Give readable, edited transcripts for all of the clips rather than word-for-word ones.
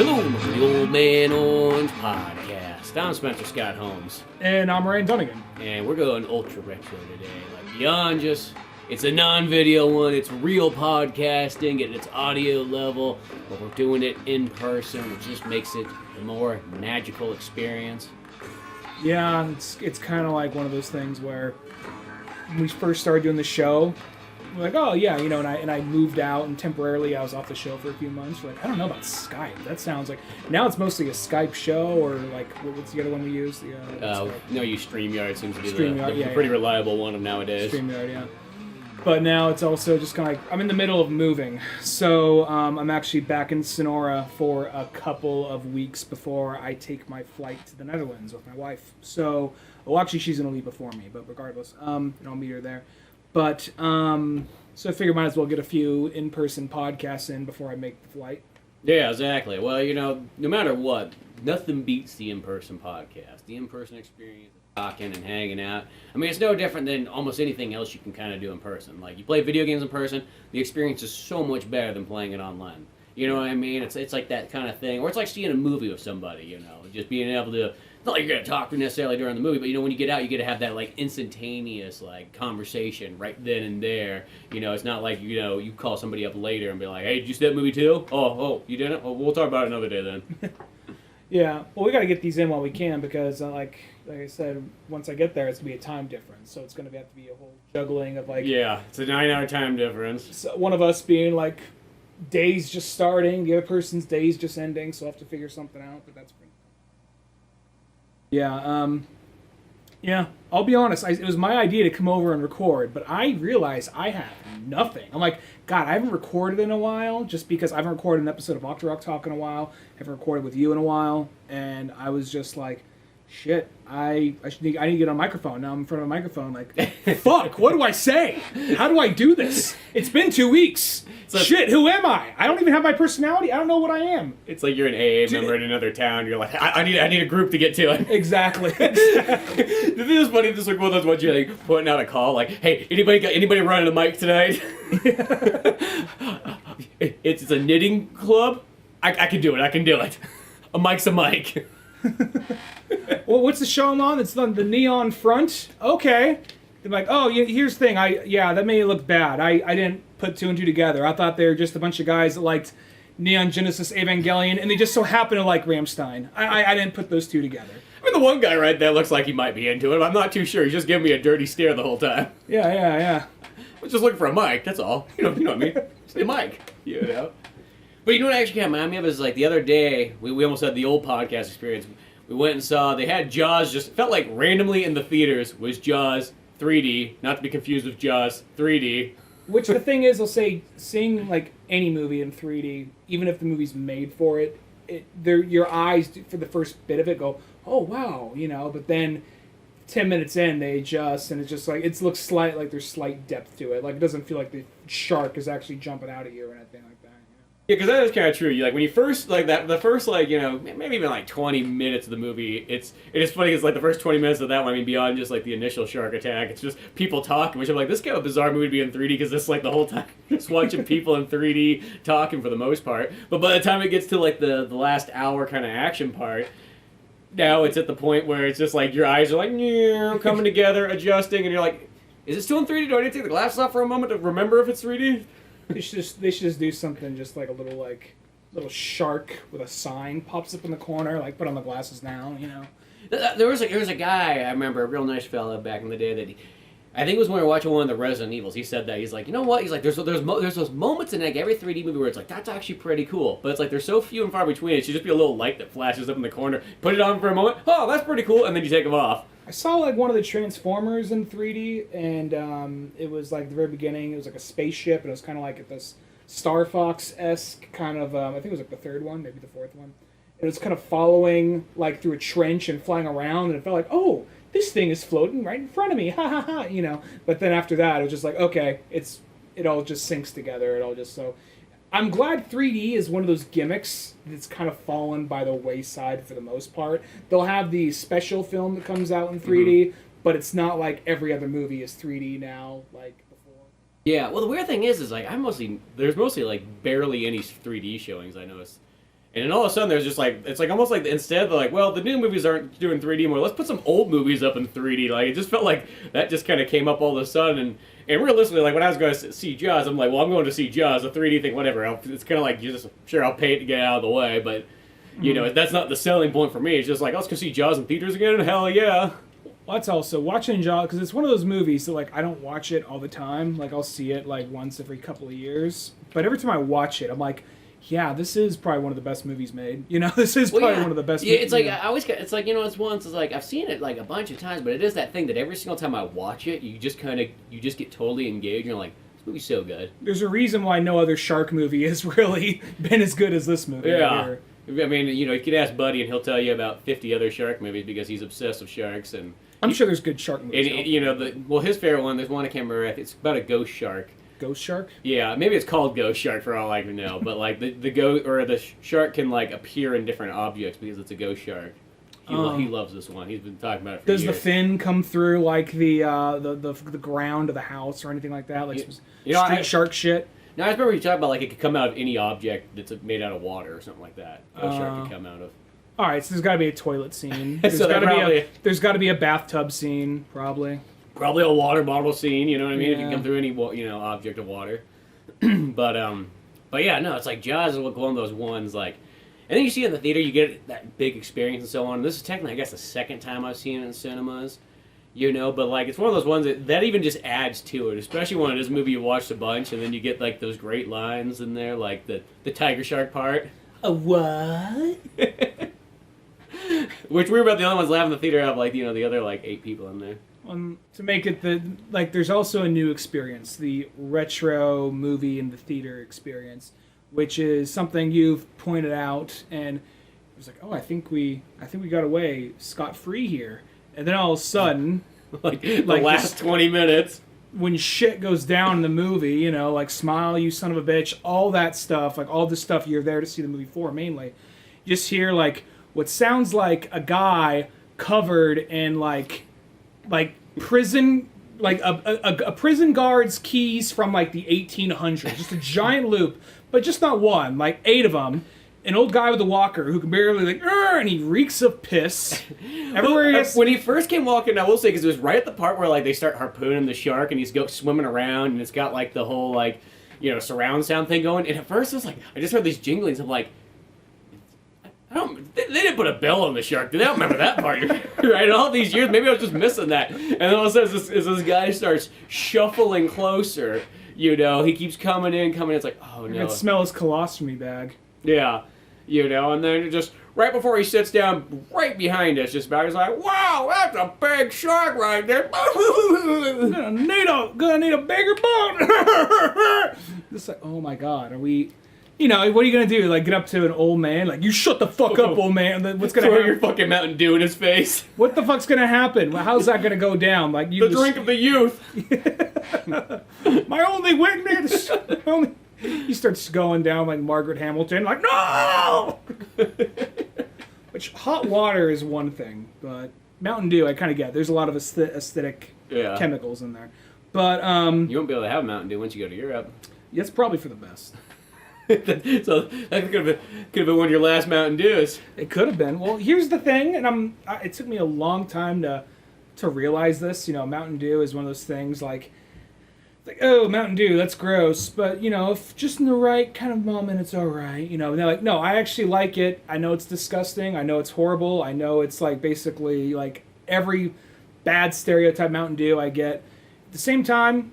Welcome to the Old Man Orange Podcast. I'm Spencer Scott Holmes. And I'm Ryan Dunnigan. And we're going ultra retro today. Like beyond just, it's a non-video one, it's real podcasting at its audio level, but we're doing it in person, which just makes it a more magical experience. Yeah, it's kind of like one of those things where when we first started doing the show, we're like, oh yeah, you know, and I moved out and temporarily I was off the show for a few months. We're like, I don't know about Skype. That sounds like, now it's mostly a Skype show, or like, what's the other one we use? No, use StreamYard seems to be the pretty reliable one of nowadays. StreamYard, yeah. But now it's also just kind of like, I'm in the middle of moving. So I'm actually back in Sonora for a couple of weeks before I take my flight to the Netherlands with my wife. So, well, actually she's going to leave before me, but regardless, and I'll meet her there. But, so I figured might as well get a few in-person podcasts in before I make the flight. Yeah, exactly. Well, you know, no matter what, nothing beats the in-person podcast. The in-person experience, talking and hanging out. I mean, it's no different than almost anything else you can kind of do in person. Like, you play video games in person, the experience is so much better than playing it online. You know what I mean? It's like that kind of thing. Or it's like seeing a movie with somebody, you know, just being able to, not like you're going to talk necessarily during the movie, but, you know, when you get out, you get to have that, like, instantaneous, like, conversation right then and there. You know, it's not like, you know, you call somebody up later and be like, hey, did you see that movie too? Oh, you didn't? Oh, we'll talk about it another day then. Yeah, well, we got to get these in while we can because, like I said, once I get there, it's going to be a time difference. So it's going to have to be a whole juggling of, like... Yeah, it's a 9-hour time difference. So one of us being, like, days just starting, the other person's days just ending, so I'll have to figure something out, but that's pretty... Yeah, I'll be honest, it was my idea to come over and record, but I realized I have nothing. I'm like, God, I haven't recorded in a while, just because I haven't recorded an episode of Octorok Talk in a while, I haven't recorded with you in a while, and I was just like, shit, I need to get on a microphone. Now I'm in front of a microphone, like, fuck, what do I say? How do I do this? It's been 2 weeks. Shit, who am I? I don't even have my personality. I don't know what I am. It's like you're an AA member in another town. You're like, I need a group to get to it. Exactly. The thing is funny, this is like one of those ones you're like putting out a call, like, hey, anybody running a mic tonight? It's a knitting club. I can do it. A mic's a mic. Well, what's the show I'm on? It's on the Neon Front. Okay. They're like, oh, here's the thing. That made it look bad. I didn't put two and two together. I thought they were just a bunch of guys that liked Neon Genesis Evangelion, and they just so happen to like Rammstein. I didn't put those two together. I mean, the one guy right there looks like he might be into it. I'm not too sure. He's just giving me a dirty stare the whole time. Yeah. I'm just looking for a mic, that's all. You know what I mean? Just a mic. You know? But you know what actually kind of reminded me of is, like, the other day, we almost had the old podcast experience. We went and saw, they had Jaws, just felt like randomly in the theaters was Jaws 3D, not to be confused with Jaws 3D. Which the thing is, I'll say, seeing like any movie in 3D, even if the movie's made for it, your eyes for the first bit of it go, oh wow, you know, but then 10 minutes in they adjust and it's just like, it looks like there's slight depth to it. Like it doesn't feel like the shark is actually jumping out at you or anything like that. Yeah, because that is kind of true. You like when you first like that, the first like maybe even like 20 minutes of the movie. It is funny. It's like the first 20 minutes of that one. I mean, beyond just like the initial shark attack, it's just people talking. Which I'm like, this is kind of a bizarre movie to be in 3D because it's like the whole time just watching people in 3D talking for the most part. But by the time it gets to like the last hour kind of action part, now it's at the point where it's just like your eyes are like coming together, adjusting, and you're like, is it still in 3D? Do I need to take the glasses off for a moment to remember if it's 3D? They should just do something just like a little shark with a sign pops up in the corner, like put on the glasses now, you know. There was a guy I remember, a real nice fella back in the day that I think it was when we were watching one of the Resident Evils. He said that he's like, you know what? He's like, there's those moments in like every 3D movie where it's like that's actually pretty cool, but it's like they're so few and far between. It should just be a little light that flashes up in the corner. Put it on for a moment. Oh, that's pretty cool, and then you take them off. I saw like one of the Transformers in 3D, and it was like the very beginning. It was like a spaceship, and it was kind of like this Star Fox-esque kind of. I think it was like the third one, maybe the fourth one. It was kind of following like through a trench and flying around, and it felt like, oh, this thing is floating right in front of me, ha ha ha, you know. But then after that, it was just like, okay, it all just syncs together. It all just so. I'm glad 3D is one of those gimmicks that's kind of fallen by the wayside for the most part. They'll have the special film that comes out in 3D, but it's not like every other movie is 3D now, like before. Yeah, well, the weird thing is like there's mostly like barely any 3D showings I noticed. And then all of a sudden, there's just like, it's like almost like instead of like, well, the new movies aren't doing 3D anymore. Let's put some old movies up in 3D. Like, it just felt like that just kind of came up all of a sudden. And realistically, like when I was going to see Jaws, I'm like, well, I'm going to see Jaws, a 3D thing, whatever. It's kind of like, sure, I'll pay it to get out of the way. But, you know, that's not the selling point for me. It's just like, let's go see Jaws in theaters again. Hell yeah. Well, that's also watching Jaws, because it's one of those movies that, like, I don't watch it all the time. Like, I'll see it, like, once every couple of years. But every time I watch it, I'm like, yeah, this is probably one of the best movies made. You know, this is probably one of the best movies. Yeah, it's like, I always, it's like, it's like, I've seen it, like, a bunch of times, but it is that thing that every single time I watch it, you just get totally engaged, and you're like, this movie's so good. There's a reason why no other shark movie has really been as good as this movie. Yeah. I mean, you could ask Buddy, and he'll tell you about 50 other shark movies, because he's obsessed with sharks, and... I'm sure there's good shark movies. And, his favorite one, there's one I can't remember, it's about a ghost shark. Ghost shark? Yeah, maybe it's called ghost shark for all I can know, but like the shark can like appear in different objects because it's a ghost shark. He loves this one. He's been talking about it for years. Does the fin come through like the ground of the house or anything like that? Like street shark shit? No, I remember you talking about like it could come out of any object that's made out of water or something like that. Ghost shark could come out of. All right, so there's got to be a toilet scene. There's got to be a bathtub scene, probably. Probably a water bottle scene, you know what I mean? Yeah. If you come through any, object of water. but yeah, no, it's like Jaws is one of those ones, like, and then you see it in the theater, you get that big experience and so on. And this is technically, I guess, the second time I've seen it in cinemas, but like, it's one of those ones that even just adds to it, especially when it is a movie you watched a bunch, and then you get like those great lines in there, like the tiger shark part. A what? Which we were about the only ones laughing in the theater out of, like, the other, like, 8 people in there. To make it there's also a new experience, the retro movie in the theater experience, which is something you've pointed out, and it was like, oh, I think we got away scot-free here. And then all of a sudden... like the last 20 minutes. When shit goes down in the movie, like, smile, you son of a bitch, all that stuff, like, all the stuff you're there to see the movie for, mainly. You just hear, like, what sounds like a guy covered in, like prison, like a prison guard's keys from like the 1800s, just a giant loop, but just not one, like 8 of them. An old guy with a walker who can barely like, and he reeks of piss everywhere. When he first came walking, I will say, because it was right at the part where like they start harpooning the shark and he's swimming around, and it's got like the whole like surround sound thing going. And at first, it was like I just heard these jinglings. I'm like, they didn't put a bell on the shark. Did they? I don't remember that part. Right? In all these years, maybe I was just missing that. And then all of a sudden, as this guy starts shuffling closer, he keeps coming in. It's like, oh no. I can smell his colostomy bag. Yeah. And then just right before he sits down, right behind us, just about, he's like, wow, that's a big shark right there. Gonna need a bigger boat. It's like, oh my God, are we... what are you going to do? Like, get up to an old man? Like, you shut the fuck up, old man. And then what's going to happen? Throw your fucking Mountain Dew in his face. What the fuck's going to happen? How's that going to go down? Like the drink of the youth. My only weakness. He starts going down like Margaret Hamilton. Like, no! Which, hot water is one thing. But Mountain Dew, I kind of get. There's a lot of aesthetic chemicals in there. But, you won't be able to have Mountain Dew once you go to Europe. Yeah, it's probably for the best. So that could have been one of your last Mountain Dews. It could have been. Well, here's the thing, and it took me a long time to realize this. Mountain Dew is one of those things like oh, Mountain Dew, that's gross, but if just in the right kind of moment, it's all right. And they're like, no, I actually like it. I know it's disgusting. I know it's horrible. I know it's like basically like every bad stereotype Mountain Dew I get. At the same time,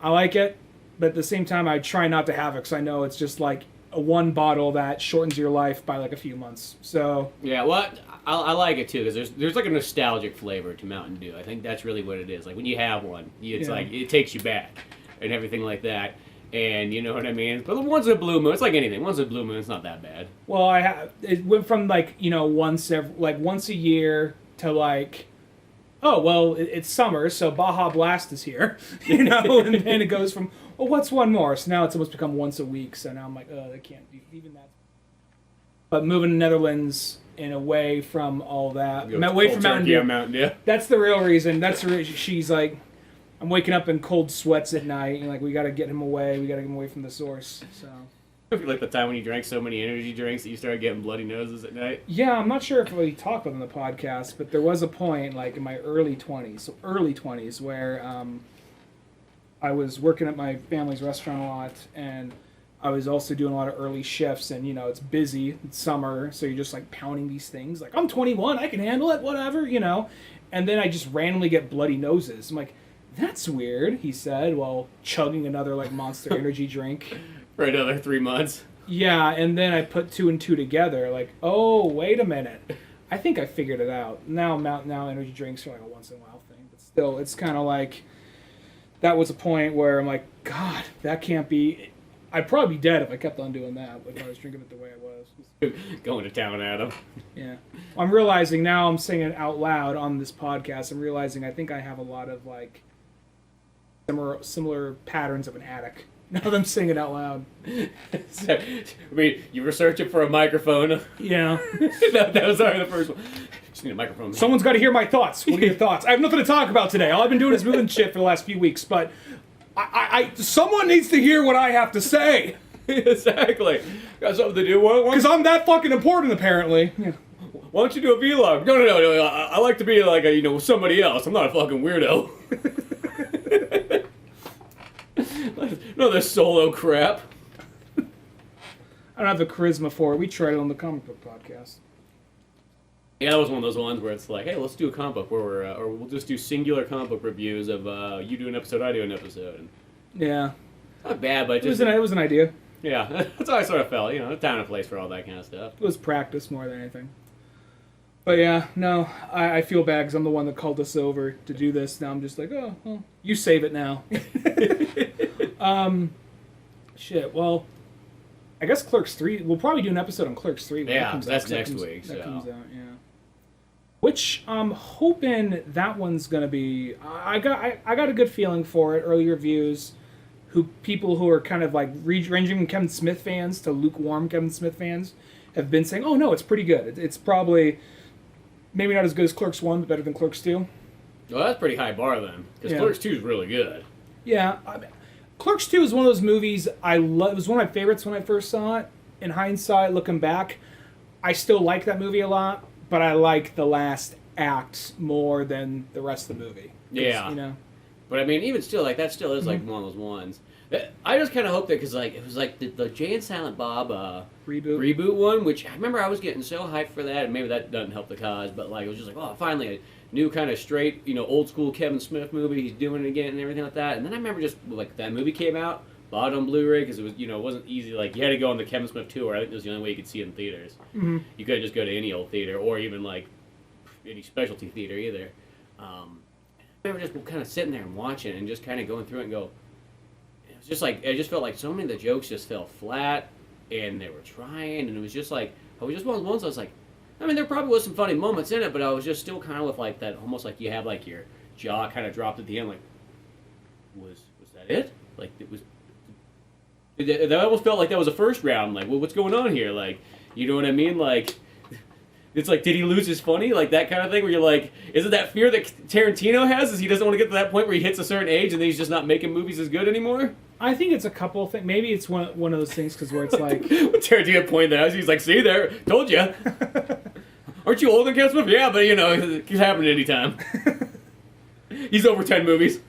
I like it. But at the same time, I try not to have it because I know it's just like a one bottle that shortens your life by like a few months. So yeah, well, I like it too because there's like a nostalgic flavor to Mountain Dew. I think that's really what it is. Like when you have one, it's like it takes you back and everything like that. And you know what I mean. But once in a blue moon, it's like anything. Once in a blue moon, it's not that bad. Well, it went from like once a year to like. Oh, well, it's summer, so Baja Blast is here, and then it goes from, well, what's one more? So now it's almost become once a week, so now I'm like, oh, they can't do even that. But moving to Netherlands and away from all that, away from Mountain Dew, that's the real reason. She's like, I'm waking up in cold sweats at night, and like, we got to get him away. We got to get him away from the source, so. Like the time when you drank so many energy drinks that you started getting bloody noses at night. Yeah, I'm not sure if we talked about it on the podcast, but there was a point, like in my early 20s, where I was working at my family's restaurant a lot, and I was also doing a lot of early shifts, and, it's busy, it's summer, so you're just, like, pounding these things, like, I'm 21, I can handle it, whatever, and then I just randomly get bloody noses. I'm like, that's weird, he said, while chugging another, like, Monster Energy drink. For another 3 months. Yeah, and then I put 2 and 2 together, like, oh, wait a minute. I think I figured it out. Now energy drinks are like a once in a while thing, but still, it's kind of like, that was a point where I'm like, God, that can't be... I'd probably be dead if I kept on doing that, if I was drinking it the way I was. Going to town, Adam. Yeah. I'm realizing now, I'm saying it out loud on this podcast, I'm realizing I think I have a lot of, like, similar patterns of an addict. Now that I'm saying it out loud. So, I mean, you were searching for a microphone. Yeah. that was already the first one. Just need a microphone. Someone's got to hear my thoughts. What are your thoughts? I have nothing to talk about today. All I've been doing is moving shit for the last few weeks, but someone needs to hear what I have to say. Exactly. Got something to do. Because I'm that fucking important, apparently. Yeah. Why don't you do a vlog? No. I like to be like somebody else. I'm not a fucking weirdo. No, this solo crap. I don't have the charisma for it. We tried it on the comic book podcast. Yeah, that was one of those ones where it's like, hey, let's do a comic book, where or we'll just do singular comic book reviews of you do an episode, I do an episode. And yeah. Not bad, but just... It was an idea. Yeah, that's how I sort of felt. A time and place for all that kind of stuff. It was practice more than anything. But yeah, no, I feel bad because I'm the one that called us over to do this. Now I'm just like, oh, well, you save it now. Shit, well, I guess Clerks 3, we'll probably do an episode on Clerks 3 when yeah, that comes that's out. next week. That comes out, yeah. Which I'm hoping that one's going to be... I got a good feeling for it. Early reviews, people who are kind of like ranging from Kevin Smith fans to lukewarm Kevin Smith fans have been saying, oh no, it's pretty good. It's probably maybe not as good as Clerks 1, but better than Clerks 2. Well, that's pretty high bar then, because Clerks 2 is really good. Yeah, Clerks 2 is one of those movies it was one of my favorites when I first saw it. In hindsight, looking back, I still like that movie a lot, but I like the last act more than the rest of the movie. Yeah. But I mean, even still, like, that still is like one of those ones. I just kind of hope that, because like it was like the Jay and Silent Bob reboot one, which I remember I was getting so hyped for that, and maybe that doesn't help the cause, but like it was just like, oh, finally a new kind of straight, old school Kevin Smith movie. He's doing it again and everything like that. And then I remember just like that movie came out, bought it on Blu-ray because it was it wasn't easy. Like you had to go on the Kevin Smith tour. I think it was the only way you could see it in theaters. Mm-hmm. You couldn't just go to any old theater or even like any specialty theater either. I remember just kind of sitting there and watching and just kind of going through it and go. It was just like I just felt like so many of the jokes just fell flat, and they were trying, and it was just like I was just one of the ones I was like. I mean, there probably was some funny moments in it, but I was just still kind of with like that, almost like you have like your jaw kind of dropped at the end, like, was that it? Like it was. That almost felt like that was a first round. Like, well, what's going on here? Like, you know what I mean? Like, it's like, did he lose his funny? Like that kind of thing where you're like, is it that fear that Tarantino has? Is he doesn't want to get to that point where he hits a certain age and then he's just not making movies as good anymore? I think it's a couple of things. Maybe it's one of those things because where it's like... Tarantino pointed that out. He's like, see there, told you. Aren't you old in Kevin Smith? Yeah, but it can happen anytime. He's over 10 movies.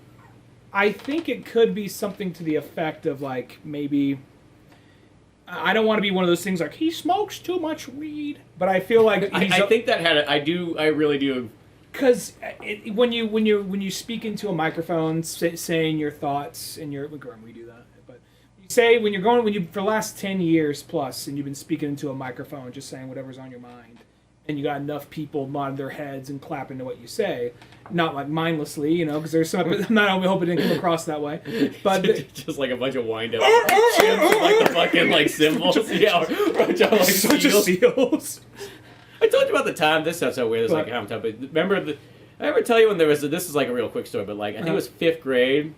I think it could be something to the effect of like maybe... I don't want to be one of those things like, he smokes too much weed. But I feel like... I think that had I really do... Because when you speak into a microphone, saying your thoughts and we do that, but you say for the last 10 years plus, and you've been speaking into a microphone, just saying whatever's on your mind, and you got enough people nodding their heads and clapping to what you say, not like mindlessly, because there's some. I hope it didn't come across that way, but just like a bunch of wind up chimps, like the fucking like cymbals, yeah, like such a seals. I told you about the time. This sounds so weird. It's like how I'm talking. But remember, I ever tell you when there was this is like a real quick story, but like I think it was 5th grade,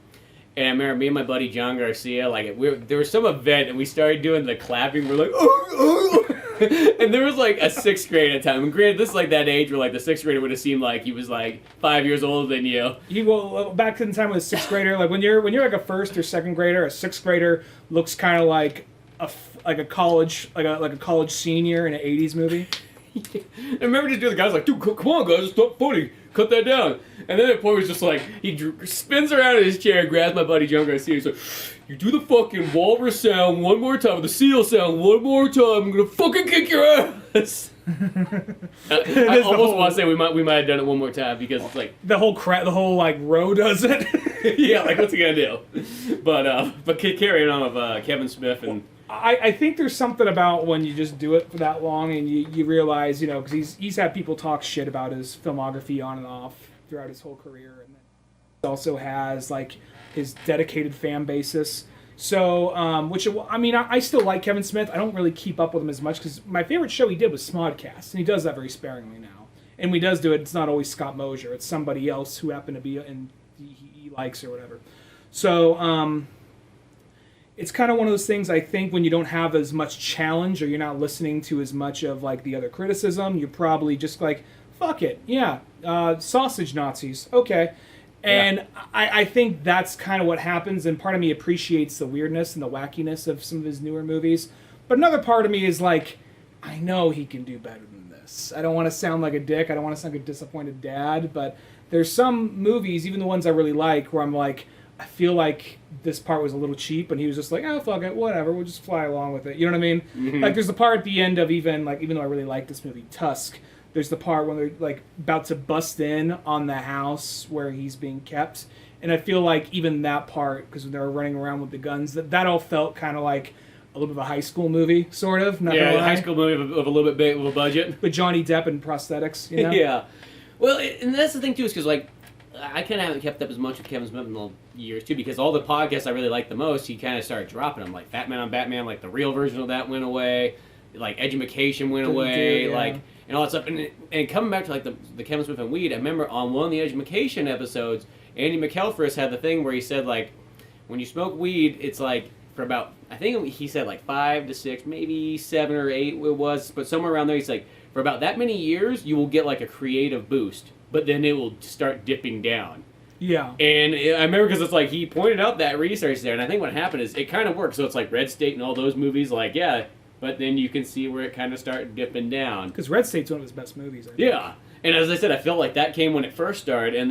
and I remember me and my buddy John Garcia, like there was some event, and we started doing the clapping. We're like, and there was like a 6th grade at the time. And granted, this is like that age where like the 6th grader would have seemed like he was like 5 years older than you. Back in the time with a 6th grader, like when you're like a 1st or 2nd grader, a 6th grader looks kind of like like a college senior in an '80s movie. I remember just the guy's like, dude, come on, guys, it's not funny. Cut that down. And then the point was just like, he spins around in his chair, grabs my buddy John Garcia, he's like, you do the fucking walrus sound one more time, the seal sound one more time, I'm gonna fucking kick your ass. I almost want to say we might have done it one more time because it's like the whole like row does it. Yeah, like what's he gonna do? But carrying on with Kevin Smith and. I think there's something about when you just do it for that long and you realize, because he's had people talk shit about his filmography on and off throughout his whole career, and then he also has like his dedicated fan basis. So, I still like Kevin Smith. I don't really keep up with him as much because my favorite show he did was Smodcast, and he does that very sparingly now. And when he does do it, it's not always Scott Mosier; it's somebody else who happened to be and he likes or whatever. So, it's kind of one of those things, I think, when you don't have as much challenge or you're not listening to as much of like the other criticism, you're probably just like, fuck it, yeah, sausage Nazis, okay. And yeah. I think that's kind of what happens, and part of me appreciates the weirdness and the wackiness of some of his newer movies. But another part of me is like, I know he can do better than this. I don't want to sound like a dick, I don't want to sound like a disappointed dad, but there's some movies, even the ones I really like, where I'm like, I feel like this part was a little cheap, and he was just like, oh, fuck it, whatever, we'll just fly along with it. You know what I mean? Mm-hmm. Like, there's the part at the end of even though I really like this movie, Tusk, there's the part when they're, like, about to bust in on the house where he's being kept, and I feel like even that part, because when they were running around with the guns, that all felt kind of like a little bit of a high school movie, sort of. Not a high school movie of a little bit big of a budget. With Johnny Depp and prosthetics, you know? Yeah. Well, and that's the thing, too, is because, like, I kind of haven't kept up as much with Kevin Smith in the years, too, because all the podcasts I really like the most, he kind of started dropping them. Like, Fat Man on Batman, like, the real version of that went away. Like, Edumacation went away. Yeah. Like, and all that stuff. And coming back to, like, the Kevin Smith and weed, I remember on one of the Edumacation episodes, Andy McElfresh had the thing where he said, like, when you smoke weed, it's, like, for about, I think he said, like, 5 to 6, maybe 7 or 8 it was, but somewhere around there, he's like, for about that many years, you will get, like, a creative boost. But then it will start dipping down. Yeah. And I remember because it's like he pointed out that research there, and I think what happened is it kind of works. So it's like Red State and all those movies, like, yeah, but then you can see where it kind of started dipping down. Because Red State's one of his best movies, I think. Yeah. And as I said, I felt like that came when it first started, and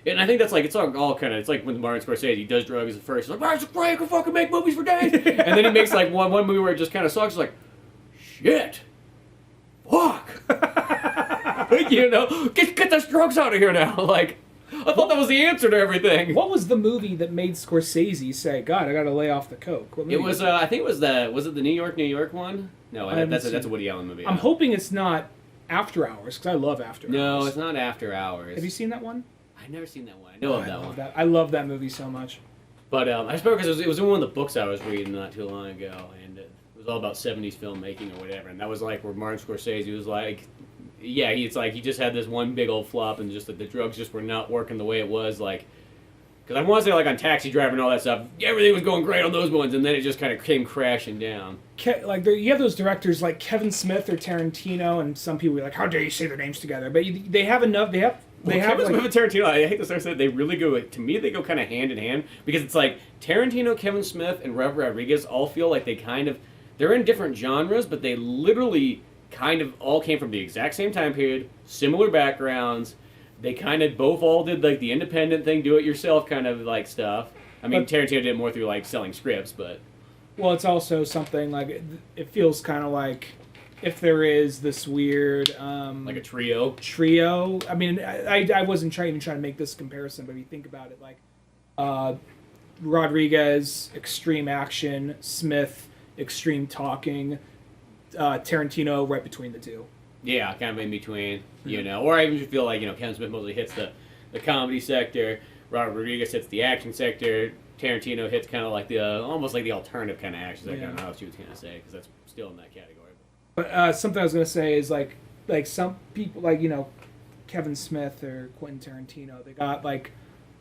I think that's like, it's all kind of, it's like when Martin Scorsese, he does drugs at first. He's like, Martin Scorsese, I can fucking make movies for days. And then he makes like one movie where it just kind of sucks. It's like, shit. Fuck. Get those drugs out of here now. Like, I thought that was the answer to everything. What was the movie that made Scorsese say, God, I gotta lay off the coke? It was, I think it was it the New York one? No, that's a Woody Allen movie. I'm hoping it's not After Hours, because I love After Hours. No, it's not After Hours. Have you seen that one? I've never seen that one. I know of that one. I love that movie so much. But I just remember because it was in one of the books I was reading not too long ago, and it was all about 70s filmmaking or whatever, and that was like where Martin Scorsese was like, yeah, he just had this one big old flop, and just that the drugs just were not working the way it was, like, because I want to say like on Taxi Driver and all that stuff, everything was going great on those ones, and then it just kind of came crashing down. Like you have those directors like Kevin Smith or Tarantino, and some people are like, how dare you say their names together? But they have enough. Kevin Smith and Tarantino, I hate to start saying, they really go, to me, they go kind of hand in hand, because it's like Tarantino, Kevin Smith, and Robert Rodriguez all feel like they're in different genres, but they literally kind of all came from the exact same time period, similar backgrounds. They kind of both all did like the independent thing, do it yourself kind of like stuff. I mean, Tarantino did it more through like selling scripts, but well, it's also something like it feels kind of like if there is this weird like a trio. I mean, I wasn't even trying to make this comparison, but if you think about it, like Rodriguez, extreme action, Smith, extreme talking. Tarantino right between the two. Yeah, kind of in between, Or I even feel like, Kevin Smith mostly hits the comedy sector, Robert Rodriguez hits the action sector, Tarantino hits kind of like the, almost like the alternative kind of action sector. I don't know what you was going to say, because that's still in that category. But something I was going to say is like some people, like, Kevin Smith or Quentin Tarantino, they got like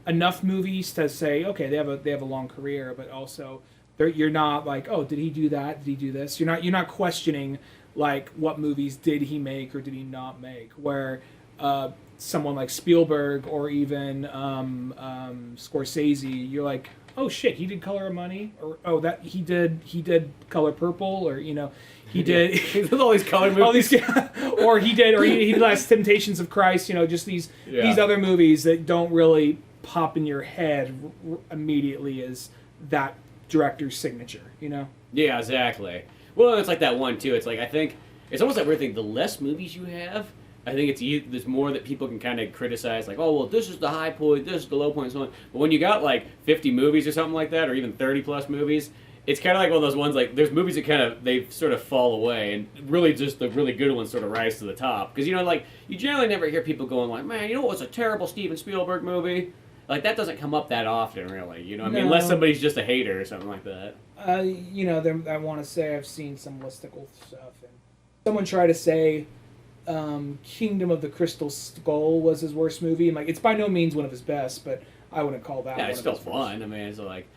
enough movies to say, okay, they have a long career, but also you're not like, oh, did he do that? Did he do this? You're not questioning like what movies did he make or did he not make? Where someone like Spielberg or even Scorsese, you're like, oh shit, he did Color of Money, or oh that he did Color Purple, or he did all these color movies. Or he did Last Temptations of Christ. Just these other movies that don't really pop in your head immediately as that director's signature. Yeah, exactly. Well, it's like that one too. It's like I think it's almost like weird thing. The less movies you have, I think there's more that people can kind of criticize, like, oh, well, this is the high point, this is the low point, and so on. But when you got like 50 movies or something like that, or even 30 plus movies, it's kind of like one of those ones, like, there's movies that they sort of fall away, and really just the really good ones sort of rise to the top. Because, like, you generally never hear people going like, man, what was a terrible Steven Spielberg movie? Like, that doesn't come up that often, really, I mean, unless somebody's just a hater or something like that. I want to say I've seen some listicle stuff, and someone tried to say Kingdom of the Crystal Skull was his worst movie, and, like, it's by no means one of his best, but I wouldn't call that one it's of still his fun. worst. I mean, it's like...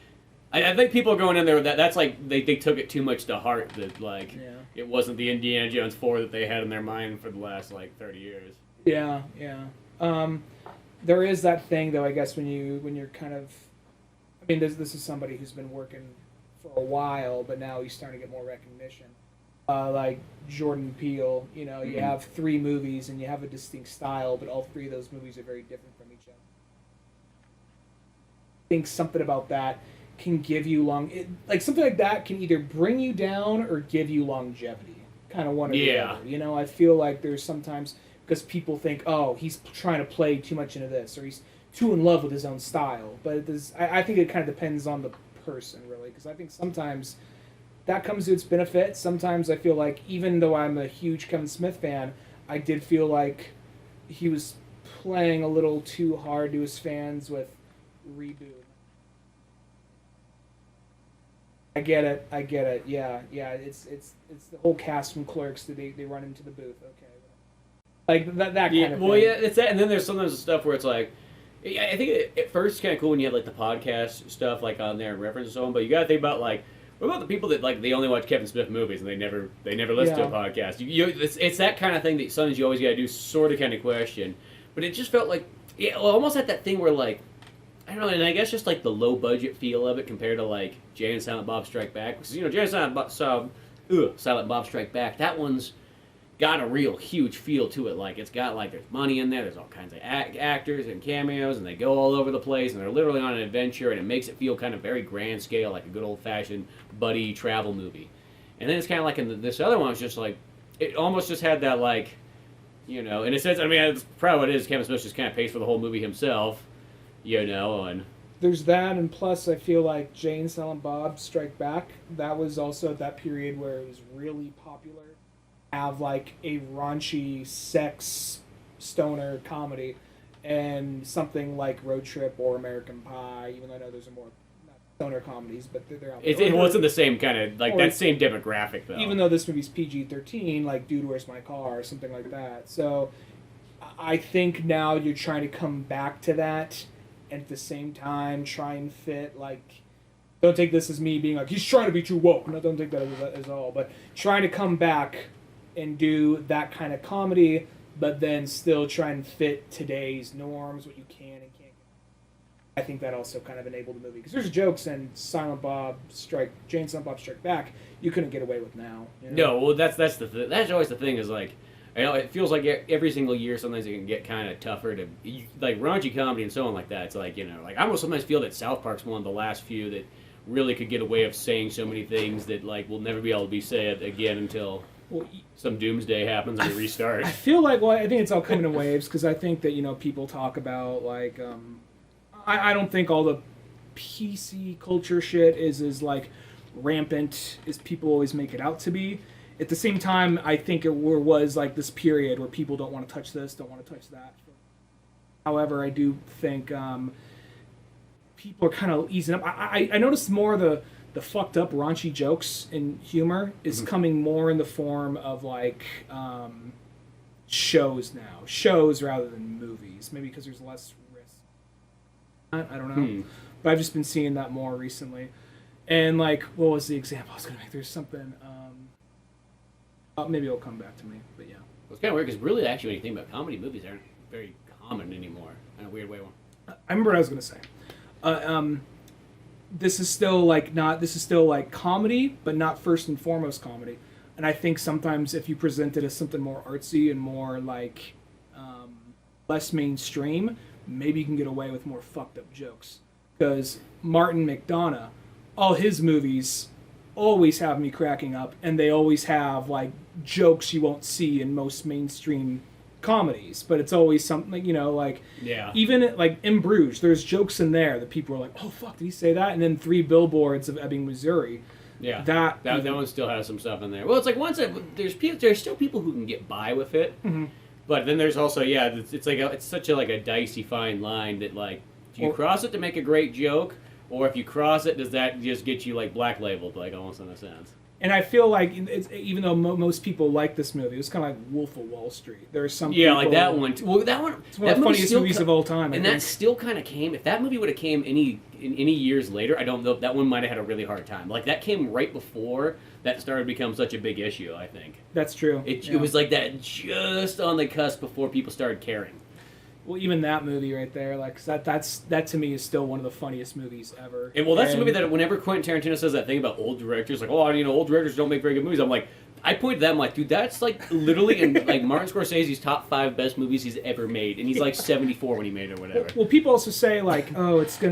I think people are going in there, that's like, they took it too much to heart, that, like, it wasn't the Indiana Jones 4 that they had in their mind for the last, like, 30 years. Yeah. There is that thing, though, I guess, when you're kind of... I mean, this is somebody who's been working for a while, but now he's starting to get more recognition. Like Jordan Peele, you have 3 movies and you have a distinct style, but all 3 of those movies are very different from each other. I think something about that can give you something like that can either bring you down or give you longevity. Kind of one or the other. I feel like there's sometimes, because people think, oh, he's trying to play too much into this, or he's too in love with his own style. But I think it kind of depends on the person, really, because I think sometimes that comes to its benefit. Sometimes I feel like, even though I'm a huge Kevin Smith fan, I did feel like he was playing a little too hard to his fans with Reboot. I get it. Yeah. It's the whole cast from Clerks that they run into the booth. Okay, like that kind of thing. Well, yeah, it's that, and then there's sometimes the stuff where it's like, I think at first it's kind of cool when you have like the podcast stuff like on there and reference and so on. But you got to think about like, what about the people that like they only watch Kevin Smith movies and they never listen to a podcast? It's that kind of thing that sometimes you always got to do, sort of kind of question. But it just felt like almost like that thing where like, I don't know, and I guess just like the low budget feel of it compared to like Jay and Silent Bob Strike Back, because Jay and Silent Bob Strike Back, that one's got a real huge feel to it. Like, it's got like there's money in there, there's all kinds of actors and cameos, and they go all over the place, and they're literally on an adventure, and it makes it feel kind of very grand scale, like a good old fashioned buddy travel movie. And then it's kind of like in this other one, it's just like it almost just had that like, in a sense. I mean, it's probably what it is. Kevin Smith just kind of pays for the whole movie himself. And there's that, and plus I feel like Jay and Silent Bob Strike Back, that was also at that period where it was really popular. Have like a raunchy sex stoner comedy, and something like Road Trip or American Pie, even though I know those are more not stoner comedies, but they're out there. It wasn't the same kind of, like, that same demographic, though. Even though this movie's PG-13, like Dude, Where's My Car, or something like that. So I think now you're trying to come back to that, and at the same time try and fit, like, don't take this as me being like, he's trying to be too woke. No, don't take that as all. But trying to come back and do that kind of comedy, but then still try and fit today's norms, what you can and can't. I think that also kind of enabled the movie. Because there's jokes in Jay and Silent Bob Strike Back you couldn't get away with now. No, well, that's always the thing is, like, it feels like every single year sometimes it can get kind of tougher to, like, raunchy comedy and so on like that. It's like, like, I almost sometimes feel that South Park's one of the last few that really could get away of saying so many things that, like, will never be able to be said again until some doomsday happens and we restart. I feel like, I think it's all coming in waves, because I think that, people talk about, like, I don't think all the PC culture shit is as, like, rampant as people always make it out to be. At the same time, I think it was like this period where people don't want to touch this, don't want to touch that. However, I do think people are kind of easing up. I noticed more of the fucked up raunchy jokes and humor is coming more in the form of like shows rather than movies. Maybe because there's less risk. I don't know. But I've just been seeing that more recently. And like, what was the example I was going to make? There's something... maybe it'll come back to me, but yeah. Well, it's kind of weird because really, actually, when you think about comedy, movies aren't very common anymore in a weird way. I remember what I was going to say. this is still like comedy, but not first and foremost comedy. And I think sometimes if you present it as something more artsy and more like less mainstream, maybe you can get away with more fucked up jokes. Because Martin McDonagh, all his movies always have me cracking up, and they always have like jokes you won't see in most mainstream comedies, but it's always something, like even like in Bruges, there's jokes in there that people are like, oh fuck, did he say that? And then 3 Billboards of Ebbing, Missouri. Yeah, that one still has some stuff in there. Well, it's like there's still people who can get by with it, but then there's also it's such a dicey fine line that like, do you cross it to make a great joke, or if you cross it, does that just get you like black labeled, like almost in a sense? And I feel like even though most people like this movie, it's kind of like Wolf of Wall Street. There's some people, like that one. Well, that one. It's one of the funniest movies of all time. And that still kind of came. If that movie would have came any years later, I don't know if that one might have had a really hard time. Like that came right before that started to become such a big issue. I think that's true. It was like that just on the cusp before people started caring. Well, even that movie right there, like that to me is still one of the funniest movies ever. And that's a movie that whenever Quentin Tarantino says that thing about old directors, like, old directors don't make very good movies. I'm like, I point to that, I'm like, dude, that's like literally in like Martin Scorsese's top 5 best movies he's ever made, and he's like 74 when he made it or whatever. Well, people also say like, oh, it's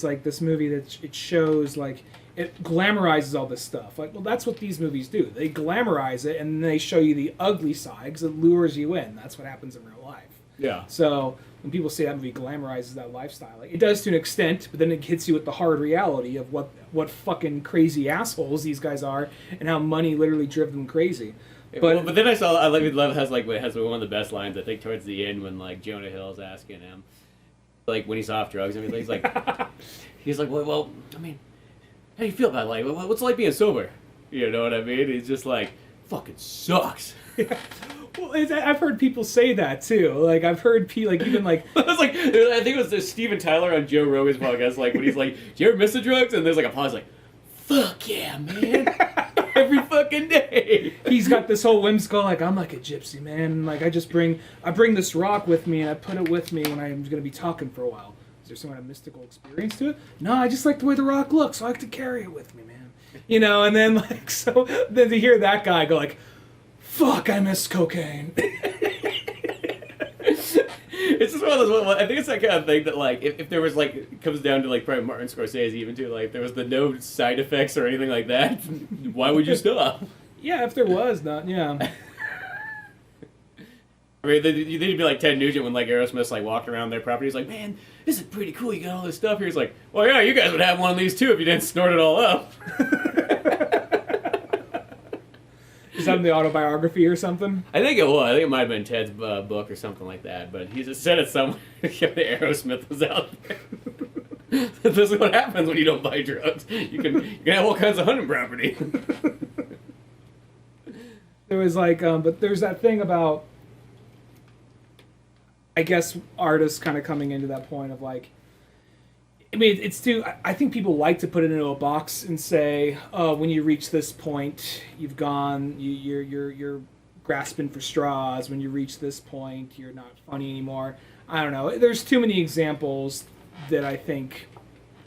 like this movie that it shows like it glamorizes all this stuff. Like, well, that's what these movies do. They glamorize it and then they show you the ugly side because it lures you in. That's what happens in real life. Yeah. So when people say that movie glamorizes that lifestyle, like, it does to an extent, but then it hits you with the hard reality of what fucking crazy assholes these guys are and how money literally drove them crazy. But then I love has one of the best lines I think towards the end when like Jonah Hill's asking him like when he's off drugs and everything, he's like well I mean, how do you feel about it? Like what's it like being sober? You know what I mean? He's just like, fucking sucks. Yeah. Well, I've heard people say that too. Like I've heard even like I was like, I think it was Steven Tyler on Joe Rogan's podcast. Like when he's like, "Do you ever miss the drugs?" And there's like a pause, like, "Fuck yeah, man!" Every fucking day. He's got this whole whimsical, like, I'm like a gypsy, man. And, like I bring this rock with me and I put it with me when I'm going to be talking for a while. Is there some kind of mystical experience to it? No, I just like the way the rock looks. So I like to carry it with me, man. And then like then to hear that guy go like, fuck, I miss cocaine. It's just one of those. I think it's that kind of thing that, like, if there was, like, it comes down to, like, probably Martin Scorsese even, too, like, if there was no side effects or anything like that, why would you stop? Yeah, if there was, yeah. I mean, they'd be like Ted Nugent when, like, Aerosmith's, like, walking around their property. He's like, man, this is pretty cool. You got all this stuff here. He's like, well, yeah, you guys would have one of these, too, if you didn't snort it all up. Is that in the autobiography or something? I think it was. I think it might have been Ted's book or something like that. But he just said it somewhere. Aerosmith was out there. This is what happens when you don't buy drugs. You can have all kinds of hunting property. There was like, but there's that thing about, I guess, artists kind of coming into that point of like, I mean, it's too. I think people like to put it into a box and say, "Oh, when you reach this point, you've gone. You're grasping for straws. When you reach this point, you're not funny anymore." I don't know. There's too many examples that I think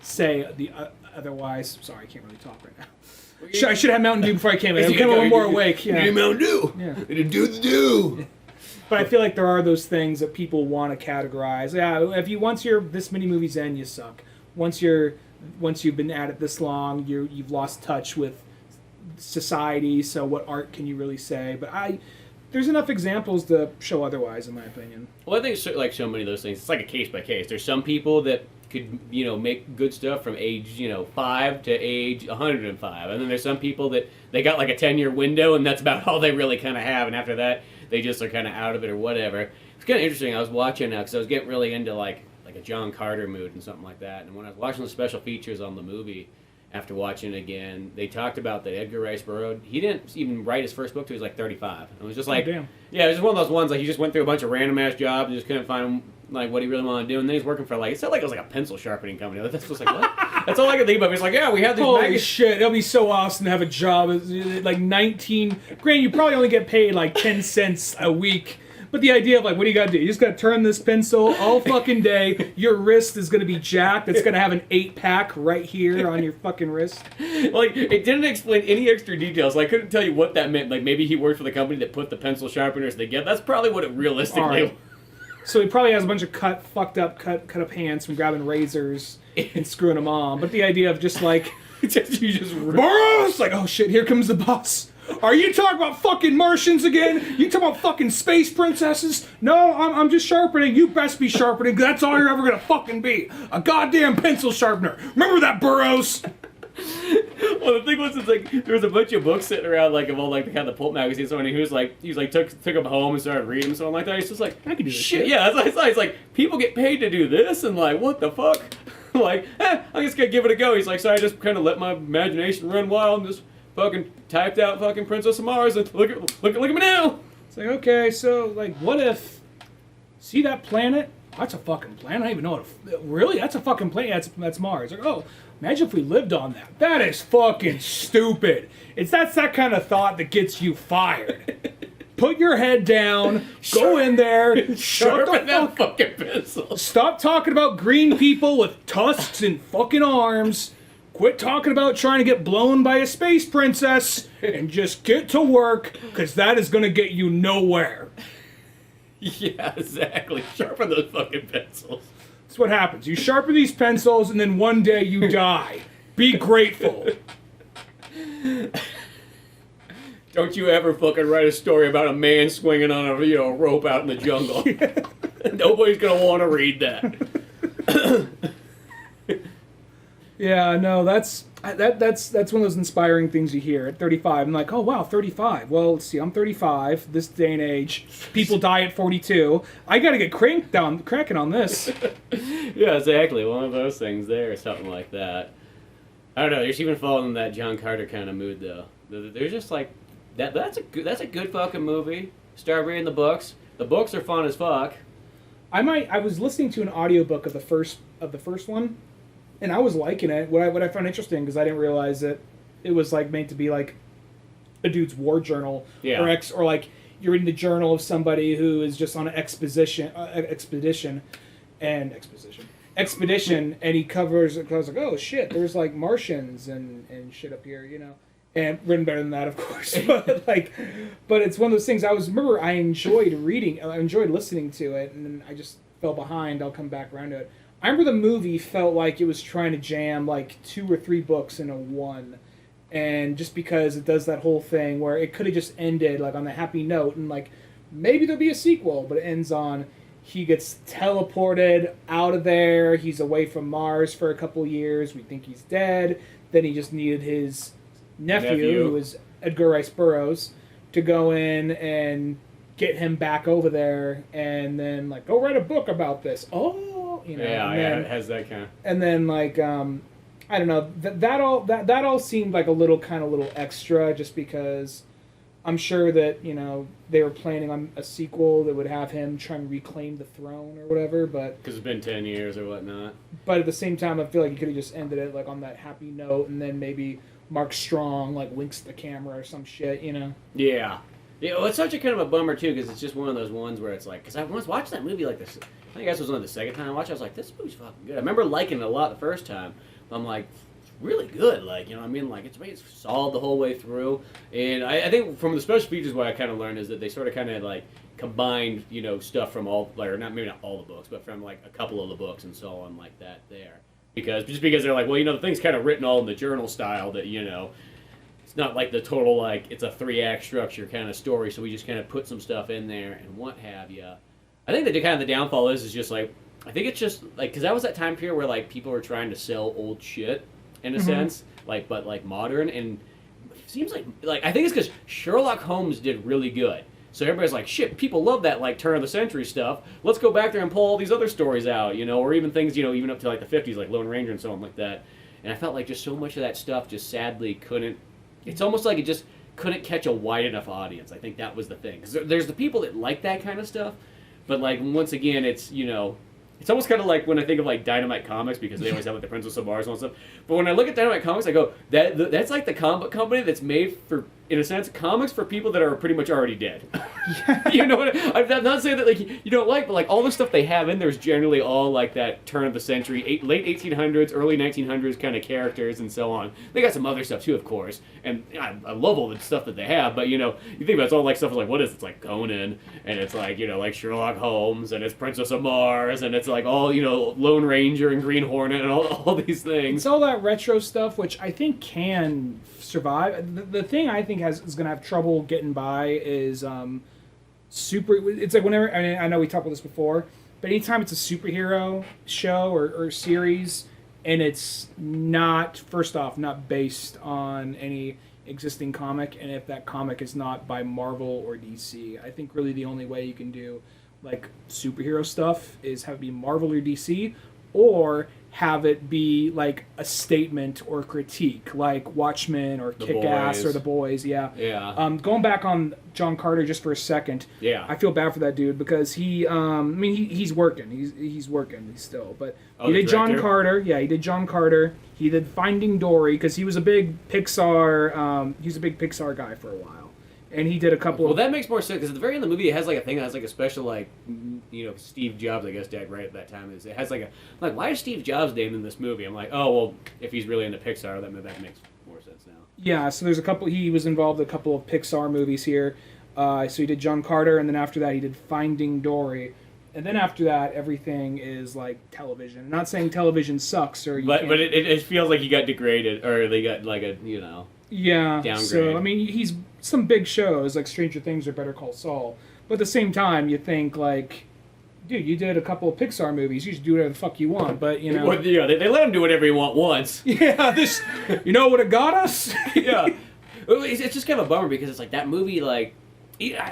say the otherwise. Sorry, I can't really talk right now. I should have Mountain Dew before I came in. I'm getting a little more awake. Yeah. You need Mountain Dew. Yeah. You need to do the do. But I feel like there are those things that people want to categorize. Yeah, if you once you're this many movies in, you suck. Once you've been at it this long, you've lost touch with society. So what art can you really say? But there's enough examples to show otherwise, in my opinion. Well, I think it's like so many of those things. It's like a case by case. There's some people that could make good stuff from age 5 to age 105, and then there's some people that they got like a 10-year window, and that's about all they really kind of have. And after that, they just are kind of out of it or whatever. It's kind of interesting. I was watching because I was getting really into like a John Carter mood and something like that. And when I was watching the special features on the movie, after watching it again, they talked about that Edgar Rice Burroughs, he didn't even write his first book till he was like 35. It was just like, damn. Yeah, it was just one of those ones like he just went through a bunch of random ass jobs and just couldn't find like what he really wanted to do. And then he's working for like, it sounded like it was like a pencil sharpening company. That's just like, what? That's all I could think about. He's like, yeah, we have these Holy shit, it'll be so awesome to have a job like 19. Granted, you probably only get paid like 10 cents a week. But the idea of like, what do you gotta do? You just gotta turn this pencil all fucking day. Your wrist is gonna be jacked. It's gonna have an 8-pack right here on your fucking wrist. Like, it didn't explain any extra details. So I couldn't tell you what that meant. Like, maybe he worked for the company that put the pencil sharpeners together. That's probably what it realistically was. So he probably has a bunch of fucked up hands from grabbing razors and screwing them on. But the idea of just like, boss! Like, oh shit, here comes the boss. Are you talking about fucking Martians again? You talking about fucking space princesses? No, I'm just sharpening. You best be sharpening, 'cause that's all you're ever gonna fucking be. A goddamn pencil sharpener. Remember that, Burroughs? Well, the thing was, it's like there was a bunch of books sitting around, like of all like the kind of pulp magazines. And he was like took them home and started reading them, something like that. He's just like, I can do this shit. Yeah, it's like people get paid to do this, and like, what the fuck? Like, I'm just gonna give it a go. He's like, so I just kind of let my imagination run wild and just fucking typed out fucking Princess of Mars and look at me now. It's like, okay, so like, what if? See that planet? That's a fucking planet. I don't even know what. Really? That's a fucking planet. That's Mars. Like, oh, imagine if we lived on that. That is fucking stupid. That's that kind of thought that gets you fired. Put your head down. Go in there. Sharpen that fucking pencil. Stop talking about green people with tusks and fucking arms. Quit talking about trying to get blown by a space princess and just get to work, because that is going to get you nowhere. Yeah, exactly. Sharpen those fucking pencils. That's what happens. You sharpen these pencils, and then one day you die. Be grateful. Don't you ever fucking write a story about a man swinging on a rope out in the jungle. Nobody's gonna want to read that. Yeah, no, that's one of those inspiring things you hear at 35. I'm like, oh wow, 35. Well, let's see, I'm 35. This day and age, people die at 42. I got to get cracking on this. Yeah, exactly. One of those things there, or something like that. I don't know. You're even falling in that John Carter kind of mood, though. They're just like that. That's a good fucking movie. Start reading the books. The books are fun as fuck. I was listening to an audiobook of the first one. And I was liking it. What I found interesting, because I didn't realize that it was like meant to be like a dude's war journal, or like you're reading the journal of somebody who is just on an expedition, and he covers. I was like, oh shit, there's like Martians and shit up here, and written better than that, of course. but it's one of those things. I enjoyed listening to it, and then I just fell behind. I'll come back around to it. I remember the movie felt like it was trying to jam like 2 or 3 books into one, and just because it does that whole thing where it could have just ended like on a happy note, and like maybe there'll be a sequel, but it ends on he gets teleported out of there, he's away from Mars for a couple years, we think he's dead, then he just needed his nephew. Who is Edgar Rice Burroughs, to go in and get him back over there, and then like go write a book about this. It has that kind of. And then like I don't know, that all seemed like a little extra, just because I'm sure that they were planning on a sequel that would have him trying to reclaim the throne or whatever, but because it's been 10 years or whatnot. But at the same time, I feel like you could have just ended it like on that happy note, and then maybe Mark Strong like winks at the camera or some shit, Yeah. Yeah, well, it's such a kind of a bummer, too, because it's just one of those ones where it's like... Because I once watched that movie like this... I think this was only the second time I watched it. I was like, this movie's fucking good. I remember liking it a lot the first time. I'm like, it's really good. Like, what I mean? Like, it's solid the whole way through. And I think from the special features, what I kind of learned is that they sort of kind of, like, combined, stuff from all... Like, or maybe not all the books, but from, like, a couple of the books and so on like that there. Because they're like, well, the thing's kind of written all in the journal style that, it's not like the total, like, it's a 3-act structure kind of story, so we just kind of put some stuff in there and what have you. I think that kind of the downfall is just, like, I think it's just, like, because that was that time period where, like, people were trying to sell old shit, in a sense, like, but, like, modern, and it seems like, I think it's because Sherlock Holmes did really good. So everybody's like, shit, people love that, like, turn-of-the-century stuff. Let's go back there and pull all these other stories out, or even things, even up to, like, the 50s, like Lone Ranger and so on like that. And I felt like just so much of that stuff just sadly couldn't... It's almost like it just couldn't catch a wide enough audience. I think that was the thing. Because there's the people that like that kind of stuff, but, like, once again, it's, it's almost kind of like when I think of, like, Dynamite Comics, because they always have, like, the Princess of Mars and all that stuff. But when I look at Dynamite Comics, I go, that's like the comic book company that's made for in a sense, comics for people that are pretty much already dead. You know what I'm not saying that like you don't like, but like all the stuff they have in there is generally all like that turn of the century, late 1800s, early 1900s kind of characters and so on. They got some other stuff too, of course, and I love all the stuff that they have. But you know, you think about it's all like stuff like what is it? It's like Conan, and it's like like Sherlock Holmes, and it's Princess of Mars, and it's like all Lone Ranger and Green Hornet and all these things. It's all that retro stuff, which I think can survive. The thing I think is going to have trouble getting by is it's like whenever, I mean, I know we talked about this before, but anytime it's a superhero show or series and it's not, first off, not based on any existing comic, and if that comic is not by Marvel or DC, I think really the only way you can do like superhero stuff is have it be Marvel or DC, or have it be like a statement or critique, like Watchmen or Kick-Ass or The Boys. Yeah. Going back on John Carter just for a second. Yeah. I feel bad for that dude because he's working. He's working still, but he did John Carter. Yeah, he did John Carter. He did Finding Dory because he was a big Pixar. He's a big Pixar guy for a while. And he did a couple Well, that makes more sense, because at the very end of the movie, it has like a thing that has like a special, like, Steve Jobs, I guess, died right at that time. It has like why is Steve Jobs named in this movie? I'm like, oh, well, if he's really into Pixar, that makes more sense now. Yeah, so he was involved in a couple of Pixar movies here. So he did John Carter, and then after that, he did Finding Dory. And then after that, everything is like television. I'm not saying television sucks, but it feels like he got degraded, or they got like a, Yeah, downgrade. So, I mean, he's some big shows, like Stranger Things or Better Call Saul. But at the same time, you think, like, dude, you did a couple of Pixar movies. You should do whatever the fuck you want, but, Well, they let him do whatever he want once. Yeah, what it got us? Yeah. It's just kind of a bummer, because it's like that movie, like,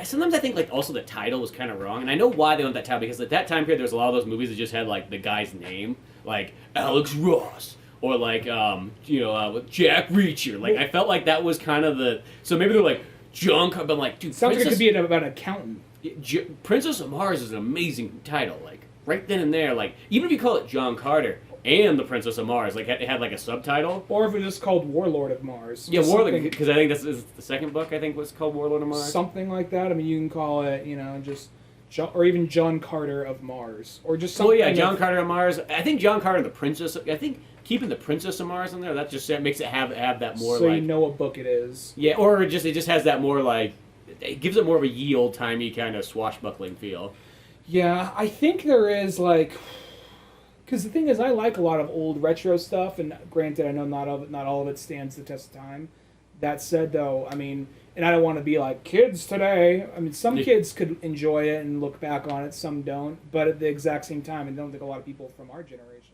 sometimes I think, like, also the title was kind of wrong. And I know why they went that title, because at that time period, there was a lot of those movies that just had, like, the guy's name, like Alex Ross. Or like, with Jack Reacher. Like, I felt like that was kind of the... So maybe they're like, John... But I'm like, dude, sounds like it could be about an accountant. Princess of Mars is an amazing title. Like, right then and there, like, even if you call it John Carter and the Princess of Mars, like, it had like a subtitle. Or if it was called Warlord of Mars. Yeah, Warlord, because I think that's the second book, I think, was called Warlord of Mars. Something like that. I mean, you can call it, just... or even John Carter of Mars. Or just something... Oh, yeah, John Carter of Mars. I think John Carter and the Princess... I think... Keeping the Princess of Mars in there, that just makes it have that more, so like... you know what book it is. Yeah, or it just has that more, like... It gives it more of a ye old-timey kind of swashbuckling feel. Yeah, I think there is, like... Because the thing is, I like a lot of old retro stuff, and granted, I know not all of it stands the test of time. That said, though, I mean... And I don't want to be like, kids today... I mean, some kids could enjoy it and look back on it, some don't. But at the exact same time, I don't think a lot of people from our generation...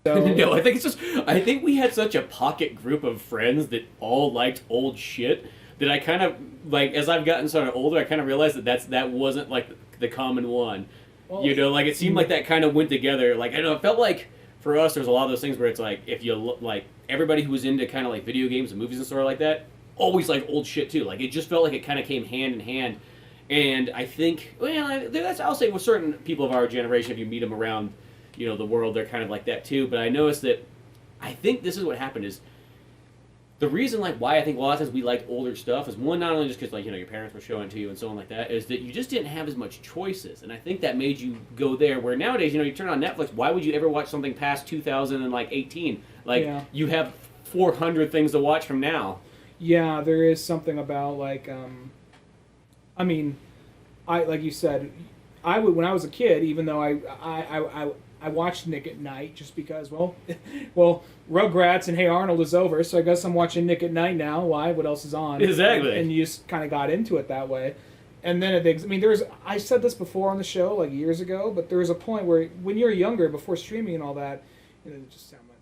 No, I think we had such a pocket group of friends that all liked old shit that I kind of, like, as I've gotten sort of older, I kind of realized that wasn't, like, the common one. Well, like, it seemed like that kind of went together. Like, I don't know, it felt like, for us, there's a lot of those things where it's like, if you look, like, everybody who was into kind of, like, video games and movies and stuff like that, always liked old shit, too. Like, it just felt like it kind of came hand in hand. And I think, I'll say with certain people of our generation, if you meet them around... the world, they're kind of like that too. But I noticed that I think this is what happened is the reason, like, why I think a lot of times we liked older stuff is, one, not only just because, like, your parents were showing it to you and so on like that, is that you just didn't have as much choices. And I think that made you go there, where nowadays, you turn on Netflix, why would you ever watch something past 2018? Like, you have 400 things to watch from now. Yeah, there is something about, like, I mean, like you said, I would, when I was a kid, even though I watched Nick at Night just because, well, Rugrats and Hey Arnold is over, so I guess I'm watching Nick at Night now. Why? What else is on? Exactly. And you just kind of got into it that way. And then, I said this before on the show, like, years ago, but there was a point where, when you're younger, before streaming and all that, it just sounded like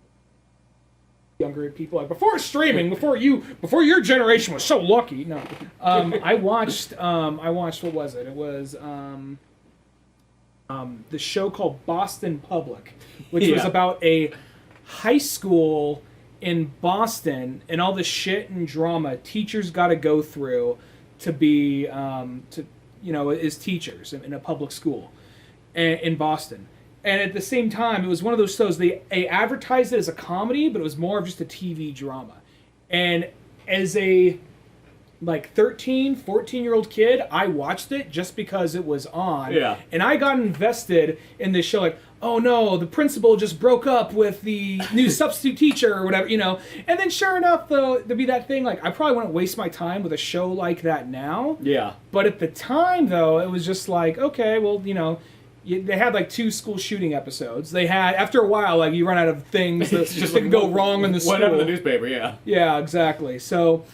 younger people, like, before streaming, before your generation was so lucky. No. I watched, what was it? It was, the show called Boston Public, which was about a high school in Boston and all the shit and drama teachers got to go through to be, as teachers in a public school in Boston. And at the same time, it was one of those shows, they advertised it as a comedy, but it was more of just a TV drama. And as a like 13, 14-year-old kid, I watched it just because it was on. Yeah. And I got invested in this show, like, oh no, the principal just broke up with the new substitute teacher or whatever, you know. And then sure enough, though, there'd be that thing, like, I probably wouldn't waste my time with a show like that now. Yeah. But at the time, though, it was just like, okay, well, you know, they had like 2 school shooting episodes. They had, after a while, like, you run out of things that just can go wrong in the school. What happened in the newspaper, yeah. Yeah, exactly. So,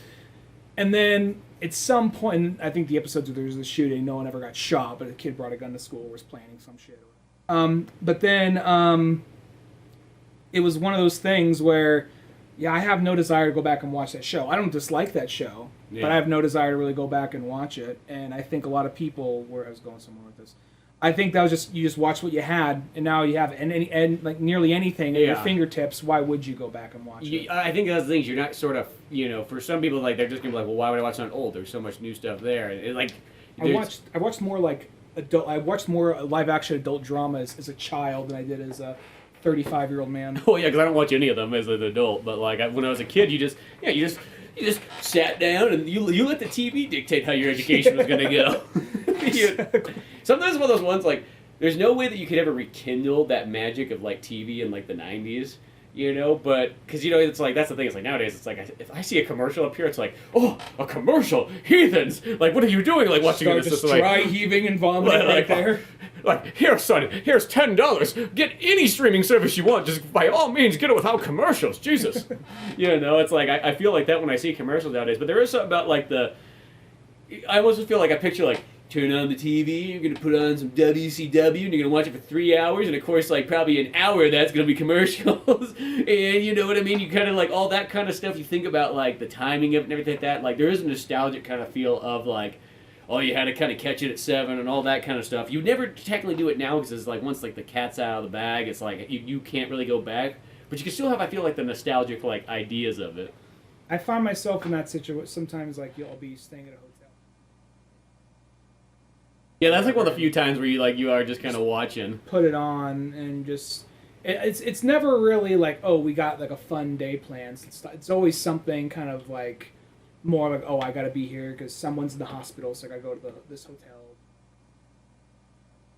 and then at some point, I think the episodes where there was the shooting, no one ever got shot, but a kid brought a gun to school, was planning some shit. But then it was one of those things where, yeah, I have no desire to go back and watch that show. I don't dislike that show, but I have no desire to really go back and watch it. And I think a lot of people, where I was going somewhere with this, I think that was just, you just watched what you had, and now you have and like nearly anything at your fingertips. Why would you go back and watch it? I think that's the thing. You're not sort of, you know, for some people, like, they're just gonna be like, well, why would I watch something old? There's so much new stuff there. And like, I watched more like adult. I watched more live action adult dramas as a child than I did as a 35-year-old man. Oh yeah, because I don't watch any of them as an adult. But like, when I was a kid, you just sat down and you let the TV dictate how your education was gonna go. Sometimes one of those ones, like, there's no way that you could ever rekindle that magic of, like, TV in, like, the 90s, you know? But, because, you know, it's like, that's the thing, it's like, nowadays, it's like, if I see a commercial up here, it's like, oh, a commercial, heathens! Like, what are you doing, like, watching this? Just dry heaving and vomiting right there. Like, here, son, here's $10, get any streaming service you want, just by all means, get it without commercials, Jesus! You know, it's like, I feel like that when I see commercials nowadays, but there is something about, like, I almost feel like I picture, like, turn on the TV, you're going to put on some WCW, and you're going to watch it for 3 hours, and of course, like, probably an hour that's going to be commercials, and you know what I mean? You kind of, like, all that kind of stuff, you think about, like, the timing of it and everything like that, like, there is a nostalgic kind of feel of, like, oh, you had to kind of catch it at 7 and all that kind of stuff. You never technically do it now, because it's, like, once, like, the cat's out of the bag, it's, like, you can't really go back, but you can still have, I feel like, the nostalgic, like, ideas of it. I find myself in that situation, sometimes, like, I'll be staying at a hotel. Yeah, that's like one of the few times where you are just kind of watching. Put it on and just it's never really like, oh, we got like a fun day planned. It's always something kind of like more like, oh, I got to be here because someone's in the hospital, so I got to go to this hotel.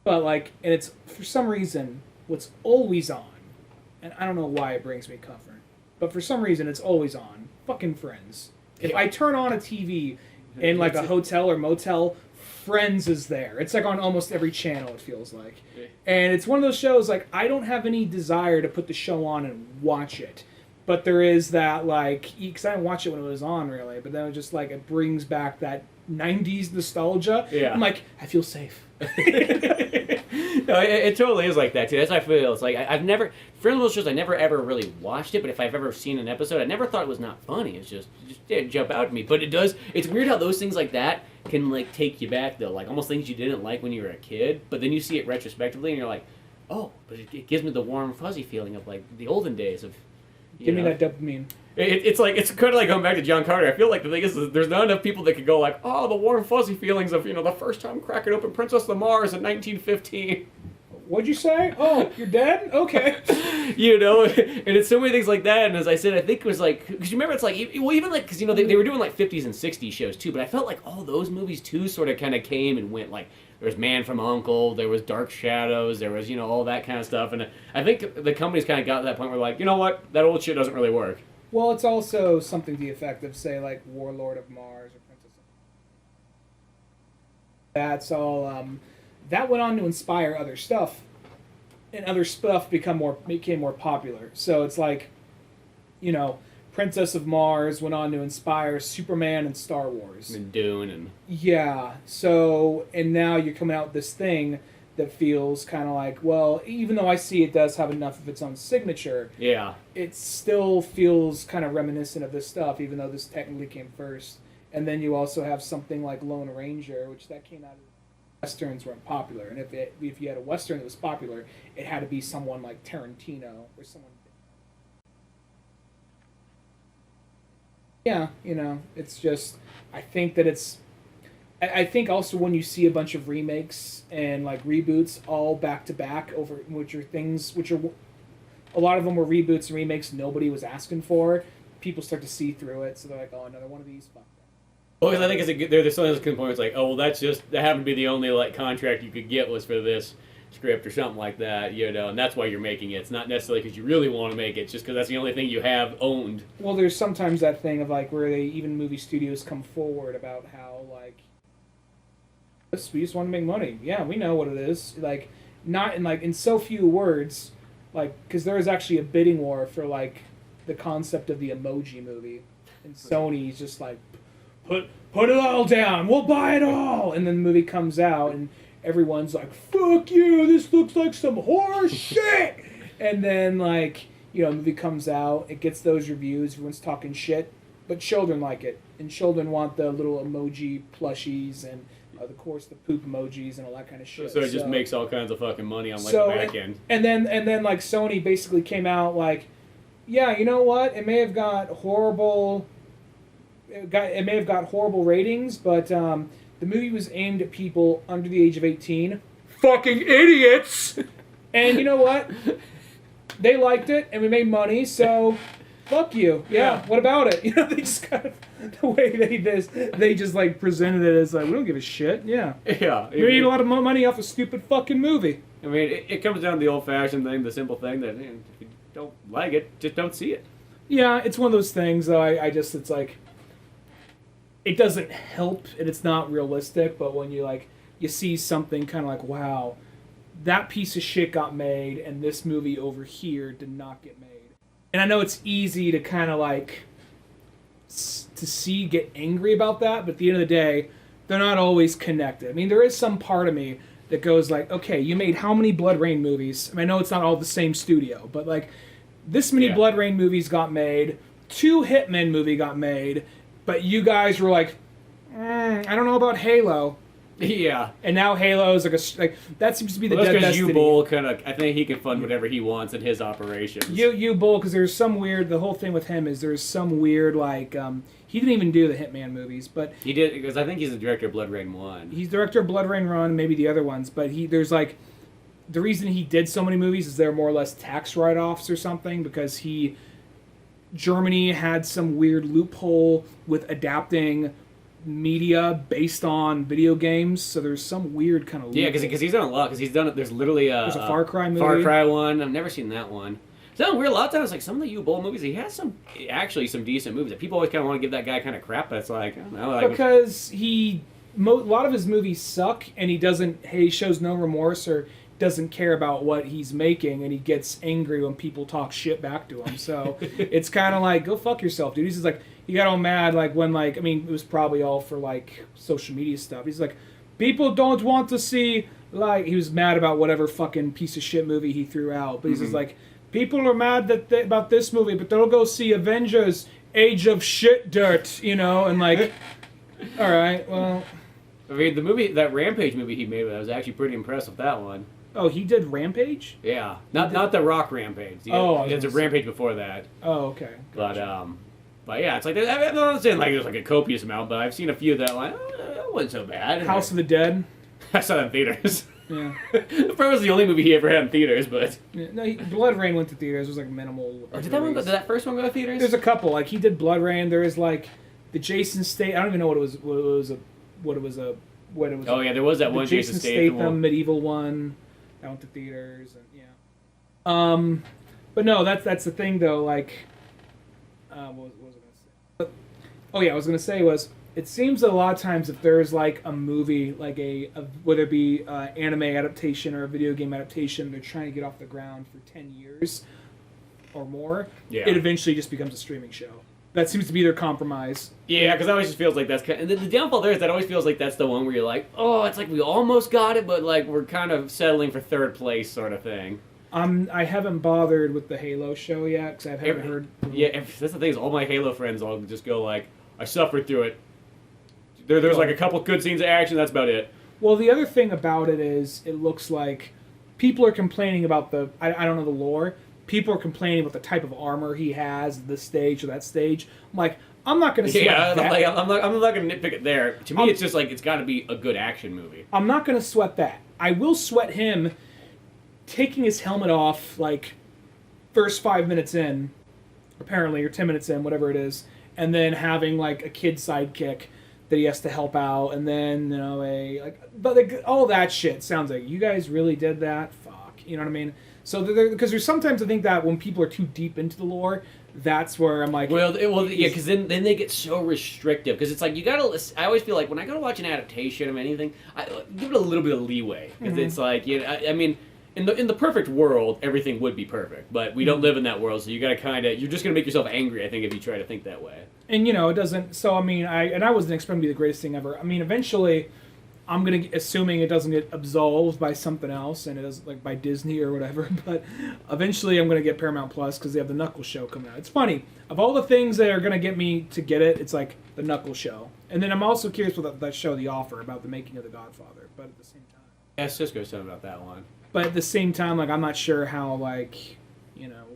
But like, and it's for some reason what's always on, and I don't know why it brings me comfort, but for some reason it's always on. Fucking Friends. If I turn on a TV in like a hotel or motel, Friends is there. It's like on almost every channel, it feels like. And it's one of those shows, like, I don't have any desire to put the show on and watch it. But there is that, like, because I didn't watch it when it was on, really, but then it was just, like, it brings back that 90s nostalgia. Yeah. I'm like, I feel safe. No, it totally is like that, too. That's how I feel. It's like, I've never, for one of those shows, I never ever really watched it, but if I've ever seen an episode, I never thought it was not funny. It just didn't jump out at me. But it does, it's weird how those things like that can, like, take you back, though. Like, almost things you didn't like when you were a kid, but then you see it retrospectively, and you're like, oh, but it gives me the warm, fuzzy feeling of, like, the olden days of, Give me that dopamine. It's like, it's kind of like going back to John Carter. I feel like the thing is there's not enough people that could go like, oh, the warm, fuzzy feelings of, you know, the first time cracking open Princess of Mars in 1915. What'd you say? Oh, you're dead? Okay. You know, and it's so many things like that. And as I said, I think it was like, because you remember, it's like, well, even like, because, you know, they were doing like 50s and 60s shows too, but I felt like all those movies too sort of kind of came and went. Like, there was Man from U.N.C.L.E., there was Dark Shadows, there was, you know, all that kind of stuff. And I think the companies kind of got to that point where, like, you know what, that old shit doesn't really work. Well, it's also something to the effect of, say, like Warlord of Mars or Princess of Mars. That's all, that went on to inspire other stuff. And other stuff became more popular. So it's like, you know, Princess of Mars went on to inspire Superman and Star Wars. And Dune and... Yeah. So, and now you're coming out with this thing that feels kind of like, well, even though I see it does have enough of its own signature, yeah, it still feels kind of reminiscent of this stuff, even though this technically came first. And then you also have something like Lone Ranger, which that came out of... Westerns weren't popular, and if you had a Western that was popular, it had to be someone like Tarantino or someone. Yeah, you know, it's just, I think that it's, I think also when you see a bunch of remakes and like reboots all back to back over, which are a lot of them were reboots and remakes nobody was asking for. people start to see through it, so they're like, oh, another one of these. Fuck. Well, because I think there's some of those components like, oh, well, that happened to be the only like contract you could get was for this script or something like that, and that's why you're making it. It's not necessarily because you really want to make it, it's just because that's the only thing you have owned. Well, there's sometimes that thing of like where even movie studios come forward about how like we just want to make money. Yeah, we know what it is. Like not in so few words, like because there is actually a bidding war for like the concept of the Emoji Movie, and Sony's just like put it all down, we'll buy it all, and then the movie comes out and everyone's like, fuck you, this looks like some horror shit. And then, like, the movie comes out, it gets those reviews, everyone's talking shit, but children like it. And children want the little emoji plushies and, of course, the poop emojis and all that kind of shit. So it just makes all kinds of fucking money on, like, the back end. And then, like, Sony basically came out like, yeah, you know what? It may have got horrible ratings, but the movie was aimed at people under the age of 18. Fucking idiots! And you know what? They liked it, and we made money, so fuck you. Yeah, what about it? They just kind of, the way they just like presented it as like, we don't give a shit. Yeah. Yeah. We made a lot of money off a stupid fucking movie. I mean, it comes down to the old-fashioned thing, the simple thing that if you don't like it, just don't see it. Yeah, it's one of those things, though, it's like, it doesn't help, and it's not realistic, but when you see something kind of like, wow, that piece of shit got made, and this movie over here did not get made. And I know it's easy to kind of like, get angry about that, but at the end of the day, they're not always connected. I mean, there is some part of me that goes like, okay, you made how many Blood Rain movies? I mean, I know it's not all the same studio, but like, this many Blood Rain movies got made, 2 Hitman movie got made, but you guys were like, I don't know about Halo. Yeah. And now Halo is like that seems to be the dead destiny. Destiny. Bull I think he can fund whatever he wants in his operations. You Bull, because there's some weird, the whole thing with him is there's some weird, like, he didn't even do the Hitman movies, but... He did, because I think he's the director of Blood Rain 1. He's director of Blood Rain 1, maybe the other ones, but there's like, the reason he did so many movies is they're more or less tax write-offs or something, because Germany had some weird loophole with adapting media based on video games, so there's some weird kind of loophole. Yeah, because he's done a lot. Because he's done it. There's literally there's a Far Cry movie. Far Cry one. I've never seen that one. So weird. A lot of times, like some of the U-Bowl movies, he has some decent movies that people always kind of want to give that guy kind of crap. But it's like, I don't know, like, because a lot of his movies suck, and he shows no remorse or doesn't care about what he's making, and he gets angry when people talk shit back to him. So it's kind of like, go fuck yourself, dude. He's just like, he got all mad, like, when, like, I mean, it was probably all for, like, social media stuff. He's like, people don't want to see, like, he was mad about whatever fucking piece of shit movie he threw out. But he's just like, people are mad about this movie, but they'll go see Avengers Age of Shit Dirt, and, like, all right, well. I mean, that Rampage movie he made, I was actually pretty impressed with that one. Oh, he did Rampage? Yeah. Not the Rock Rampage. It's a Rampage before that. Oh, okay. Gotcha. But yeah, it's like, I'm not saying like there's like a copious amount, but I've seen a few that like, that wasn't so bad. House of the Dead? I saw that in theaters. Yeah. It was the only movie he ever had in theaters, but... Yeah, no, Blood Rain went to theaters. It was like minimal. Did that first one go to theaters? There's a couple. Like, he did Blood Rain. There is like the Jason Statham. I don't even know what it was. Oh yeah, there was that one Jason Statham medieval one. That went to theaters, and yeah. But no, that's the thing though. Like, what was I gonna say? Oh yeah, I was gonna say it seems that a lot of times if there's like a movie, like whether it be anime adaptation or a video game adaptation, they're trying to get off the ground for 10 years or more, it eventually just becomes a streaming show. That seems to be their compromise. Yeah, because that always just feels like that's kind of... And the downfall there is that always feels like that's the one where you're like, oh, it's like we almost got it, but like we're kind of settling for third place sort of thing. I haven't bothered with the Halo show yet, because I haven't heard... Yeah, that's the thing is all my Halo friends all just go like, I suffered through it. There's like a couple good scenes of action, that's about it. Well, the other thing about it is it looks like people are complaining about I don't know the lore. People are complaining about the type of armor he has, this stage or that stage. I'm like, I'm not going to sweat that. I'm not going to nitpick it there. To me, it's just like, it's got to be a good action movie. I'm not going to sweat that. I will sweat him taking his helmet off, like, first 5 minutes in, apparently, or 10 minutes in, whatever it is, and then having like a kid sidekick that he has to help out, and then all that shit sounds like you guys really did that. Fuck, you know what I mean? So because there's sometimes I think that when people are too deep into the lore, that's where I'm like, yeah, because then they get so restrictive. Because it's like you gotta. I always feel like when I go to watch an adaptation of anything, I give it a little bit of leeway. Because it's like, I mean, in the perfect world, everything would be perfect, but we don't live in that world, so you gotta you're just gonna make yourself angry, I think, if you try to think that way. And it doesn't. So I mean, I wasn't expecting to be the greatest thing ever. I mean, eventually, I'm assuming it doesn't get absolved by something else, and it is like by Disney or whatever. But eventually, I'm gonna get Paramount Plus because they have the Knuckles show coming out. It's funny, of all the things that are gonna get me to get it, it's like the Knuckles show. And then I'm also curious what that show, The Offer, about the making of The Godfather. But at the same time, Yeah, Cisco's something about that one. But at the same time, like, I'm not sure how, like,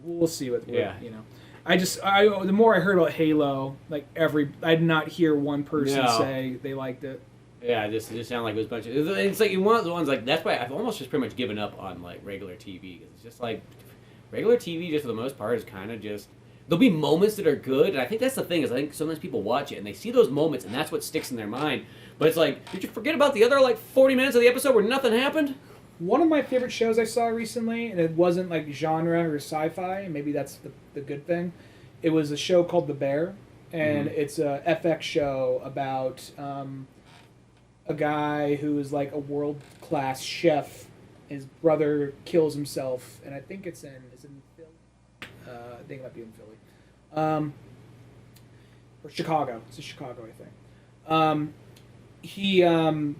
we'll see what, the more I heard about Halo, like, I did not hear one person say they liked it. Yeah, it just sounded like it was a bunch of... It's like one of the ones, like, that's why I've almost just pretty much given up on, like, regular TV. It's just, like, regular TV, just for the most part, is kind of just... There'll be moments that are good, and I think that's the thing, is I think sometimes people watch it, and they see those moments, and that's what sticks in their mind. But it's like, did you forget about the other, like, 40 minutes of the episode where nothing happened? One of my favorite shows I saw recently, and it wasn't like genre or sci-fi, maybe that's the good thing, it was a show called The Bear, and it's a FX show about a guy who is like a world-class chef. His brother kills himself, and I think is it in Philly? I think it might be in Philly. Or Chicago. It's in Chicago, I think. He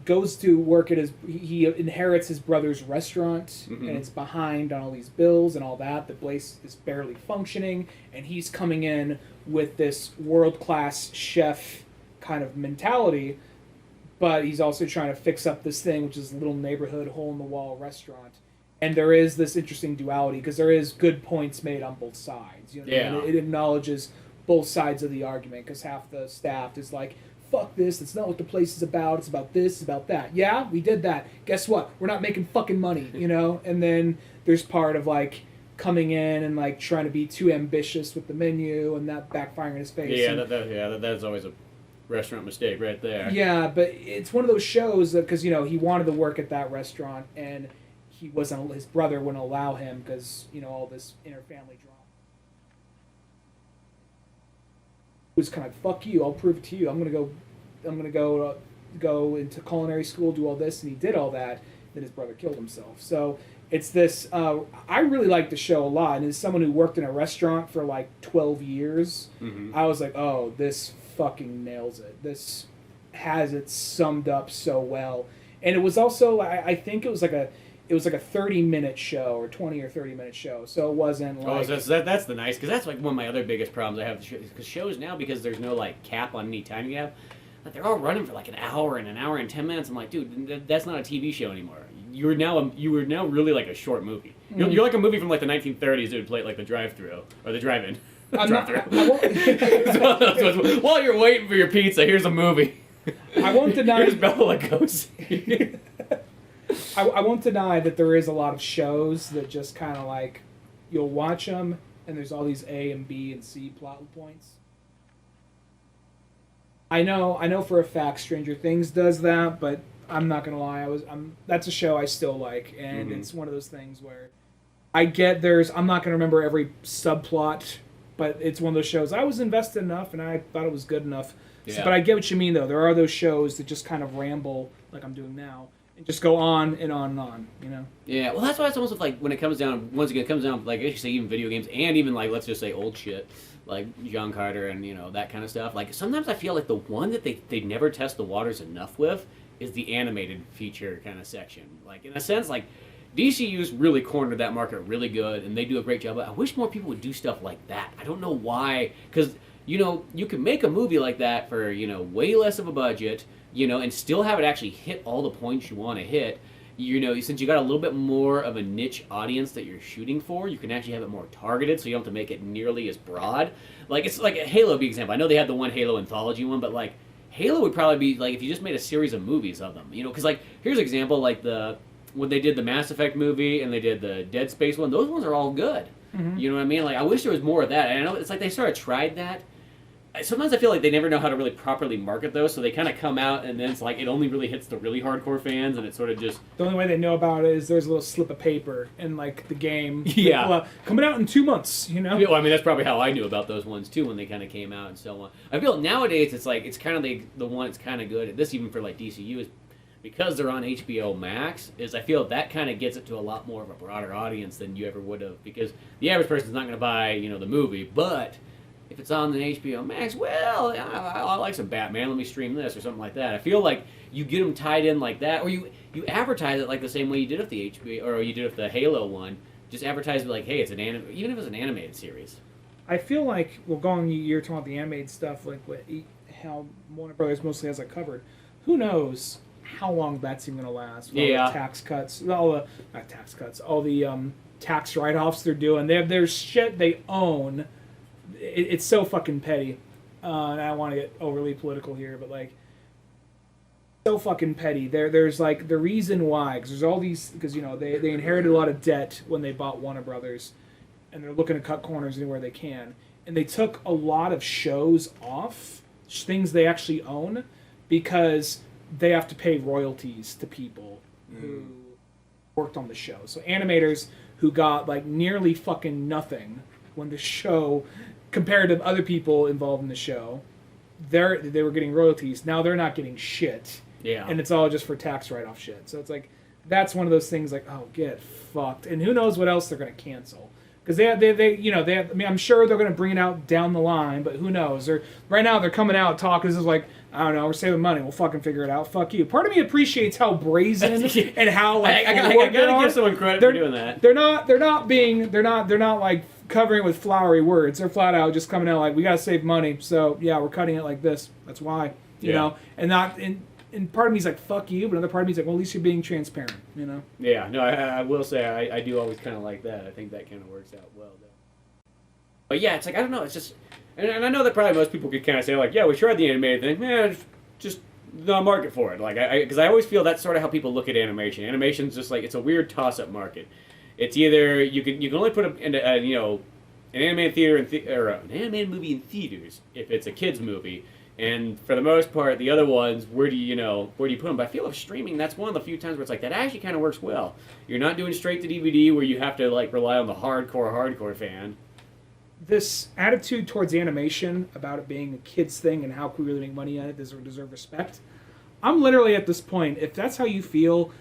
goes to work at he inherits his brother's restaurant, and it's behind on all these bills and all that. The place is barely functioning, and he's coming in with this world-class chef kind of mentality, but he's also trying to fix up this thing, which is a little neighborhood hole-in-the-wall restaurant. And there is this interesting duality, because there is good points made on both sides. You know what I mean? It acknowledges both sides of the argument, because half the staff is like, fuck this, it's not what the place is about, it's about this, it's about that. Yeah, we did that. Guess what? We're not making fucking money, And then there's part of, like, coming in and, like, trying to be too ambitious with the menu and that backfiring in his face. Yeah, that's always a restaurant mistake right there. Yeah, but it's one of those shows that, because, he wanted to work at that restaurant, and his brother wouldn't allow him because, all this inter-family drama. Was kind of, fuck you, I'll prove it to you. I'm gonna go into culinary school, do all this, and he did all that. Then his brother killed himself. So it's this. I really like the show a lot, and as someone who worked in a restaurant for like 12 years, I was like, oh, this fucking nails it. This has it summed up so well. And it was also, I think it was like a 30-minute show, or 20 or 30-minute show, so it wasn't like... Oh, so that's the nice, because that's like one of my other biggest problems I have, because shows now, because there's no like cap on any time you have, like, they're all running for like an hour and 10 minutes. I'm like, dude, that's not a TV show anymore. You are now really like a short movie. You're like a movie from like the 1930s that would play at like the drive-through, or the drive-in. While you're waiting for your pizza, here's a movie. I won't deny... Here's Bela Lugosi. I won't deny that there is a lot of shows that just kind of like, you'll watch them, and there's all these A and B and C plot points. I know for a fact Stranger Things does that, but I'm not gonna lie, that's a show I still like, and it's one of those things where I get I'm not gonna remember every subplot, but it's one of those shows I was invested enough, and I thought it was good enough. Yeah. So, but I get what you mean, though. There are those shows that just kind of ramble, like I'm doing now, and just go on and on and on, Yeah, well, that's why it's almost like, when it comes down, once again, it comes down, like, I should say, even video games, and even, like, let's just say old shit, like John Carter and, that kind of stuff. Like, sometimes I feel like the one that they never test the waters enough with is the animated feature kind of section. Like, in a sense, like, DCU's really cornered that market really good, and they do a great job. But I wish more people would do stuff like that. I don't know why, because, you can make a movie like that for, way less of a budget, and still have it actually hit all the points you want to hit. Since you got a little bit more of a niche audience that you're shooting for, you can actually have it more targeted, so you don't have to make it nearly as broad. Like, it's like a Halo, big example. I know they had the one Halo anthology one, but, like, Halo would probably be, like, if you just made a series of movies of them, because, like, here's an example, like, when they did the Mass Effect movie and they did the Dead Space one, those ones are all good. Mm-hmm. You know what I mean? Like, I wish there was more of that. And I know it's like they sort of tried that. Sometimes I feel like they never know how to really properly market those, so they kind of come out and then it's like it only really hits the really hardcore fans, and it's sort of just... The only way they know about it is there's a little slip of paper in, like, the game. Yeah. Like, coming out in 2 months, you know? Well, I mean, that's probably how I knew about those ones, too, when they kind of came out and so on. I feel nowadays it's like, it's kind of the one that's kind of good at this, even for, like, DCU, is because they're on HBO Max, is I feel that kind of gets it to a lot more of a broader audience than you ever would have, because the average person's not going to buy, you know, the movie, but... if it's on the HBO Max, well, I like some Batman, let me stream this or something like that. I feel like you get them tied in like that, or you advertise it like the same way you did with the HBO, or you did with the Halo one. Just advertise it like, hey, it's an even if it's an animated series. I feel like, well, you're talking about the animated stuff, like how Warner Brothers mostly has it covered. Who knows how long that's even going to last? All the tax cuts, all the tax write-offs they're doing. There's shit they own. It's so fucking petty. And I don't want to get overly political here, but like, so fucking petty. There's like the reason why, because there's all these, because you know they inherited a lot of debt when they bought Warner Brothers, and they're looking to cut corners anywhere they can, and they took a lot of shows off, things they actually own, because they have to pay royalties to people who worked on the show. So animators who got like nearly fucking nothing when the show, compared to other people involved in the show, they were getting royalties. Now they're not getting shit. Yeah. And it's all just for tax write-off shit. So it's like, that's one of those things like, oh, get fucked. And who knows what else they're going to cancel. Because I mean, I'm sure they're going to bring it out down the line, but who knows? Right now they're coming out talking, this is like, I don't know, we're saving money, we'll fucking figure it out, fuck you. Part of me appreciates how brazen and how like I gotta give someone credit for doing that. They're not like covering it with flowery words. They're flat out just coming out like, we gotta save money, so yeah, we're cutting it like this. That's why, you know, and part of me's like, fuck you, but another part of me's like, well, at least you're being transparent, you know? Yeah, no, I will say, I do always kind of like that. I think that kind of works out well, though. But yeah, it's like, I don't know, it's just, and I know that probably most people could kind of say, like, yeah, we tried the animated thing, man, just the market for it. Like, because I always feel that's sort of how people look at animation. Animation's just like, it's a weird toss-up market. It's either, you can only put it into, you know, an animated theater or an animated movie in theaters if it's a kid's movie. And for the most part, the other ones, where do you put them? But I feel like streaming, that's one of the few times where it's like, that actually kind of works well. You're not doing straight to DVD where you have to like rely on the hardcore fan. This attitude towards animation, about it being a kid's thing and how can we really make money at it, does it deserve respect? I'm literally at this point, if that's how you feel,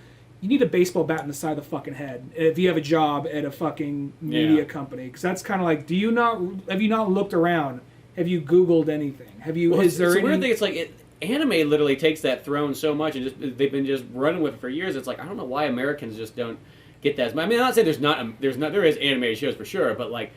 you need a baseball bat in the side of the fucking head if you have a job at a fucking media company. Because that's kind of like, have you not looked around? Have you Googled anything? Have you? Well, it's a weird thing. It's like anime literally takes that throne so much, and they've been just running with it for years. It's like, I don't know why Americans just don't get that. I mean, I'm not saying there is animated shows for sure, but like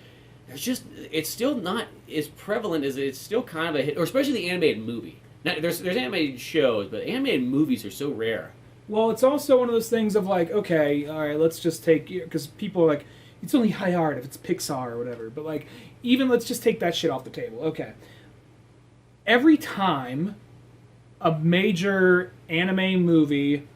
it's still not as prevalent as it's still kind of a hit, or especially the animated movie. Now, there's animated shows, but animated movies are so rare. Well, it's also one of those things of like, okay, all right, let's just take, because people are like, it's only high art if it's Pixar or whatever, but like, even let's just take that shit off the table. Okay. Every time a major anime movie,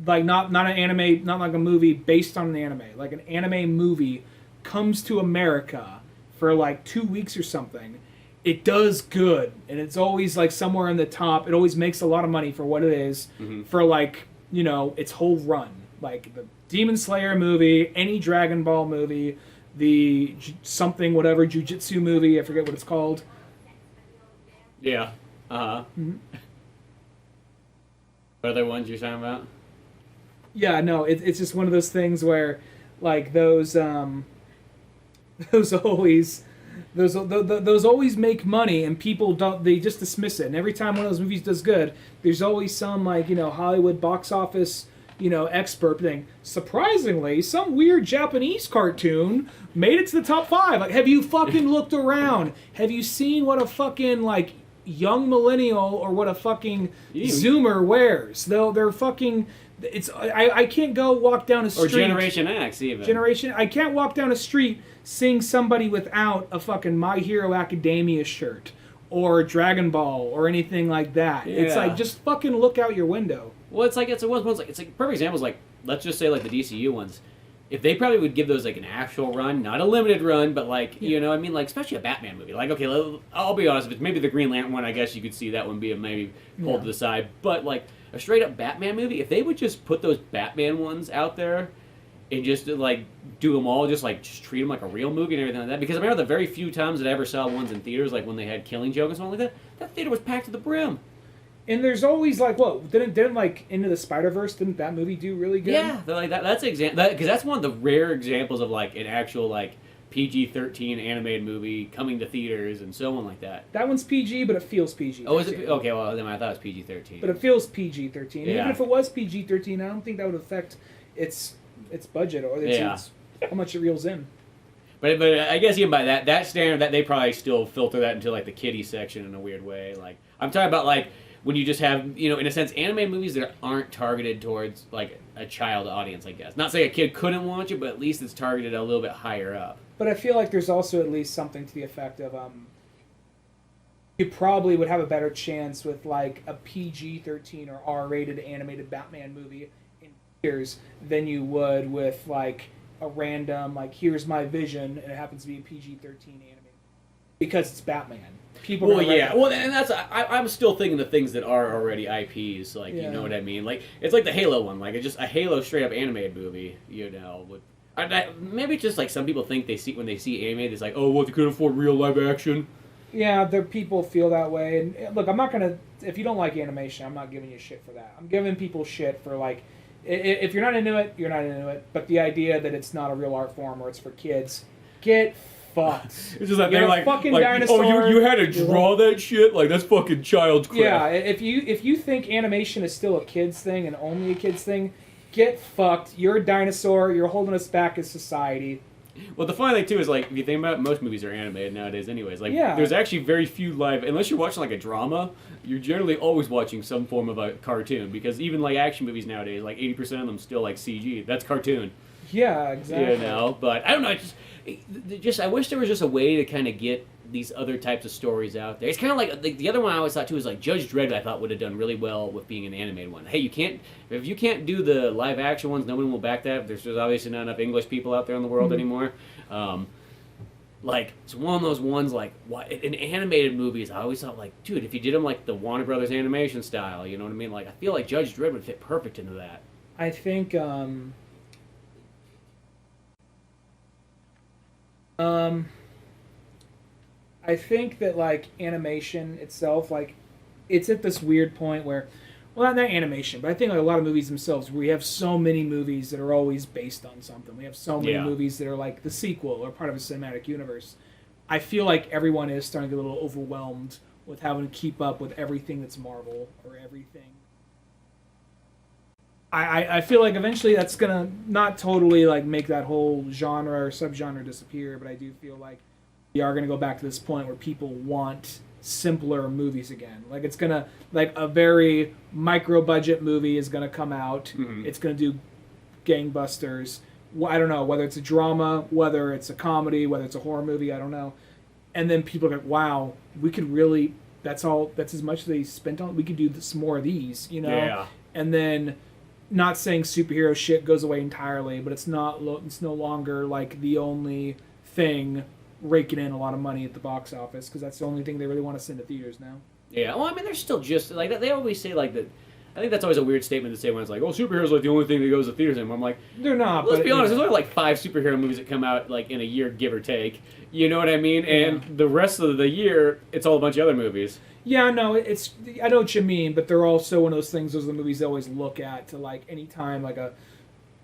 like not an anime, not like a movie based on an anime, like an anime movie comes to America for like 2 weeks or something, it does good, and it's always like somewhere in the top. It always makes a lot of money for what it is, for like, you know, its whole run. Like the Demon Slayer movie, any Dragon Ball movie, the something whatever Jujutsu movie, I forget what it's called. Yeah. What other ones you're talking about? Yeah, no, it's just one of those things where like those always make money, and people they just dismiss it. And every time one of those movies does good, there's always some like, you know, Hollywood box office, you know, expert thing. Surprisingly, some weird Japanese cartoon made it to the top 5. Like, have you fucking looked around? Have you seen what a fucking like young millennial or what a fucking Zoomer wears? They're fucking. It's I can't go walk down a street. Or Generation X even. I can't walk down a street seeing somebody without a fucking My Hero Academia shirt or Dragon Ball or anything like that. Yeah. It's like, just fucking look out your window. Well, it's like a perfect example is like, let's just say like the DCU ones. if they probably would give those like an actual run, not a limited run, but like, you know what I mean? Like, especially a Batman movie. Like, okay, I'll be honest, if it's maybe the Green Lantern one, I guess you could see that one being maybe pulled to the side. But like, a straight up Batman movie, if they would just put those Batman ones out there and just like do them all, just treat them like a real movie and everything like that. Because I remember the very few times that I ever saw ones in theaters, like when they had Killing Joke and something like that, that theater was packed to the brim. And there's always like, what didn't like Into the Spider-Verse? Didn't that movie do really good? Yeah, like that's because that's one of the rare examples of like an actual like PG-13 animated movie coming to theaters and so on like that. That one's PG, but it feels PG. Oh, is it? Okay, well then I thought it was PG-13. But it feels PG-13. Yeah. Even if it was PG-13, I don't think that would affect its budget or its how much it reels in. But I guess even by that standard, that they probably still filter that into like the kiddie section in a weird way. Like I'm talking about like when you just have, you know, in a sense, anime movies that aren't targeted towards like a child audience, I guess. Not saying a kid couldn't watch it, but at least it's targeted a little bit higher up. But I feel like there's also at least something to the effect of you probably would have a better chance with like a PG-13 or R-rated animated Batman movie in theaters than you would with like a random like here's my vision and it happens to be a PG-13 anime because it's Batman. People. Well, yeah. Well, and that's I'm still thinking the things that are already IPs, like you know what I mean. Like it's like the Halo one, like it's just a Halo straight up animated movie, you know. Maybe it's just like some people think when they see animated, it's like, oh, well, they couldn't afford real live action. Yeah, the people feel that way. And look, I'm not gonna. If you don't like animation, I'm not giving you shit for that. I'm giving people shit for like, if you're not into it, you're not into it. But the idea that it's not a real art form or it's for kids, get fucked. It's just like they're like, fucking like dinosaur. Oh, you had to draw that shit? Like that's fucking child's crap. Yeah, if you think animation is still a kids thing and only a kids thing, get fucked. You're a dinosaur. You're holding us back as society. Well, the funny thing too is like if you think about it, most movies are animated nowadays, anyways. Like, yeah. There's actually very few live, unless you're watching like a drama. You're generally always watching some form of a cartoon because even like action movies nowadays, like 80% of them still like CG. That's cartoon. Yeah, exactly. You know, but I don't know. Just I wish there was just a way to kind of get these other types of stories out there. It's kind of like the other one I always thought too is like Judge Dredd. I thought would have done really well with being an animated one. Hey, if you can't do the live action ones, no one will back that. There's obviously not enough English people out there in the world anymore. Like it's one of those ones like in animated movies. I always thought like, dude, if you did them like the Warner Brothers animation style, you know what I mean? Like I feel like Judge Dredd would fit perfect into that. I think. I think that like animation itself, like it's at this weird point where, well, not animation, but I think like a lot of movies themselves, we have so many movies that are always based on something. We have so many movies that are like the sequel or part of a cinematic universe. I feel like everyone is starting to get a little overwhelmed with having to keep up with everything that's Marvel or everything. I feel like eventually that's gonna not totally like make that whole genre or subgenre disappear, but I do feel like we are gonna go back to this point where people want simpler movies again. Like it's gonna like a very micro budget movie is gonna come out. Mm-hmm. It's gonna do gangbusters. I don't know whether it's a drama, whether it's a comedy, whether it's a horror movie. I don't know. And then people are like, "Wow, we could really. That's all. That's as much as they spent on. We could do some more of these, you know." Yeah. And then. Not saying superhero shit goes away entirely, but it's no longer like the only thing raking in a lot of money at the box office because that's the only thing they really want to send to theaters now. Yeah, well, I mean, they're still just like they always say like that. I think that's always a weird statement to say when it's like, "Oh, superheroes are like the only thing that goes to theaters anymore." I'm like, they're not. Let's be honest. There's only like 5 superhero movies that come out like in a year, give or take. You know what I mean? And the rest of the year, it's all a bunch of other movies. Yeah, no, I know what you mean, but they're also one of those things. Those are the movies they always look at to like anytime like a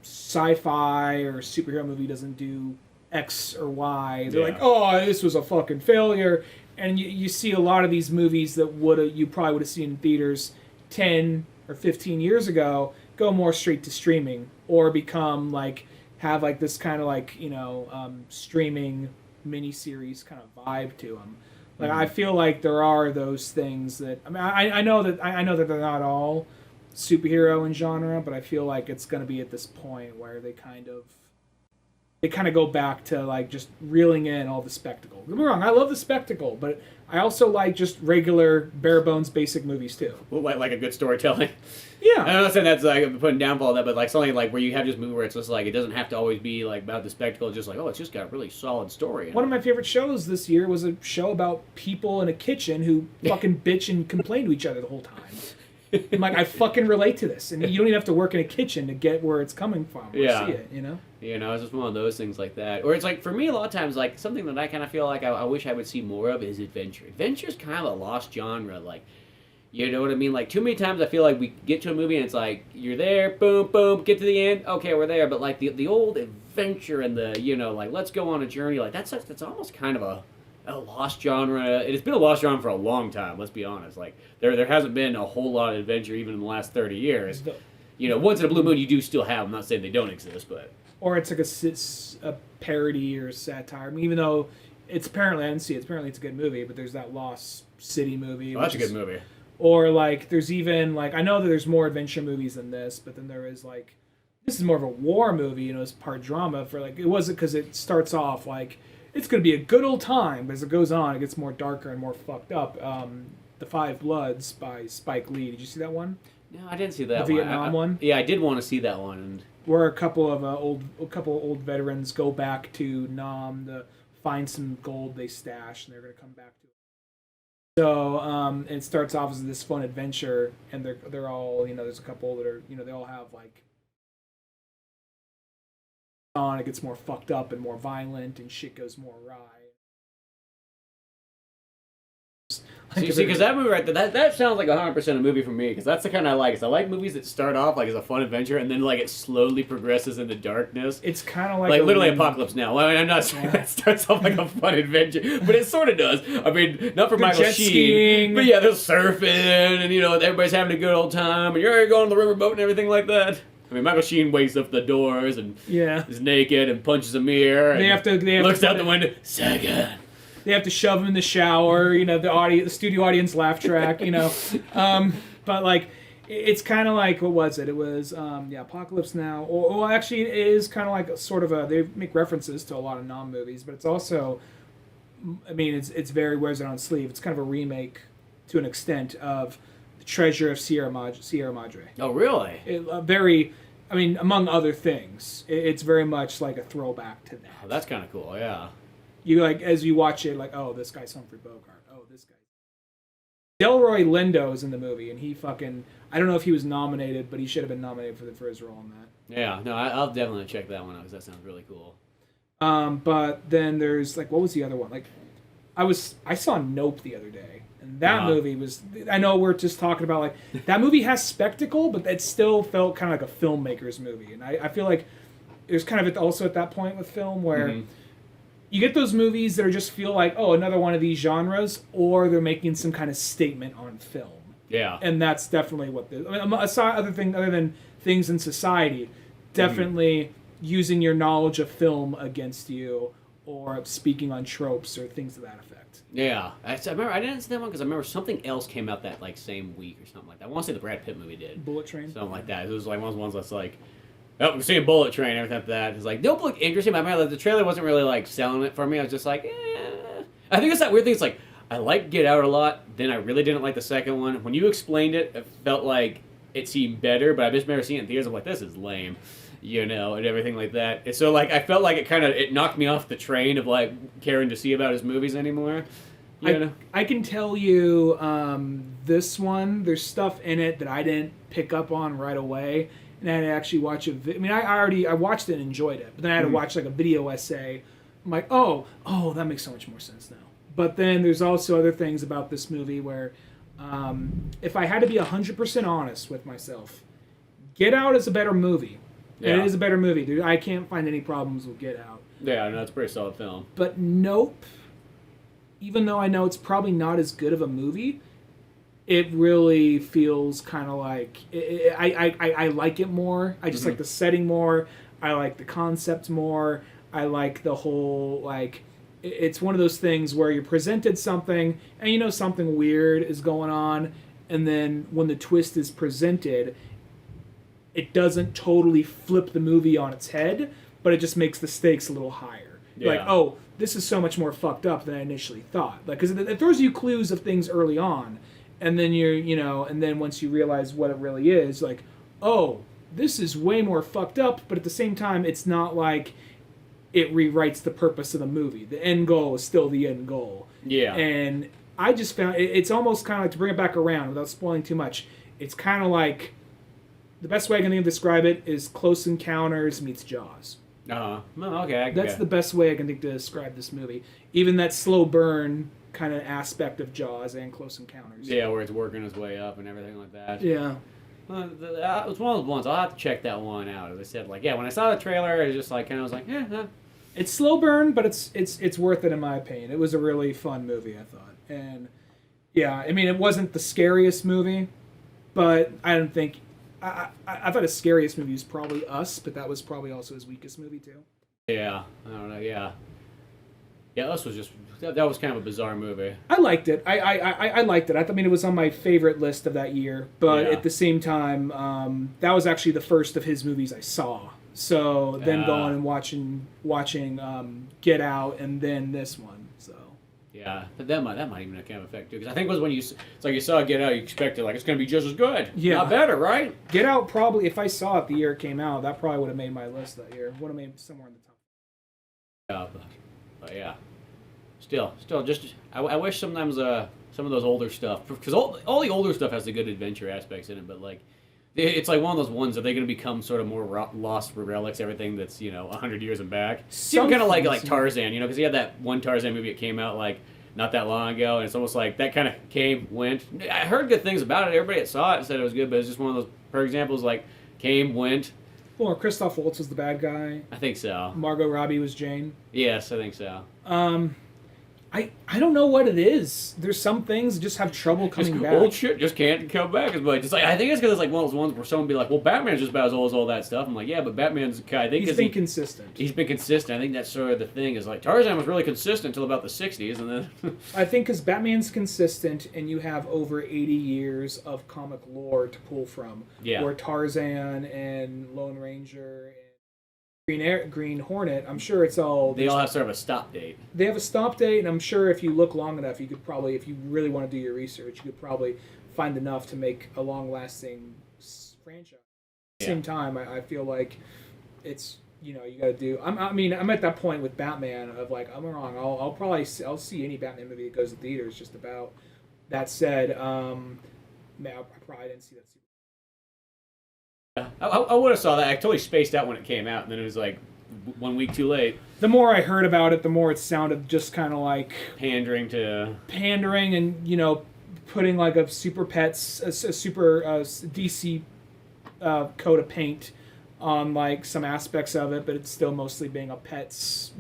sci-fi or superhero movie doesn't do X or Y. They're like, oh, this was a fucking failure. And you see a lot of these movies that you probably would have seen in theaters 10 or 15 years ago go more straight to streaming or become like have like this kind of like streaming miniseries kind of vibe to them. Like I feel like there are those things that I know that they're not all superhero in genre, but I feel like it's going to be at this point where they kind of they kind of go back to like just reeling in all the spectacle. Don't get me wrong, I love the spectacle, but I also like just regular, bare bones, basic movies too. Well, like a good storytelling. Yeah. I'm not saying that's like putting downfall on that, but like something like where you have just movie where it's just like it doesn't have to always be like about the spectacle. It's just like, oh, it's just got a really solid story. One of my favorite shows this year was a show about people in a kitchen who fucking bitch and complain to each other the whole time. I'm like, I fucking relate to this, and you don't even have to work in a kitchen to get where it's coming from or see it, you know? You know, it's just one of those things like that. Or it's like, for me, a lot of times, like, something that I kind of feel like I wish I would see more of is adventure. Adventure's kind of a lost genre, like, you know what I mean? Like, too many times I feel like we get to a movie and it's like, you're there, boom, boom, get to the end, okay, we're there. But, like, the old adventure and the, you know, like, let's go on a journey, like, that's almost kind of a lost genre. It's been a lost genre for a long time, let's be honest. Like, there hasn't been a whole lot of adventure even in the last 30 years. You know, once in a blue moon you do still have them. I'm not saying they don't exist, but... Or it's like a parody or satire. I mean, even though it's apparently, I didn't see it, apparently it's a good movie, but there's that Lost City movie. Oh, that's a good movie. Or, like, there's even, like, I know that there's more adventure movies than this, but then there is, like, this is more of a war movie, you know, it's part drama for, like, it wasn't because it starts off, like, it's going to be a good old time, but as it goes on, it gets more darker and more fucked up. The Five Bloods by Spike Lee. Did you see that one? No, I didn't see that the one. Vietnam one? Yeah, I did want to see that one. And... Where a couple of old veterans go back to Nam to find some gold they stashed, and they're going to come back to it. So it starts off as this fun adventure, and they're all, you know, there's a couple that are, you know, they all have like on. It gets more fucked up and more violent, and shit goes more awry. See, because that movie right there, that sounds like 100% a movie for me, because that's the kind I like. Is I like movies that start off like as a fun adventure, and then like it slowly progresses into darkness. It's kind of like literally Apocalypse Now. Well, I mean, I'm not saying that starts off like a fun adventure, but it sort of does. I mean, not for Michael Sheen, but yeah, there's surfing, and you know, everybody's having a good old time, and you're going on the riverboat and everything like that. I mean, Michael Sheen wakes up the doors and is naked and punches a mirror. And they looks out the window. Second. They have to shove him in the shower, you know, the studio audience laugh track, you know. But, like, it's kind of like, what was it? It was, Apocalypse Now. Or actually, it is kind of like sort of they make references to a lot of non-movies, but it's also, I mean, it's very wears it on sleeve. It's kind of a remake, to an extent, of The Treasure of Sierra Madre. Oh, really? I mean, among other things, it's very much like a throwback to that. Oh, that's kind of cool, yeah. You like as you watch it, like, oh, this guy's Humphrey Bogart. Oh, this guy. Delroy Lindo is in the movie, and he fucking, I don't know if he was nominated, but he should have been nominated for his role in that. Yeah, no, I'll definitely check that one out because that sounds really cool. But then there's like, what was the other one? Like, I saw Nope the other day, and that movie was. I know we're just talking about like that movie has spectacle, but it still felt kind of like a filmmaker's movie, and I feel like there's kind of also at that point with film where. Mm-hmm. You get those movies that just feel like, oh, another one of these genres, or they're making some kind of statement on film. Yeah. And that's definitely what other than things in society, definitely using your knowledge of film against you, or speaking on tropes or things to that effect. Yeah. I remember I didn't see that one because I remember something else came out that like same week or something like that. I want to say the Brad Pitt movie did. Bullet Train? Something like that. It was like one of those ones that's like, oh, we're seeing Bullet Train and everything like that. It's like, Nope looked interesting, but I remember the trailer wasn't really, like, selling it for me. I was just like, eh. I think it's that weird thing. It's like, I like Get Out a lot, then I really didn't like the second one. When you explained it, it felt like it seemed better, but I just remember seeing it in theaters. I'm like, this is lame, you know, and everything like that. And so, like, I felt like it knocked me off the train of, like, caring to see about his movies anymore. You know? I can tell you this one, there's stuff in it that I didn't pick up on right away. And I had to actually watch a I mean, I watched it and enjoyed it. But then I had to watch, like, a video essay. I'm like, oh, that makes so much more sense now. But then there's also other things about this movie where if I had to be 100% honest with myself, Get Out is a better movie. Yeah. It is a better movie, dude. I can't find any problems with Get Out. Yeah, no, it's a pretty solid film. But Nope, even though I know it's probably not as good of a movie, it really feels kind of like I like it more. I just like the setting more. I like the concept more. I like the whole, like, it's one of those things where you're presented something and you know something weird is going on, and then when the twist is presented, it doesn't totally flip the movie on its head, but it just makes the stakes a little higher. Yeah. Like, oh, this is so much more fucked up than I initially thought. Like, because it throws you clues of things early on, and then and then once you realize what it really is, like, oh, this is way more fucked up, but at the same time, it's not like it rewrites the purpose of the movie. The end goal is still the end goal. Yeah. And I just found it's almost kind of like, to bring it back around without spoiling too much, it's kind of like, the best way I can think of describe it is Close Encounters meets Jaws. Well, okay. That's the best way I can think to describe this movie. Even that slow burn kind of aspect of Jaws and Close Encounters. Yeah, where it's working its way up and everything like that. Yeah. It was one of those ones. I'll have to check that one out. As I said, like, yeah, when I saw the trailer, it was just like, kind of was like, yeah. It's slow burn, but it's worth it in my opinion. It was a really fun movie, I thought. And yeah, I mean, it wasn't the scariest movie, but I don't think I thought his scariest movie was probably Us, but that was probably also his weakest movie too. Yeah, I don't know. Yeah, Us was just that was kind of a bizarre movie. I liked it. I liked it. I mean, it was on my favorite list of that year, but at the same time, that was actually the first of his movies I saw. So then going and watching Get Out and then this one. So yeah, but that might even kind of affect you, because I think it was when it's like you saw Get Out, you expected like it's going to be just as good, not better, right? Get Out probably, if I saw it the year it came out, that probably would have made my list that year. Would have made somewhere in the top. Yeah, but yeah, still, just I wish sometimes some of those older stuff, because all the older stuff has the good adventure aspects in it, but like. It's like one of those ones that they're going to become sort of more lost relics, everything that's, 100 years and back. Even kind of like Tarzan, because he had that one Tarzan movie that came out like not that long ago, and it's almost like that kind of came, went. I heard good things about it. Everybody that saw it said it was good, but it's just one of those, for examples, like came, went. Well, Christoph Waltz was the bad guy. I think so. Margot Robbie was Jane. Yes, I think so. I don't know what it is. There's some things that just have trouble coming back. Old shit just can't come back as much. It's like, I think it's because it's like one of those ones where someone be like, well, Batman's just about as old as all that stuff. I'm like, yeah, but Batman's I think he's been consistent. He's been consistent. I think that's sort of the thing, is like Tarzan was really consistent until about the 60s, and then I think because Batman's consistent and you have over 80 years of comic lore to pull from. Yeah. Where Tarzan and Lone Ranger and Green Hornet, I'm sure it's all... They all have sort of a stop date. They have a stop date, and I'm sure if you look long enough, you could probably, if you really want to do your research, you could probably find enough to make a long-lasting franchise. At the same time, I feel like it's, you got to do... I'm at that point with Batman of like, I'm wrong, I'll see any Batman movie that goes to theaters just about. That said, I probably didn't see that. I would have saw that. I totally spaced out when it came out, and then it was like 1 week too late. The more I heard about it, the more it sounded just kind of like pandering, and putting like a super DC coat of paint on like some aspects of it, but it's still mostly being a Pets,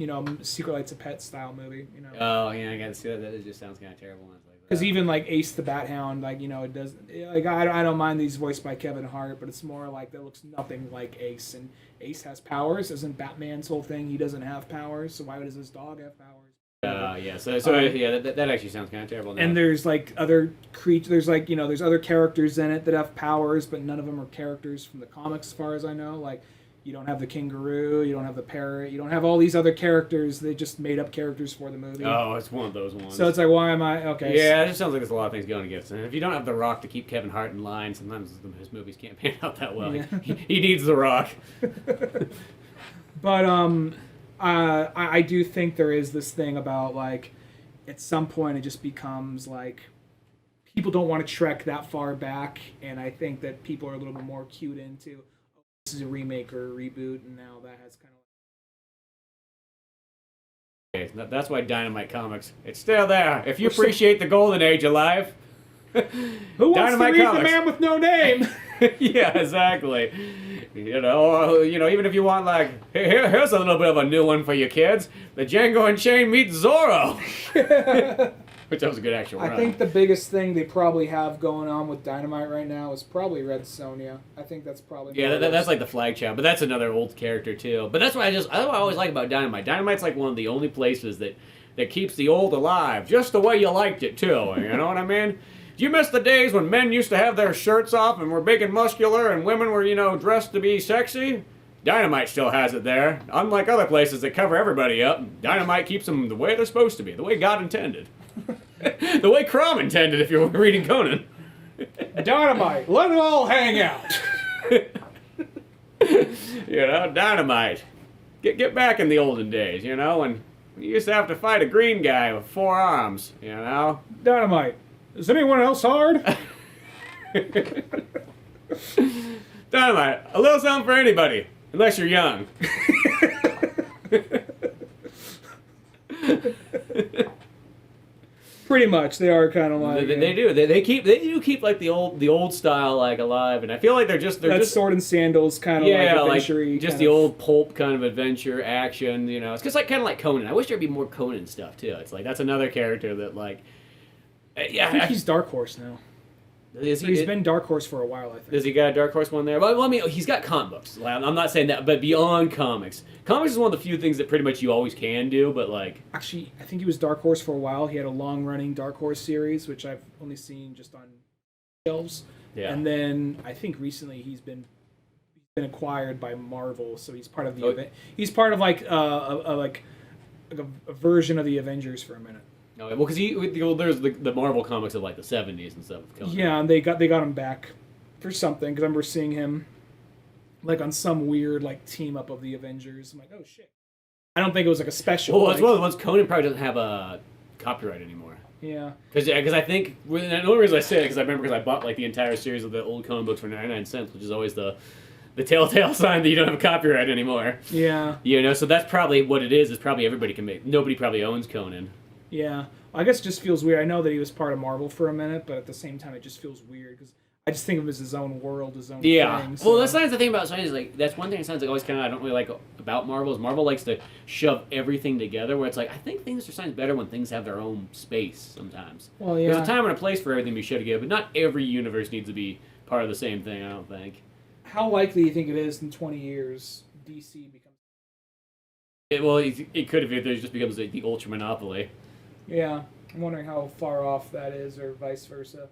Secret Lights of Pets style movie. Oh yeah, I got to see that. It just sounds kind of terrible. Because even like Ace the Bat Hound, like it doesn't. Like I don't mind these voiced by Kevin Hart, but it's more like that looks nothing like Ace. And Ace has powers. Isn't Batman's whole thing? He doesn't have powers, so why does his dog have powers? Yeah. So yeah, that actually sounds kind of terrible. Now. And there's like other creatures. There's like there's other characters in it that have powers, but none of them are characters from the comics, as far as I know. Like. You don't have the kangaroo, you don't have the parrot, you don't have all these other characters. They just made up characters for the movie. Oh, it's one of those ones. So it's like, why am I... Okay. Yeah, it just sounds like there's a lot of things going against it. And if you don't have The Rock to keep Kevin Hart in line, sometimes his movies can't pan out that well. Yeah. He needs The Rock. But I do think there is this thing about, like, at some point it just becomes, like... People don't want to trek that far back, and I think that people are a little bit more cued into... This is a remake or a reboot, and now that has kind of... Okay, that's why Dynamite Comics, it's still there. If you appreciate the golden age of life, who wants to read Comics. The Man with No Name? Yeah, exactly. Even if you want, like, here's a little bit of a new one for your kids. The Django Unchained meets Zorro. Which that was a good actual run. I think the biggest thing they probably have going on with Dynamite right now is probably Red Sonja. I think that's probably... Yeah, that's like the flag child, but that's another old character too. But that's what I always like about Dynamite. Dynamite's like one of the only places that keeps the old alive, just the way you liked it too. You know what I mean? Do you miss the days when men used to have their shirts off and were big and muscular, and women were, dressed to be sexy? Dynamite still has it there. Unlike other places that cover everybody up, Dynamite keeps them the way they're supposed to be, the way God intended. The way Crom intended if you're reading Conan. Dynamite, let it all hang out. Dynamite. Get back in the olden days, when you used to have to fight a green guy with 4 arms, Dynamite, is anyone else hard? Dynamite, a little something for anybody, unless you're young. Pretty much, they are kind of like they do. They do keep like the old style like alive, and I feel like they're just sword and sandals kind of adventure-y, like just the old pulp kind of adventure action. It's just like kind of like Conan. I wish there'd be more Conan stuff too. It's like that's another character that like. I think he's Dark Horse now. He's been Dark Horse for a while, I think. Does he got a Dark Horse one there? Well, I mean, he's got comic books. I'm not saying that, but beyond comics. Comics is one of the few things that pretty much you always can do, but like... Actually, I think he was Dark Horse for a while. He had a long-running Dark Horse series, which I've only seen just on shelves. Yeah. And then I think recently he's been acquired by Marvel, so he's part of the he's part of like a version of the Avengers for a minute. No, well, because there's the Marvel comics of like the 70s and stuff. Yeah, and they got him back for something because I remember seeing him like on some weird like team up of the Avengers. I'm like, oh shit! I don't think it was like a special. Well, it's one of the ones Conan probably doesn't have a copyright anymore. Yeah. Because I think the only reason I say it because I remember because I bought like the entire series of the old Conan books for 99 cents, which is always the telltale sign that you don't have a copyright anymore. Yeah. So that's probably what it is. Is probably everybody can make. Nobody probably owns Conan. Yeah, I guess it just feels weird. I know that he was part of Marvel for a minute, but at the same time, it just feels weird because I just think of him as his own world, his own thing. So. Well, that's the thing about Sony is like that's one thing that sounds like always kind of I don't really like about Marvel is Marvel likes to shove everything together. Where it's like I think things are sometimes better when things have their own space sometimes. Well, yeah. There's a time and a place for everything to be shoved together, but not every universe needs to be part of the same thing. I don't think. How likely do you think it is in 20 years DC becomes? It could if it just becomes the ultra monopoly. Yeah, I'm wondering how far off that is, or vice versa.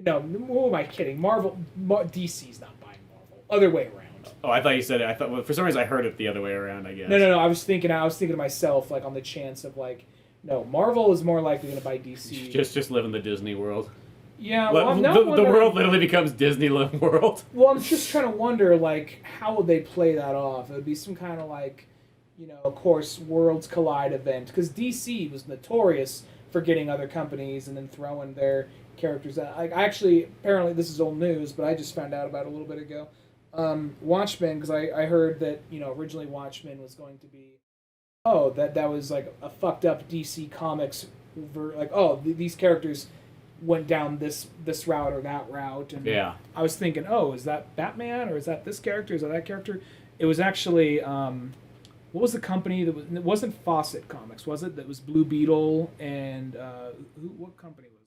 No, who am I kidding? DC's not buying Marvel. Other way around. Oh, I thought you said it. I thought for some reason I heard it the other way around. I guess. No. I was thinking to myself like on the chance of like, no, Marvel is more likely going to buy DC. Just live in the Disney world. Yeah, well, the world literally becomes Disneyland world. Well, I'm just trying to wonder like how would they play that off? It would be some kind of like. Of course, Worlds Collide event. Because DC was notorious for getting other companies and then throwing their characters out. Apparently this is old news, but I just found out about it a little bit ago. Watchmen, because I heard that, originally Watchmen was going to be, that was like a fucked up DC Comics, these characters went down this route or that route. And yeah. I was thinking, is that Batman or is that this character? Is that character? It was actually... what was the company that was? It wasn't Fawcett Comics, was it? That was Blue Beetle and what company was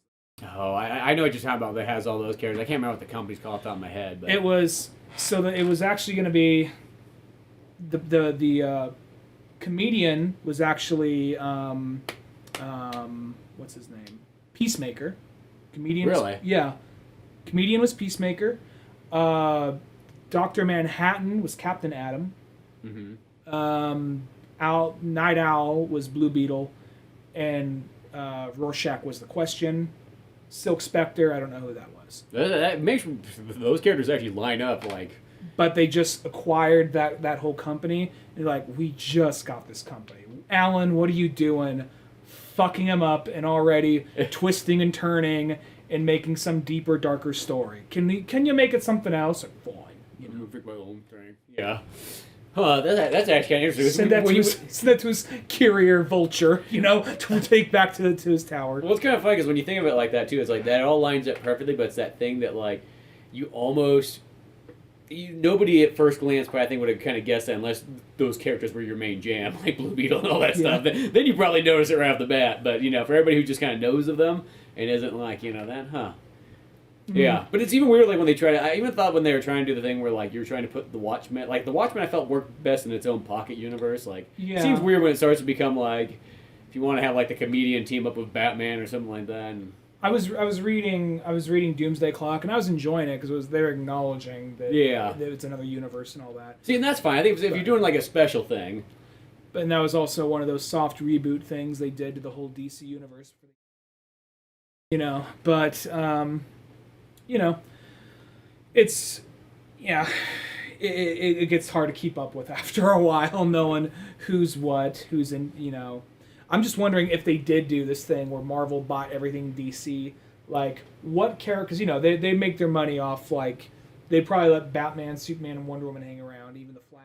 it? Oh, I know what you're talking about. That has all those characters. I can't remember what the company's called off the top of my head. But it was it was actually going to be the comedian was actually what's his name? Peacemaker. Comedian. Really? Yeah. Comedian was Peacemaker. Dr. Manhattan was Captain Atom. Mm-hmm. Night Owl was Blue Beetle, and Rorschach was the Question. Silk Spectre, I don't know who that was. That makes those characters actually line up like. But they just acquired that whole company. And they're like, we just got this company. Alan, what are you doing? Fucking him up and already twisting and turning and making some deeper, darker story. Can you make it something else? Fine. I'm gonna pick my own thing. Yeah. That's actually kind of interesting. Send that to his carrier vulture, to take back to his tower. Well, what's kind of funny is when you think of it like that too, it's like that all lines up perfectly, but it's that thing that like nobody at first glance probably I think would have kind of guessed that unless those characters were your main jam, like Blue Beetle and all that stuff. Then you probably notice it right off the bat. But for everybody who just kind of knows of them and isn't like that, huh? Yeah, but it's even weird like when they try to... I even thought when they were trying to do the thing where like you're trying to put the Watchmen... Like the Watchmen I felt worked best in its own pocket universe. Like it seems weird when it starts to become like... If you want to have like the comedian team up with Batman or something like that. And, I was reading Doomsday Clock, and I was enjoying it because they're acknowledging that, that it's another universe and all that. See, and that's fine. I think if you're doing like a special thing. And that was also one of those soft reboot things they did to the whole DC universe. You know, but you know, it's it gets hard to keep up with after a while, knowing who's in, you know. I'm just wondering if they did do this thing where Marvel bought everything DC, like, what characters, you know, they make their money off, like, they'd probably let Batman, Superman, and Wonder Woman hang around, even the Flash.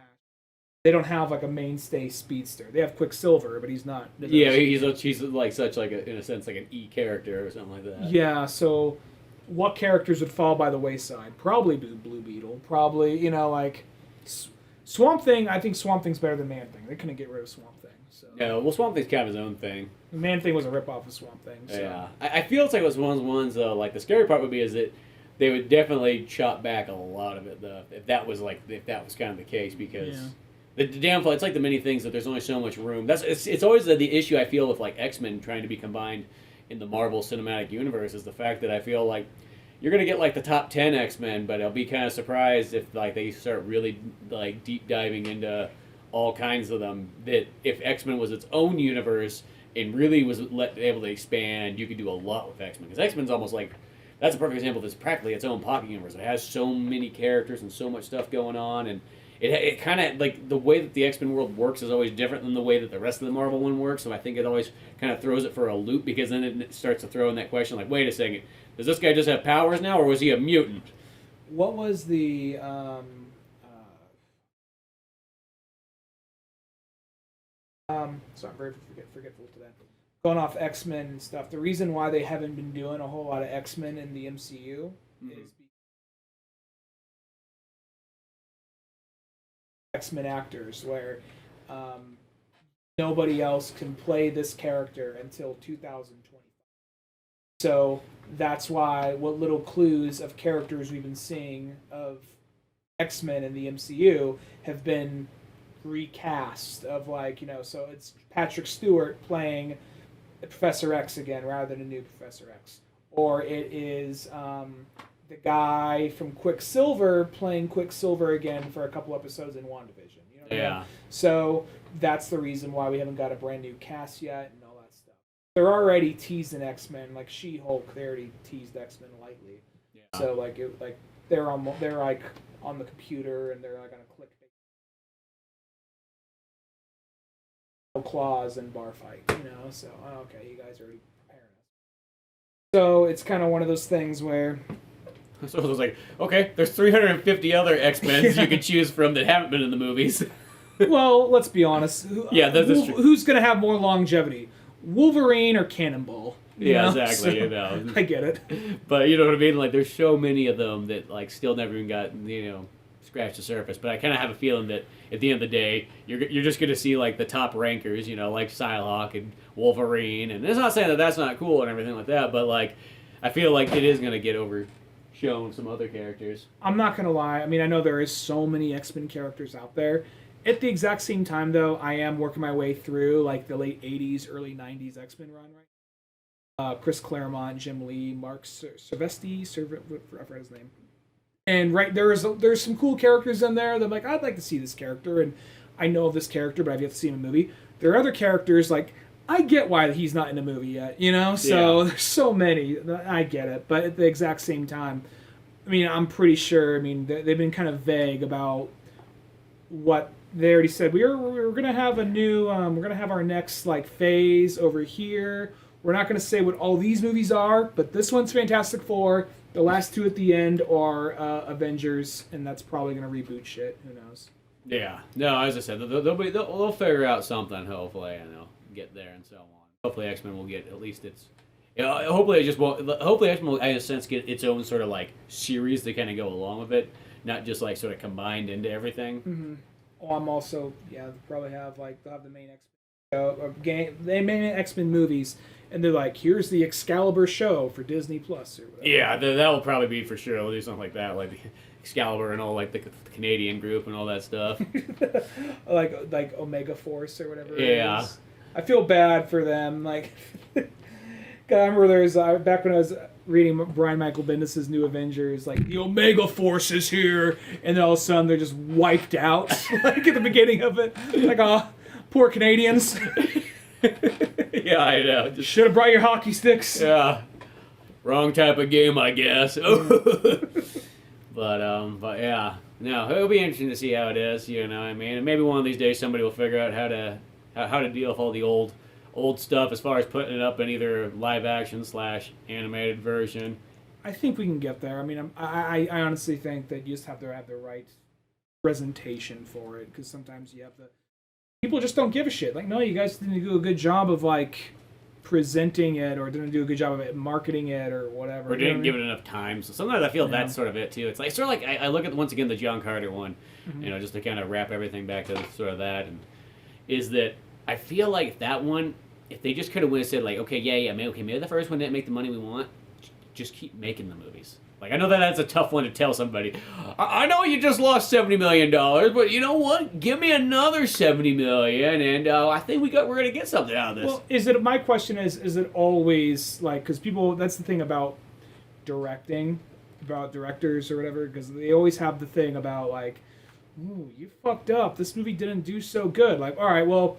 They don't have, like, a mainstay speedster. They have Quicksilver, but he's not. Yeah, he's like such, like, in a sense, like an E character or something like that. Yeah, so what characters would fall by the wayside? Probably Blue Beetle. Probably, you know, like Swamp Thing. I think Swamp Thing's better than Man Thing. They couldn't get rid of Swamp Thing. So. Yeah, well, Swamp Thing's kind of his own thing. Man Thing was a ripoff of Swamp Thing. So. Yeah, I feel it's like it was one of the ones though. Like the scary part would be is that they would definitely chop back a lot of it though if that was kind of the case because. Yeah. The downfall, it's like the many things that there's only so much room. It's always the issue I feel with like X-Men trying to be combined in the Marvel Cinematic Universe is the fact that I feel like you're gonna get like the top 10 X-Men, but I'll be kind of surprised if like they start really like deep diving into all kinds of them. That if X-Men was its own universe and really was able to expand, you could do a lot with X-Men because X-Men's almost like that's a perfect example of this practically its own pocket universe. It has so many characters and so much stuff going on and. It kind of, like, the way that the X-Men world works is always different than the way that the rest of the Marvel one works, so I think it always kind of throws it for a loop, because then it starts to throw in that question, like, wait a second, does this guy just have powers now, or was he a mutant? What was the, sorry, I'm very forgetful today. Going off X-Men and stuff, the reason why they haven't been doing a whole lot of X-Men in the MCU is X-Men actors where nobody else can play this character until 2020. So that's why what little clues of characters we've been seeing of X-Men in the MCU have been recast of, like, you know, so it's Patrick Stewart playing Professor X again rather than a new Professor X. Or it is the guy from Quicksilver playing Quicksilver again for a couple episodes in WandaVision. You know what I mean? So that's the reason why we haven't got a brand new cast yet and all that stuff. They're already teasing X-Men, like She-Hulk. They already teased X-Men lightly. Yeah. So they're like on the computer and they're like on a click. Claws and bar fight, you know. So okay, you guys are already preparing us. So it's kind of one of those things where. So it was like, okay, there's 350 other X-Men you can choose from that haven't been in the movies. Well, let's be honest. Yeah, that's true. Who's going to have more longevity, Wolverine or Cannonball? Yeah, exactly. So, you know, I get it. But you know what I mean? Like, there's so many of them that like still never even got scratched the surface. But I kind of have a feeling that at the end of the day, you're just going to see like the top rankers, like Psylocke and Wolverine. And it's not saying that that's not cool and everything like that, but like I feel like it is going to get overshown some other characters. I'm not going to lie. I mean, I know there is so many X-Men characters out there. At the exact same time, though, I am working my way through like the late 80s, early 90s X-Men run right. Chris Claremont, Jim Lee, Mark Silvestri, I forgot his name. And right there's some cool characters in there that I'm like, I'd like to see this character, and I know of this character, but I've yet to see him in a movie. There are other characters like I get why he's not in a movie yet, So there's so many. I get it, but at the exact same time, I mean, I'm pretty sure. I mean, they've been kind of vague about what they already said. We're gonna have a new. We're gonna have our next like phase over here. We're not gonna say what all these movies are, but this one's Fantastic Four. The last two at the end are Avengers, and that's probably gonna reboot shit. Who knows? Yeah. No, as I said, they'll figure out something. Hopefully, and they'll get there and so on. Hopefully, X-Men will get at least its. Hopefully, X-Men will, in a sense, get its own sort of like series to kind of go along with it, not just like sort of combined into everything. Mm-hmm. Oh, I'm also they'll probably have they'll have the main X-Men the main X-Men movies, and they're like, here's the Excalibur show for Disney Plus or whatever. Yeah, that will probably be for sure. They'll do something like that, like the Excalibur and all like the Canadian group and all that stuff. like Omega Force or whatever. Yeah. It is. I feel bad for them, like, I remember there was back when I was reading Brian Michael Bendis' New Avengers, like the Omega Force is here, and then all of a sudden they're just wiped out, like at the beginning of it, like poor Canadians. Yeah, I know. Should have brought your hockey sticks. Yeah, wrong type of game, I guess. But yeah, no, it'll be interesting to see how it is. You know, what I mean, and maybe one of these days somebody will figure out how to deal with all the old stuff as far as putting it up in either live action / animated version. I think we can get there. I mean, I honestly think that you just have to have the right presentation for it, because sometimes you have to. People just don't give a shit. Like, no, you guys didn't do a good job of like presenting it, or didn't do a good job of it, marketing it, or whatever. Or didn't give it enough time. So sometimes I feel that's sort of it too. It's like sort of like I look at once again the John Carter one, you know, just to kind of wrap everything back to sort of that, and is that I feel like that one, if they just could have said like, okay, maybe the first one didn't make the money we want, just keep making the movies. Like, I know that's a tough one to tell somebody. I know you just lost $70 million, but you know what? Give me another $70 million, and I think we're going to get something out of this. Well, my question is it always, like, because people, that's the thing about directing, about directors or whatever, because they always have the thing about, like, ooh, you fucked up. This movie didn't do so good. Like, all right, well,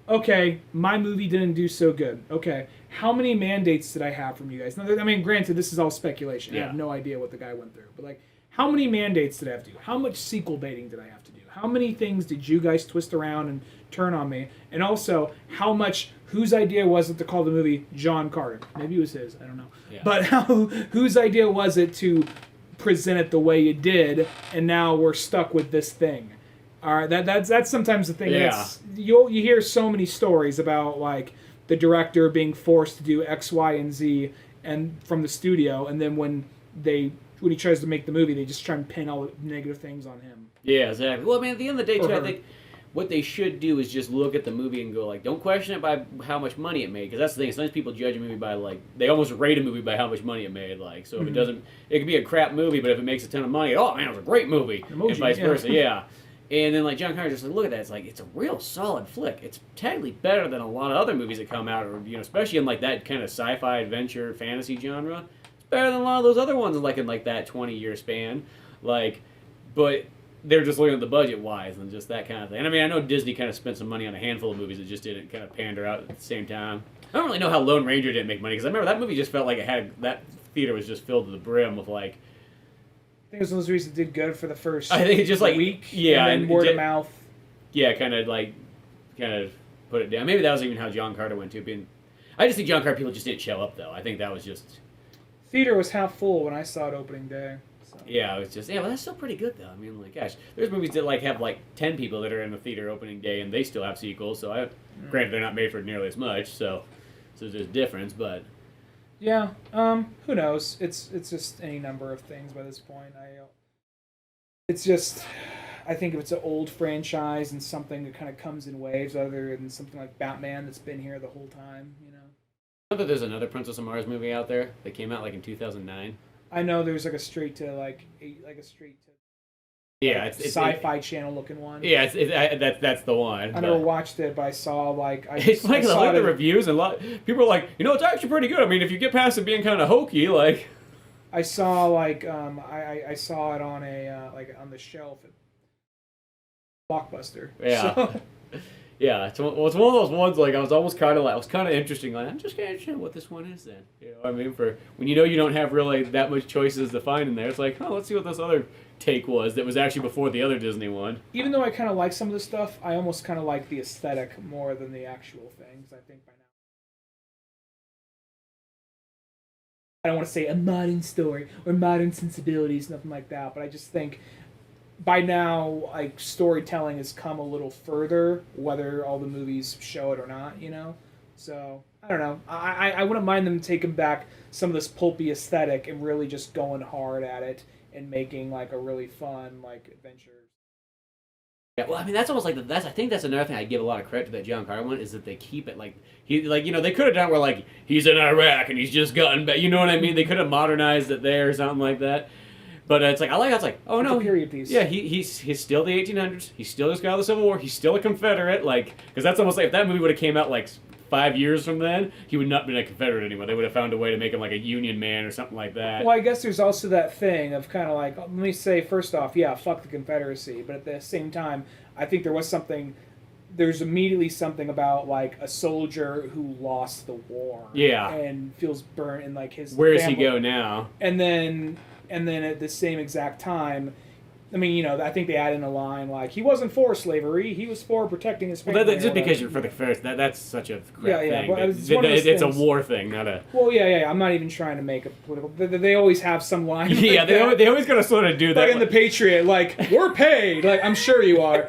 okay, my movie didn't do so good. Okay, how many mandates did I have from you guys? Now, I mean, granted, this is all speculation. Yeah. I have no idea what the guy went through. But, like, how many mandates did I have to do? How much sequel baiting did I have to do? How many things did you guys twist around and turn on me? And also, whose idea was it to call the movie John Carter? Maybe it was his, I don't know. Yeah. But whose idea was it to present it the way you did, and now we're stuck with this thing? All right, that's sometimes the thing. Yeah. You hear so many stories about, like, the director being forced to do X, Y, and Z, and from the studio, and then when he tries to make the movie, they just try and pin all the negative things on him. Yeah, exactly. Well, I mean, at the end of the day, too, I think what they should do is just look at the movie and go, like, don't question it by how much money it made, because that's the thing. Sometimes people judge a movie by, like, they almost rate a movie by how much money it made. Like, so if it doesn't, it could be a crap movie, but if it makes a ton of money, oh man, it was a great movie, and vice versa. Yeah. And then, like, John Carter just like, look at that. It's like, it's a real solid flick. It's technically better than a lot of other movies that come out, or, you know, especially in, like, that kind of sci-fi, adventure, fantasy genre. It's better than a lot of those other ones, like, in, like, that 20-year span. Like, but they're just looking at the budget-wise and just that kind of thing. And, I mean, I know Disney kind of spent some money on a handful of movies that just didn't kind of pander out at the same time. I don't really know how Lone Ranger didn't make money, because I remember that movie just felt like that theater was just filled to the brim with, like, I think it was one of those movies that did good for the first I think it's just like week, yeah, and then word of mouth. Yeah, kind of put it down. Maybe that was even how John Carter went too. I just think John Carter people just didn't show up though. I think that was just theater was half full when I saw it opening day. So. Yeah, it was just well, that's still pretty good though. I mean, like, gosh, there's movies that like have like 10 people that are in the theater opening day and they still have sequels. So granted, they're not made for nearly as much. So there's a difference, but. Yeah, who knows? It's just any number of things by this point. It's just, I think if it's an old franchise and something that kind of comes in waves, other than something like Batman that's been here the whole time, you know. I know that there's another Princess of Mars movie out there that came out like in 2009. I know there's like a straight to yeah, it's sci-fi channel looking one. Yeah, that's the one. I never watched it, but I saw like I look at the reviews and a lot people are like, you know, it's actually pretty good. I mean, if you get past it being kind of hokey, like. I saw like I saw it on a like on the shelf at Blockbuster. Yeah. So. Yeah, it's one of those ones like I was kind of interesting. Like, I'm just kind of interested in what this one is then. You know, I mean, for when you know you don't have really that much choices to find in there, it's like, oh, let's see what this other take was that was actually before the other Disney one. Even though I kind of like some of the stuff, I almost kind of like the aesthetic more than the actual things. I think by now. I don't want to say a modern story or modern sensibilities, nothing like that, but I just think by now, like, storytelling has come a little further, whether all the movies show it or not, you know? So, I don't know. I wouldn't mind them taking back some of this pulpy aesthetic and really just going hard at it and making, like, a really fun, like, adventure. Yeah, well, I mean, that's almost like I think that's another thing I give a lot of credit to that John Carter one is that they keep it like you know, they could have done where like he's in Iraq and he's just gotten back, you know what I mean? They could have modernized it there or something like that. But it's like it's like, oh no, it's a period piece. Yeah, he's still the 1800s. He's still this guy of the Civil War. He's still a Confederate. Like, because that's almost like if that movie would have came out like 5 years from then, he would not have been a Confederate anymore. They would have found a way to make him like a Union man or something like that. Well, I guess there's also that thing of kind of like, let me say, first off, yeah, fuck the Confederacy, but at the same time, I think there's immediately something about like a soldier who lost the war, and feels burnt, and like his where family. does he go now? And then at the same exact time, I mean, I think they add in a line like, he wasn't for slavery, he was for protecting his family. Well, just because you're for the Confederacy, that's such a crap thing. But it's a war thing, not a... Well, yeah, I'm not even trying to make a political... They always have some line like yeah, they always gotta sort of do that. Like in The Patriot, like, we're paid! Like, I'm sure you are.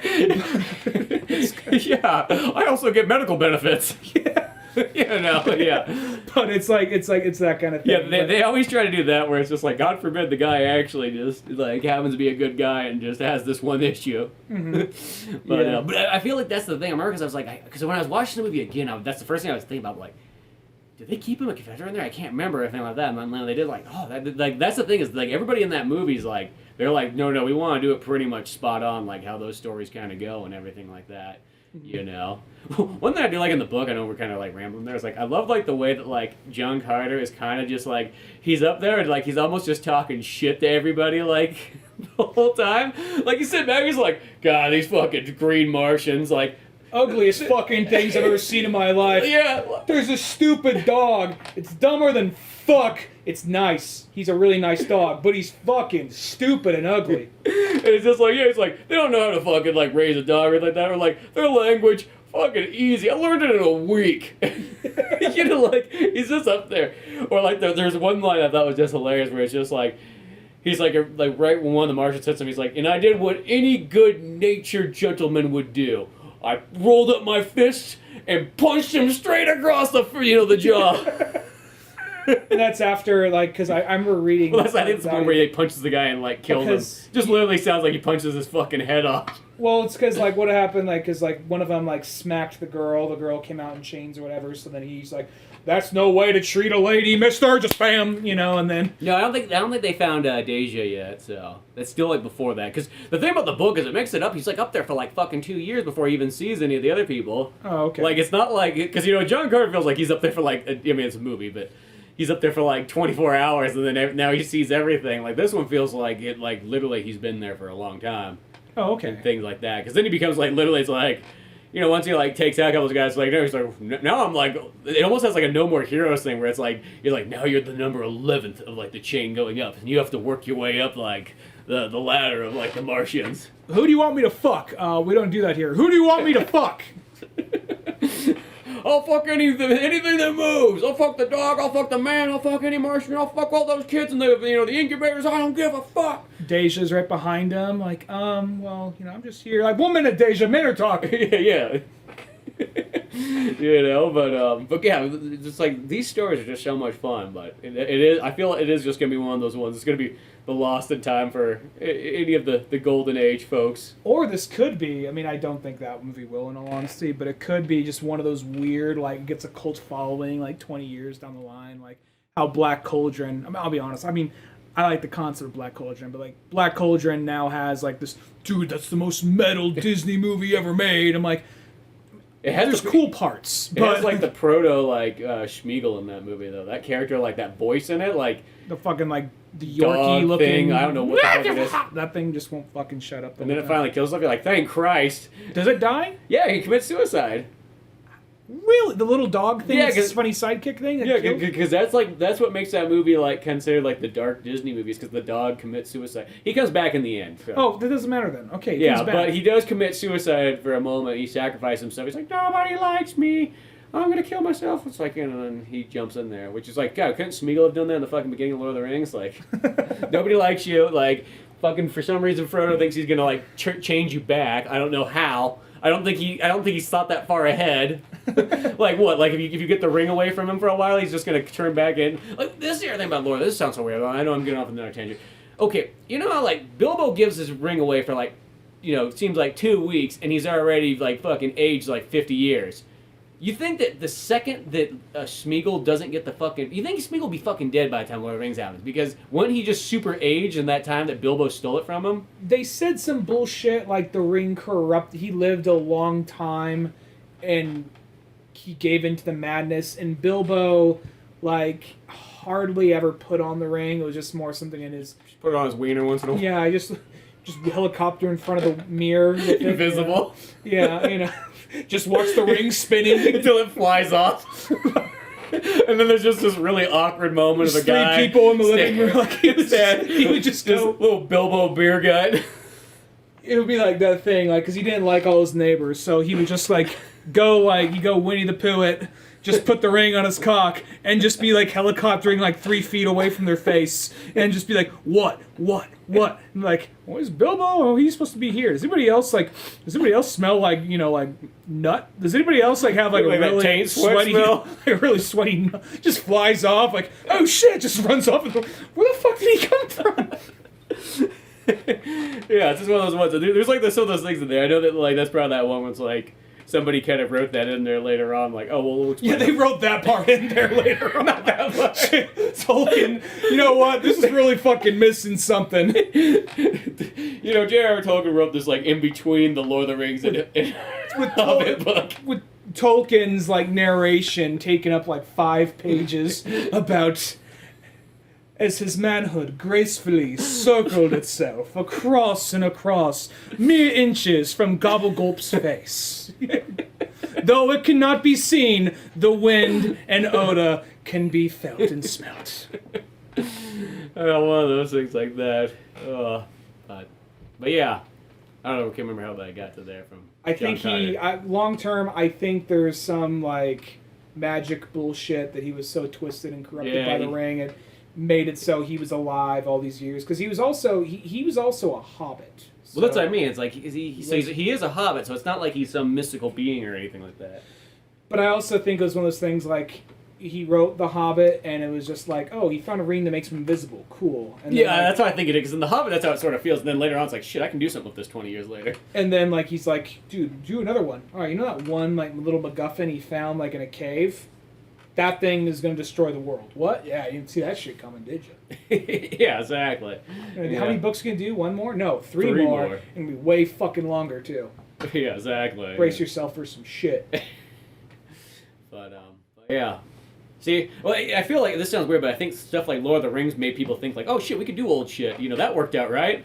Yeah, I also get medical benefits. Yeah. But it's that kind of thing. Yeah, they always try to do that where it's just like, God forbid the guy actually just like happens to be a good guy and just has this one issue. Mm-hmm. But I feel like that's the thing. I remember because I was like, because when I was watching the movie again, that's the first thing I was thinking about. Like, did they keep him a Confederate in there? I can't remember anything like that. And then they did like, that's the thing is like everybody in that movie is like, they're like, no, we want to do it pretty much spot on, like how those stories kind of go and everything like that. One thing I do like in the book, I know we're kind of like rambling there, is like I love like the way that like John Carter is kind of just like he's up there and like he's almost just talking shit to everybody like the whole time. Like he said back, he's like, God, these fucking green Martians, like ugliest fucking things I've ever seen in my life. Yeah. There's a stupid dog. It's dumber than fuck. It's nice. He's a really nice dog, but he's fucking stupid and ugly. And it's just like, it's like, they don't know how to fucking like raise a dog or like that, or like their language, fucking easy. I learned it in a week. Like, he's just up there. Or like, there's one line I thought was just hilarious where it's just like, he's like right when one of the Martians hits him, he's like, and I did what any good-natured gentleman would do. I rolled up my fist and punched him straight across the jaw. And that's after, like, because I remember reading... Well, I think it's the one where he punches the guy and, like, kills him. Just literally sounds like he punches his fucking head off. Well, it's because, like, what happened, like, because, like, one of them, like, smacked the girl came out in chains or whatever, so then he's like, that's no way to treat a lady, mister, just bam, and then... No, I don't think they found Deja yet, so... That's still, like, before that, because the thing about the book is it makes it up, he's, like, up there for, like, fucking 2 years before he even sees any of the other people. Oh, okay. Like, it's not like... Because, John Carter feels like he's up there for, like... I mean, it's a movie, but... He's up there for like 24 hours, and then now he sees everything. Like this one feels like it, like literally he's been there for a long time. Oh, okay. And things like that, because then he becomes like literally, it's like, once he like takes out a couple of guys, like he's like, now I'm like, it almost has like a No More Heroes thing where it's like you're like now you're the number 11th of like the chain going up, and you have to work your way up like the ladder of like the Martians. Who do you want me to fuck? We don't do that here. Who do you want me to fuck? I'll fuck anything that moves. I'll fuck the dog. I'll fuck the man. I'll fuck any Martian. I'll fuck all those kids in the incubators. I don't give a fuck. Deja's right behind him, like, well, I'm just here. Like, 1 minute, Deja, men are talking. Yeah. But yeah, it's just like these stories are just so much fun. But it is. I feel it is just gonna be one of those ones. It's gonna be the lost in time for any of the golden age folks. Or this could be. I mean, I don't think that movie will, in all honesty. But it could be just one of those weird, like, gets a cult following, like 20 years down the line, like how Black Cauldron. I mean, I'll be honest. I mean, I like the concept of Black Cauldron, but like Black Cauldron now has like this. Dude, that's the most metal Disney movie ever made. I'm like. There's cool parts. It has like the proto like Schmeagol in that movie though. That character, like that voice in it, like the fucking like the Yorkie looking thing. I don't know what the fuck it is. That thing just won't fucking shut up. And then it finally kills him. You're like, thank Christ. Does it die? Yeah, he commits suicide. Really? The little dog thing? Yeah, this funny sidekick thing? Yeah, because that's what makes that movie like considered like the dark Disney movies, because the dog commits suicide. He comes back in the end. So. Oh, that doesn't matter then. Okay, yeah, but he does commit suicide for a moment. He sacrifices himself. He's like, nobody likes me. I'm gonna kill myself. It's like, and then he jumps in there, which is like, God, couldn't Smeagol have done that in the fucking beginning of Lord of the Rings? Like, nobody likes you. Like, fucking for some reason, Frodo thinks he's gonna like change you back. I don't know how. I don't think he's thought that far ahead. Like what? Like if you get the ring away from him for a while, he's just gonna turn back in. Like this is the other thing about Lord. This sounds so weird. I know I'm getting off on another tangent. Okay, you know how like Bilbo gives his ring away for like, it seems like 2 weeks, and he's already like fucking aged like 50 years. You think that the second that Smeagol doesn't get the fucking... You think Smeagol will be fucking dead by the time Lord of the Rings happens? Because wouldn't he just super age in that time that Bilbo stole it from him? They said some bullshit like the ring corrupted. He lived a long time and he gave into the madness, and Bilbo, like, hardly ever put on the ring. It was just more something in his... Just put it on his wiener once in a while. Yeah, I just helicopter in front of the mirror. With it, Invisible. Yeah, just watch the ring spinning until it flies off. And then there's just this really awkward moment of a guy. 3 people in the living room. Like he would just go... little Bilbo beer gut. It would be like that thing, like, because he didn't like all his neighbors, so he would just, like, go Winnie the Pooh it, just put the ring on his cock, and just be, like, helicoptering, like, 3 feet away from their face, and just be like, what? And like, where's Bilbo? Oh, he's supposed to be here. Does anybody else smell like, like, nut? Does anybody else, like, have, like a really sweaty, smell? Like, really sweaty nut? Just flies off, like, oh shit, just runs off, and goes, where the fuck did he come from? Yeah, it's just one of those ones. There's like some of those things in there. I know that like that's probably that one where it's like somebody kind of wrote that in there later on. Like, oh well, we'll explain. Yeah, they wrote that part in there later on. Not that much. Tolkien, you know what? This is really fucking missing something. J.R.R. Tolkien wrote this like in between the Lord of the Rings and Hobbit book. With Tolkien's like narration taking up like 5 pages about. As his manhood gracefully circled itself across and across, mere inches from Gobblegulp's face. Though it cannot be seen, the wind and odor can be felt and smelt. One of those things like that. But yeah, I don't know. I can't remember how that got to there from. I think long term. I think there's some like magic bullshit that he was so twisted and corrupted by the ring and. Made it so he was alive all these years because he was also a hobbit. So well, that's what I mean. It's like he is a hobbit, so it's not like he's some mystical being or anything like that. But I also think it was one of those things like he wrote The Hobbit, and it was just like, oh, he found a ring that makes him invisible. Cool. And yeah, that's how I think it is. Because in The Hobbit, that's how it sort of feels. And then later on, it's like, shit, I can do something with this 20 years later. And then like he's like, dude, do another one. All right, you know that one like little MacGuffin he found like in a cave. That thing is going to destroy the world. What? Yeah, you didn't see that shit coming, did you? Yeah, exactly. How many books can you do? 1 more? No, 3 more. And be way fucking longer, too. Yeah, exactly. Brace yourself for some shit. But yeah. See, well, I feel like this sounds weird, but I think stuff like Lord of the Rings made people think like, oh shit, we could do old shit. That worked out, right?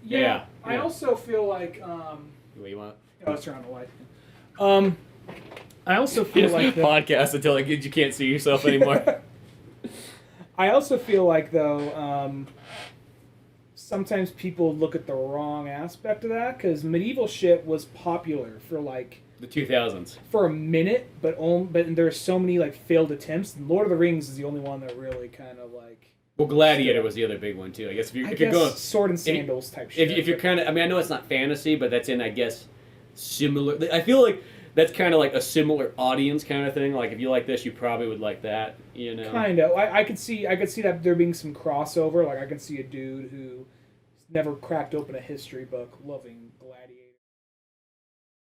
Yeah. I also feel like... What you want? Let's turn on the light. I also feel like podcast until like you can't see yourself anymore. I also feel like though sometimes people look at the wrong aspect of that because medieval shit was popular for like the 2000s for a minute, but there's so many like failed attempts. And Lord of the Rings is the only one that really kind of like. Well, Gladiator was the other big one too. I guess if you're going sword and sandals type shit. If you're kind of, I mean, I know it's not fantasy, but that's in I guess similar. I feel like. That's kind of like a similar audience kind of thing. Like if you like this, you probably would like that. Kind of. I could see that there being some crossover. Like I could see a dude who never cracked open a history book, loving Gladiator,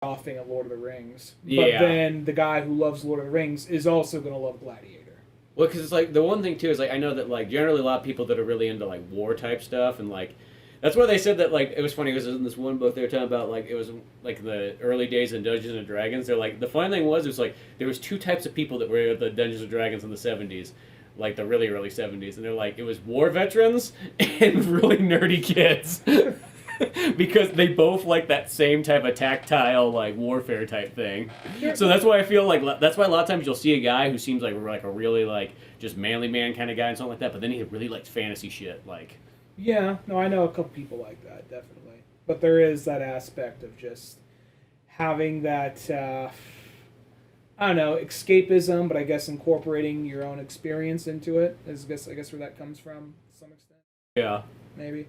offing at Lord of the Rings. Yeah. But then the guy who loves Lord of the Rings is also gonna love Gladiator. Well, because it's like the one thing too is like I know that like generally a lot of people that are really into like war type stuff and like. That's why they said that, like, it was funny because in this one book they were talking about, like, it was, like, the early days in Dungeons & Dragons. They're like, the funny thing was, it was, like, there was 2 types of people that were the Dungeons & Dragons in the 70s, like, the really early 70s. And they're like, it was war veterans and really nerdy kids. Because they both like that same type of tactile, like, warfare type thing. So that's why I feel like, that's why a lot of times you'll see a guy who seems like a really, like, just manly man kind of guy and something like that, but then he really likes fantasy shit, like... Yeah, no, I know a couple people like that, definitely. But there is that aspect of just having that, I don't know, escapism, but I guess incorporating your own experience into it is, I guess where that comes from, to some extent. Yeah. Maybe.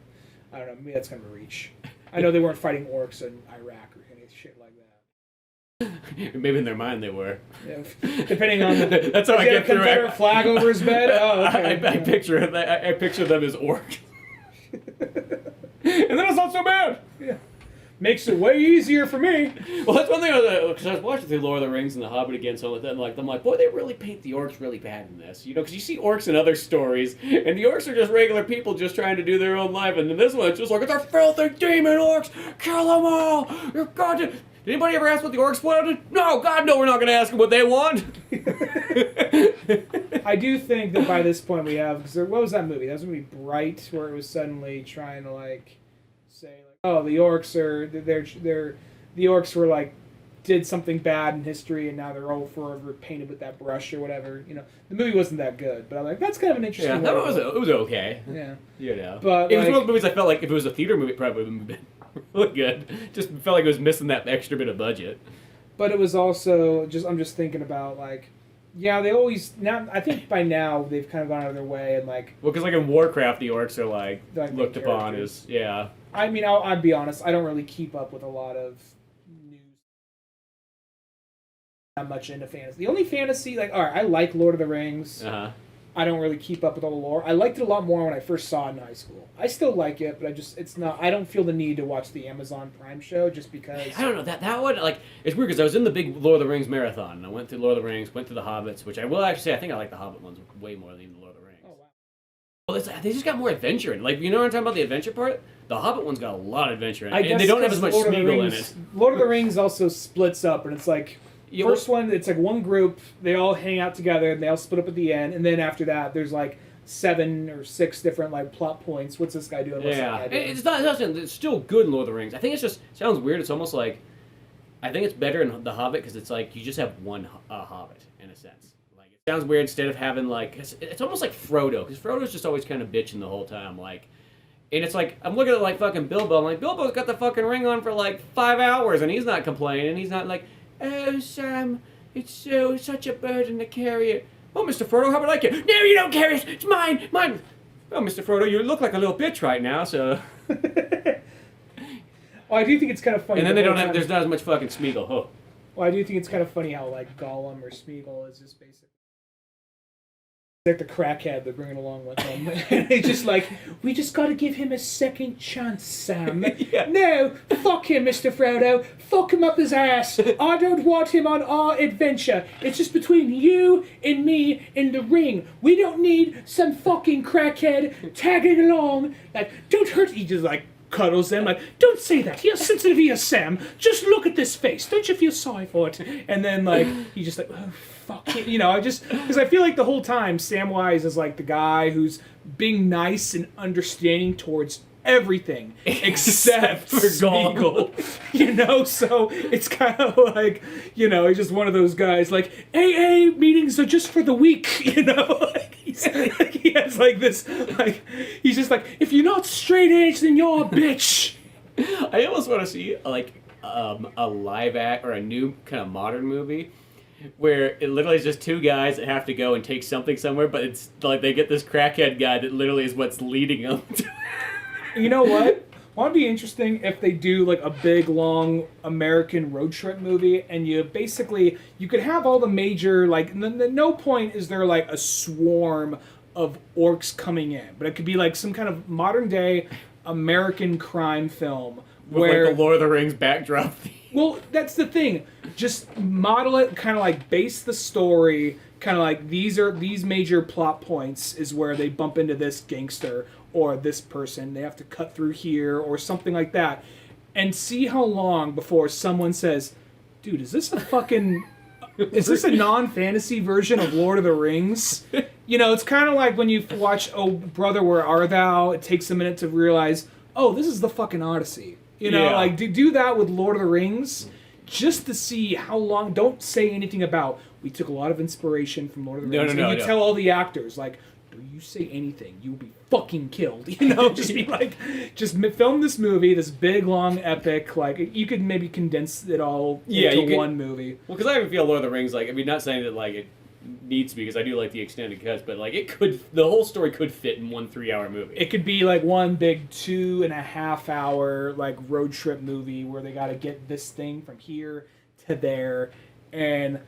I don't know, maybe that's kind of a reach. I know they weren't fighting orcs in Iraq or any shit like that. Maybe in their mind they were. Yeah, depending on the... That's how I get through it. Confederate flag over his bed? Oh, okay. I picture them as orcs. And then it's not so bad. Yeah. Makes it way easier for me. Well, that's one thing because I was watching through Lord of the Rings and The Hobbit again, so like that, I'm like, boy, they really paint the orcs really bad in this, because you see orcs in other stories, and the orcs are just regular people just trying to do their own life, and in this one, it's just like, they're filthy demon orcs, kill them all, you've got to. Did anybody ever ask what the orcs wanted? No, God, no, we're not going to ask them what they want. I do think that by this point we have, because what was that movie? That was movie Bright, where it was suddenly trying to like say, like, oh, the orcs are the orcs were like did something bad in history, and now they're all forever painted with that brush or whatever. You know, the movie wasn't that good, but I'm like, that's kind of an interesting. Yeah, it was okay. Yeah, you know, but it was one of those movies I felt like if it was a theater movie, it probably would have been really good. Just felt like it was missing that extra bit of budget. But it was also I'm just thinking about like. Yeah, they always now. I think by now they've kind of gone out of their way and like. Well, because like in Warcraft, the orcs are like looked upon as I mean, I'll be honest. I don't really keep up with a lot of news. Not much into fantasy. The only fantasy, like, all right, I like Lord of the Rings. I don't really keep up with all the lore. I liked it a lot more when I first saw it in high school. I still like it, but it's not. I don't feel the need to watch the Amazon Prime show just because. I don't know that one like it's weird because I was in the big Lord of the Rings marathon and I went through Lord of the Rings, went through the Hobbits, which I will actually say I think I like the Hobbit ones way more than the Lord of the Rings. Oh wow. Well, they just got more adventure in it. Like, you know what I'm talking about, the adventure part? The Hobbit one's got a lot of adventure in it. And they don't have as much Smeagol in it. Lord of the Rings also splits up, and it's like, first one, it's like one group, they all hang out together, and they all split up at the end, and then after that, there's like 7 or 6 different like plot points. What's this guy doing? What's that guy doing? It's still good in Lord of the Rings. I think it's just, sounds weird, it's almost like, I think it's better in The Hobbit because it's like, you just have one Hobbit, in a sense. Sounds weird instead of having like it's almost like Frodo because Frodo's just always kind of bitching the whole time like, and it's like I'm looking at like fucking Bilbo. I'm like Bilbo's got the fucking ring on for like 5 hours and he's not complaining. He's not like, oh Sam, it's such a burden to carry it. Oh Mr. Frodo, how about I carry it? No, you don't carry it. It's mine. Oh Mr. Frodo, you look like a little bitch right now. So. Well, I do think it's kind of funny. And then there's not as much fucking Smeagol. Oh. Well, I do think it's kind of funny how like Gollum or Smeagol is just basically. Like the crackhead they're bringing along with them. And they just like, we just got to give him a second chance, Sam. Yeah. No, fuck him, Mr. Frodo. Fuck him up his ass. I don't want him on our adventure. It's just between you and me in the ring. We don't need some fucking crackhead tagging along. Like, don't hurt. He just like cuddles them like, don't say that. You're sensitive here, Sam. Just look at this face. Don't you feel sorry for it? And then like, he just like, oh, fuck it. You know, because I feel like the whole time Samwise is like the guy who's being nice and understanding towards everything except for Smeagol. You know, so it's kind of like, you know, he's just one of those guys like, AA meetings are just for the weak, you know? Like, he has like this, like, he's just like, if you're not straight edge, then you're a bitch. I almost want to see like a live act or a new kind of modern movie where it literally is just 2 guys that have to go and take something somewhere, but it's like they get this crackhead guy that literally is what's leading them. You know what? Wouldn't it be interesting if they do like a big long American road trip movie and you could have all the major like no point is there like a swarm of orcs coming in, but it could be like some kind of modern day American crime film where like the Lord of the Rings backdrop theme. Well, that's the thing. Just model it, kind of like base the story, kind of like these major plot points is where they bump into this gangster or this person. They have to cut through here or something like that. And see how long before someone says, dude, is this a non-fantasy version of Lord of the Rings? You know, it's kind of like when you watch Oh Brother, Where Art Thou? It takes a minute to realize, oh, this is the fucking Odyssey. You know, like, do that with Lord of the Rings just to see how long. Don't say anything about, we took a lot of inspiration from Lord of the Rings. No. You tell all the actors, like, do you say anything, you'll be fucking killed. You know, just be like, just film this movie, this big, long epic. Like, you could maybe condense it all into one movie. Well, because I even feel Lord of the Rings, like, I mean, not saying that, like, it needs to be, because I do like the extended cuts, but like the whole story could fit in one 3-hour movie. It could be like one big 2.5 hour like road trip movie where they got to get this thing from here to there and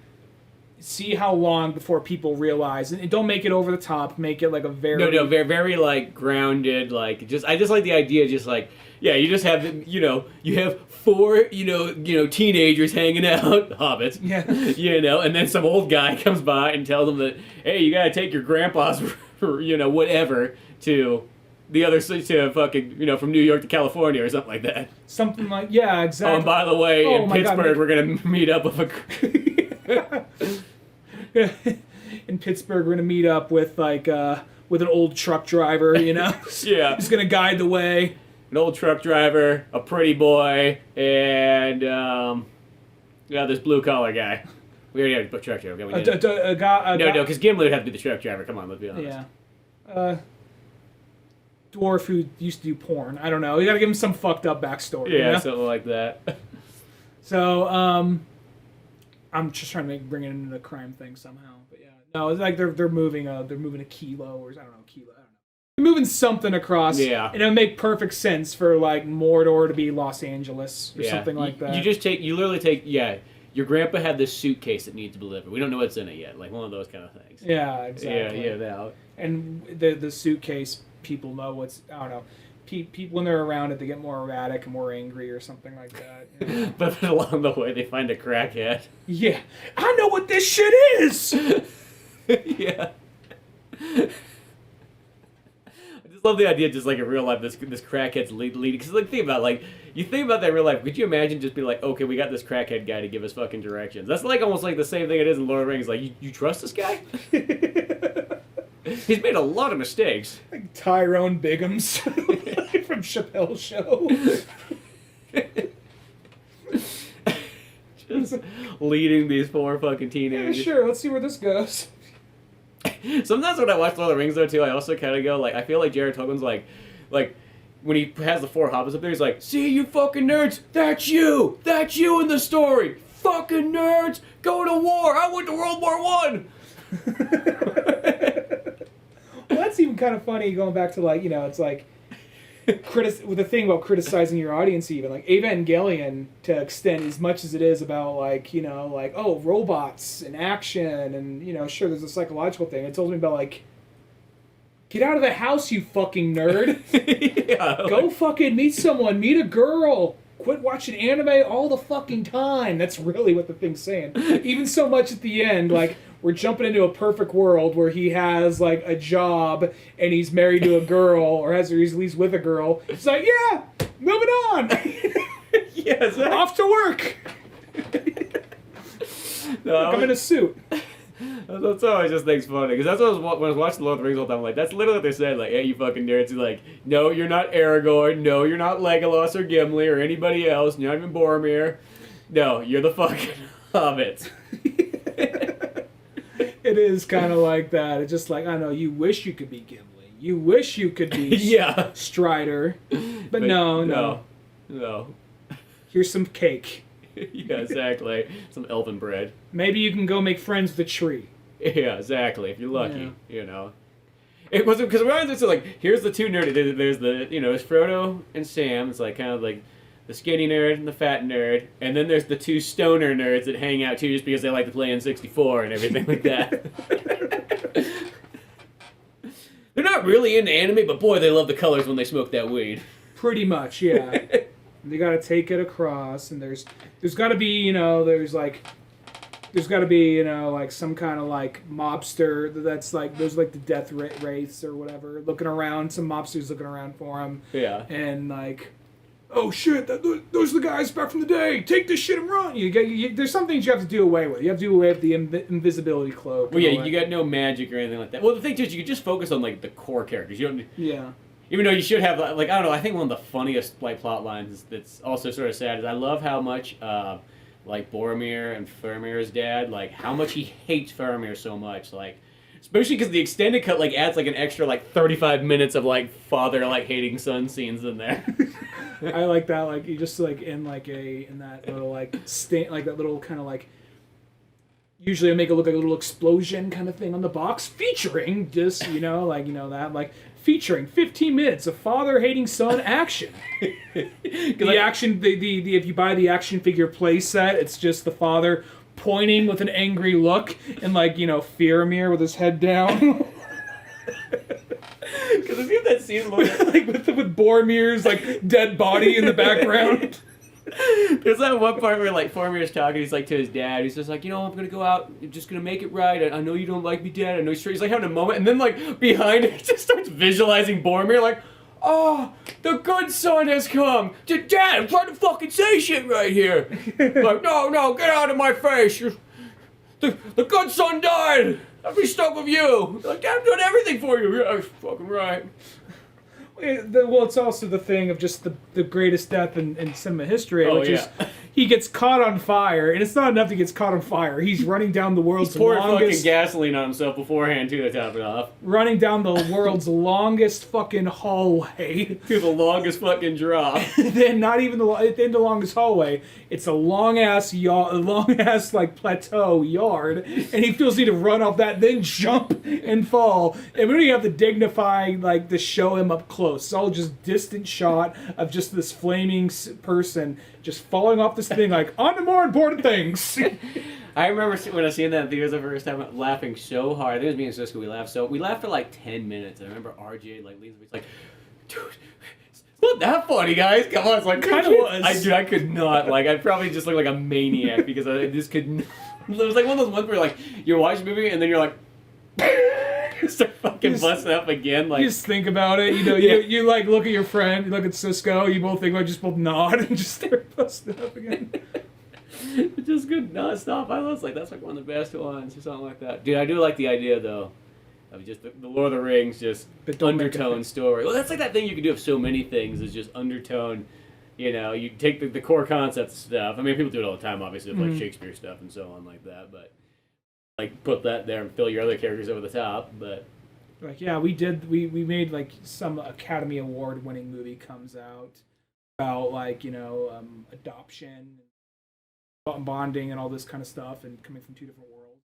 see how long before people realize, and don't make it over the top, make it like a very very like grounded, like I just like the idea, just like, yeah, you just have, you have 4, teenagers hanging out, hobbits, and then some old guy comes by and tells them that, hey, you gotta take your grandpa's, whatever, to the other city to fucking, from New York to California or something like that. Something like, yeah, exactly. Oh, and by the way, in Pittsburgh, we're going to meet up with in Pittsburgh, we're going to meet up with, with an old truck driver, Yeah. Who's going to guide the way. An old truck driver, a pretty boy, and, this blue-collar guy. We already had a truck driver. Okay, no, because Gimli would have to be the truck driver. Come on, let's be honest. Yeah. Dwarf who used to do porn. I don't know. You got to give him some fucked up backstory. Yeah, something like that. So, I'm just trying to bring it into the crime thing somehow. But yeah, no, it's like they're moving a kilo or I don't know, kilo. I don't know. They're moving something across. Yeah. And it would make perfect sense for like Mordor to be Los Angeles or something like that. You literally take. Your grandpa had this suitcase that needs to be delivered. We don't know what's in it yet, like one of those kind of things. Yeah, exactly. Yeah, that. And the suitcase, people know what's, I don't know, people when they're around it, they get more erratic and more angry or something like that. But along the way, they find a crackhead. Yeah. I know what this shit is! Yeah. I just love the idea, just like in real life, this crackhead's leading. Because think about you think about that in real life. Could you imagine just be like, okay, we got this crackhead guy to give us fucking directions? That's almost like the same thing it is in Lord of the Rings. Like, you trust this guy? He's made a lot of mistakes. Like Tyrone Biggums from Chappelle's Show. Just leading these poor fucking teenagers. Yeah, sure. Let's see where this goes. Sometimes when I watch Lord of the Rings, though, too, I also kind of go, I feel like Jared Tolkien's like, when he has the four hobbits up there, he's like, see, you fucking nerds, that's you in the story. Fucking nerds, go to war. I went to World War I. Well, that's even kind of funny going back to, it's like, with the thing about criticizing your audience even, like Evangelion, to extend as much as it is about robots and action and, sure, there's a psychological thing. It's ultimately about, get out of the house, you fucking nerd. Yeah, go fucking meet someone, meet a girl. Quit watching anime all the fucking time. That's really what the thing's saying. Even so much at the end, we're jumping into a perfect world where he has, a job and he's married to a girl, or he's at least with a girl. It's like, yeah, moving on. Yes. Off to work. No, I'm in a suit. That's always just things funny, because that's what when I was watching Lord of the Rings all the time, I'm like, that's literally what they said, hey, you fucking nerds. He's like, no, you're not Aragorn, no, you're not Legolas or Gimli or anybody else, you're not even Boromir, no, you're the fucking Hobbit. It is kind of like that. It's just I know, you wish you could be Gimli, you wish you could be yeah. Strider, but no. Here's some cake. Yeah, exactly. Some elven bread. Maybe you can go make friends with the tree. Yeah, exactly. If you're lucky, It wasn't because we're just here's the two nerds. There's it's Frodo and Sam. It's kind of the skinny nerd and the fat nerd, and then there's the two stoner nerds that hang out too, just because they like to play N64 and everything like that. They're not really into anime, but boy, they love the colors when they smoke that weed. Pretty much, yeah. They gotta take it across, and there's gotta be, there's gotta be, some kind of mobster that's those the death wraiths or whatever, looking around, some mobsters looking around for him. Yeah. And oh shit, those are the guys back from the day. Take this shit and run. There's some things you have to do away with. You have to do away with the invisibility cloak. Well, yeah, you got no magic or anything like that. Well, the thing too is you can just focus on the core characters. You don't. Yeah. Even though you should have, I don't know, I think one of the funniest, plot lines that's also sort of sad is I love how much, Boromir and Faramir's dad, how much he hates Faramir so much, especially because the extended cut, adds, an extra, 35 minutes of, father, hating son scenes in there. I like that, you just, in that little, that little kind of, usually I make it look like a little explosion kind of thing on the box, featuring just, featuring 15 minutes of father-hating son action. The action, if you buy the action figure play set, it's just the father pointing with an angry look, and Faramir with his head down. Because if you have that scene, with Boromir's dead body in the background. There's that one part where Faramir's talking, he's to his dad, he's just I'm gonna go out, I'm just gonna make it right, I know you don't like me, Dad, I know he's having a moment, and then behind it, he just starts visualizing Boromir, oh, the good son has come. Dad, I'm trying to fucking say shit right here. Like, no, get out of my face. The good son died. I'll be stuck with you. Like, Dad, I'm doing everything for you. Yeah, fucking right. Well, it's also the thing of just the greatest death in cinema history, which is he gets caught on fire, and it's not enough to get caught on fire. He's running down the world's poured longest... fucking gasoline on himself beforehand, too, to top it off. Running down the world's longest fucking hallway. To the longest fucking drop. Then not even the longest hallway. It's a long-ass, like, plateau yard, and he feels the need to run off that, then jump and fall. And we don't even have to dignify, like, to show him up close. It's all just distant shot of just this flaming person just falling off this thing like, on to more important things. I remember when I seen that in theaters the first time, laughing so hard. I think it was me and Cisco. We laughed for like 10 minutes. I remember RJ like leans over, he's like, dude, it's not that funny, guys. Come on, it's like kind of was. I could not. Like, I'd probably just look like a maniac because I just could not. It was like one of those ones where like you're watching a movie and then you're like. Start fucking busting up again. Like, you just think about it, you like look at your friend, you look at Cisco, you both think, just both nod and just start busting up again. It just could not stop. I was like, that's like one of the best ones or something like that. Dude, I do like the idea though of just the Lord of the Rings, just undertone story. Well, that's like that thing you can do with so many things is just undertone. You know, you take the core concept stuff. I mean, people do it all the time, obviously, with like Shakespeare stuff and so on like that, but. Like, put that there and fill your other characters over the top, but... Like, yeah, we made, like, some Academy Award-winning movie comes out about, like, adoption, bonding, and all this kind of stuff, and coming from two different worlds.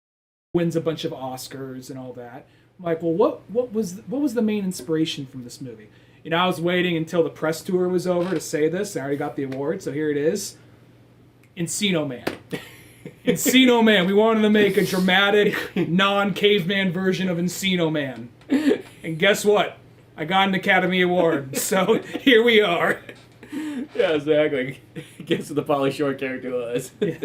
Wins a bunch of Oscars and all that. I'm like, well, what was the main inspiration from this movie? I was waiting until the press tour was over to say this. I already got the award, so here it is. Encino Man. Encino Man. We wanted to make a dramatic, non-caveman version of Encino Man. And guess what? I got an Academy Award. So here we are. Yeah, exactly. Guess what the Pauly Shore character was. Yeah.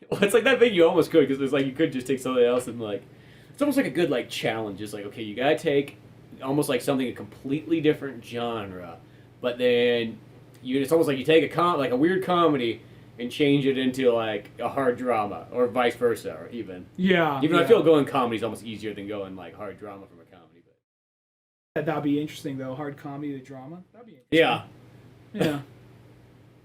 Well, it's like that thing you almost could, because it's like you could just take something else and like... It's almost like a good like challenge. It's like, okay, you gotta take almost like something a completely different genre, but then it's almost like you take a weird comedy and change it into like a hard drama, or vice versa, or even. Yeah. Even though I feel going comedy is almost easier than going like hard drama from a comedy. But that'd be interesting though, hard comedy to drama. That'd be interesting. Yeah. Yeah.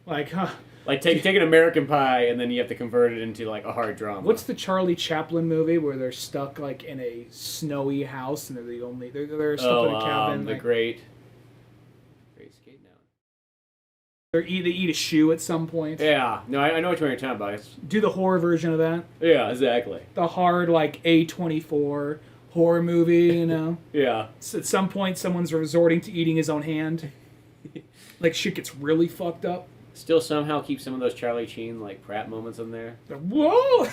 Like, huh. Like take an American Pie and then you have to convert it into like a hard drama. What's the Charlie Chaplin movie where they're stuck like in a snowy house and they're stuck in a cabin? The like, Great Skate Down. They eat a shoe at some point. Yeah, no, I know what you're talking about. Do the horror version of that. Yeah, exactly. The hard like A24 horror movie, Yeah. So at some point, someone's resorting to eating his own hand. Like shit gets really fucked up. Still somehow keep some of those Charlie Sheen like Pratt moments in there. Whoa!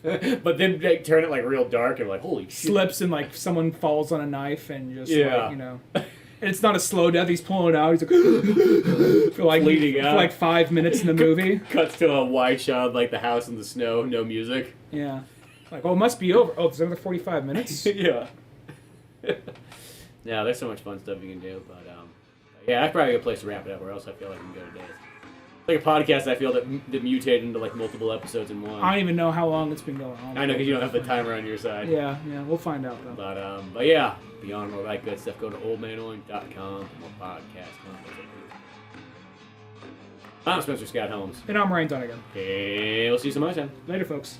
But then they turn it like real dark and like holy shit. Slips and like someone falls on a knife and just yeah. And it's not a slow death. He's pulling it out. He's like for like bleeding out for like 5 minutes in the movie. Cuts to a wide shot of like the house in the snow, no music. Yeah. Like, it must be over. Oh, there's another 45 minutes? Yeah. Yeah, there's so much fun stuff you can do, but yeah, that's probably a good place to wrap it up, or else I feel like we can go today. Like a podcast, I feel that mutated into like multiple episodes in one. I don't even know how long it's been going on. I know because you don't have the timer on your side. Yeah, we'll find out though. But yeah, beyond all that good stuff, go to oldmanorange.com for more podcasts. I'm Spencer Scott Holmes. And I'm Ryan Donegan. Hey, we'll see you some other time. Later, folks.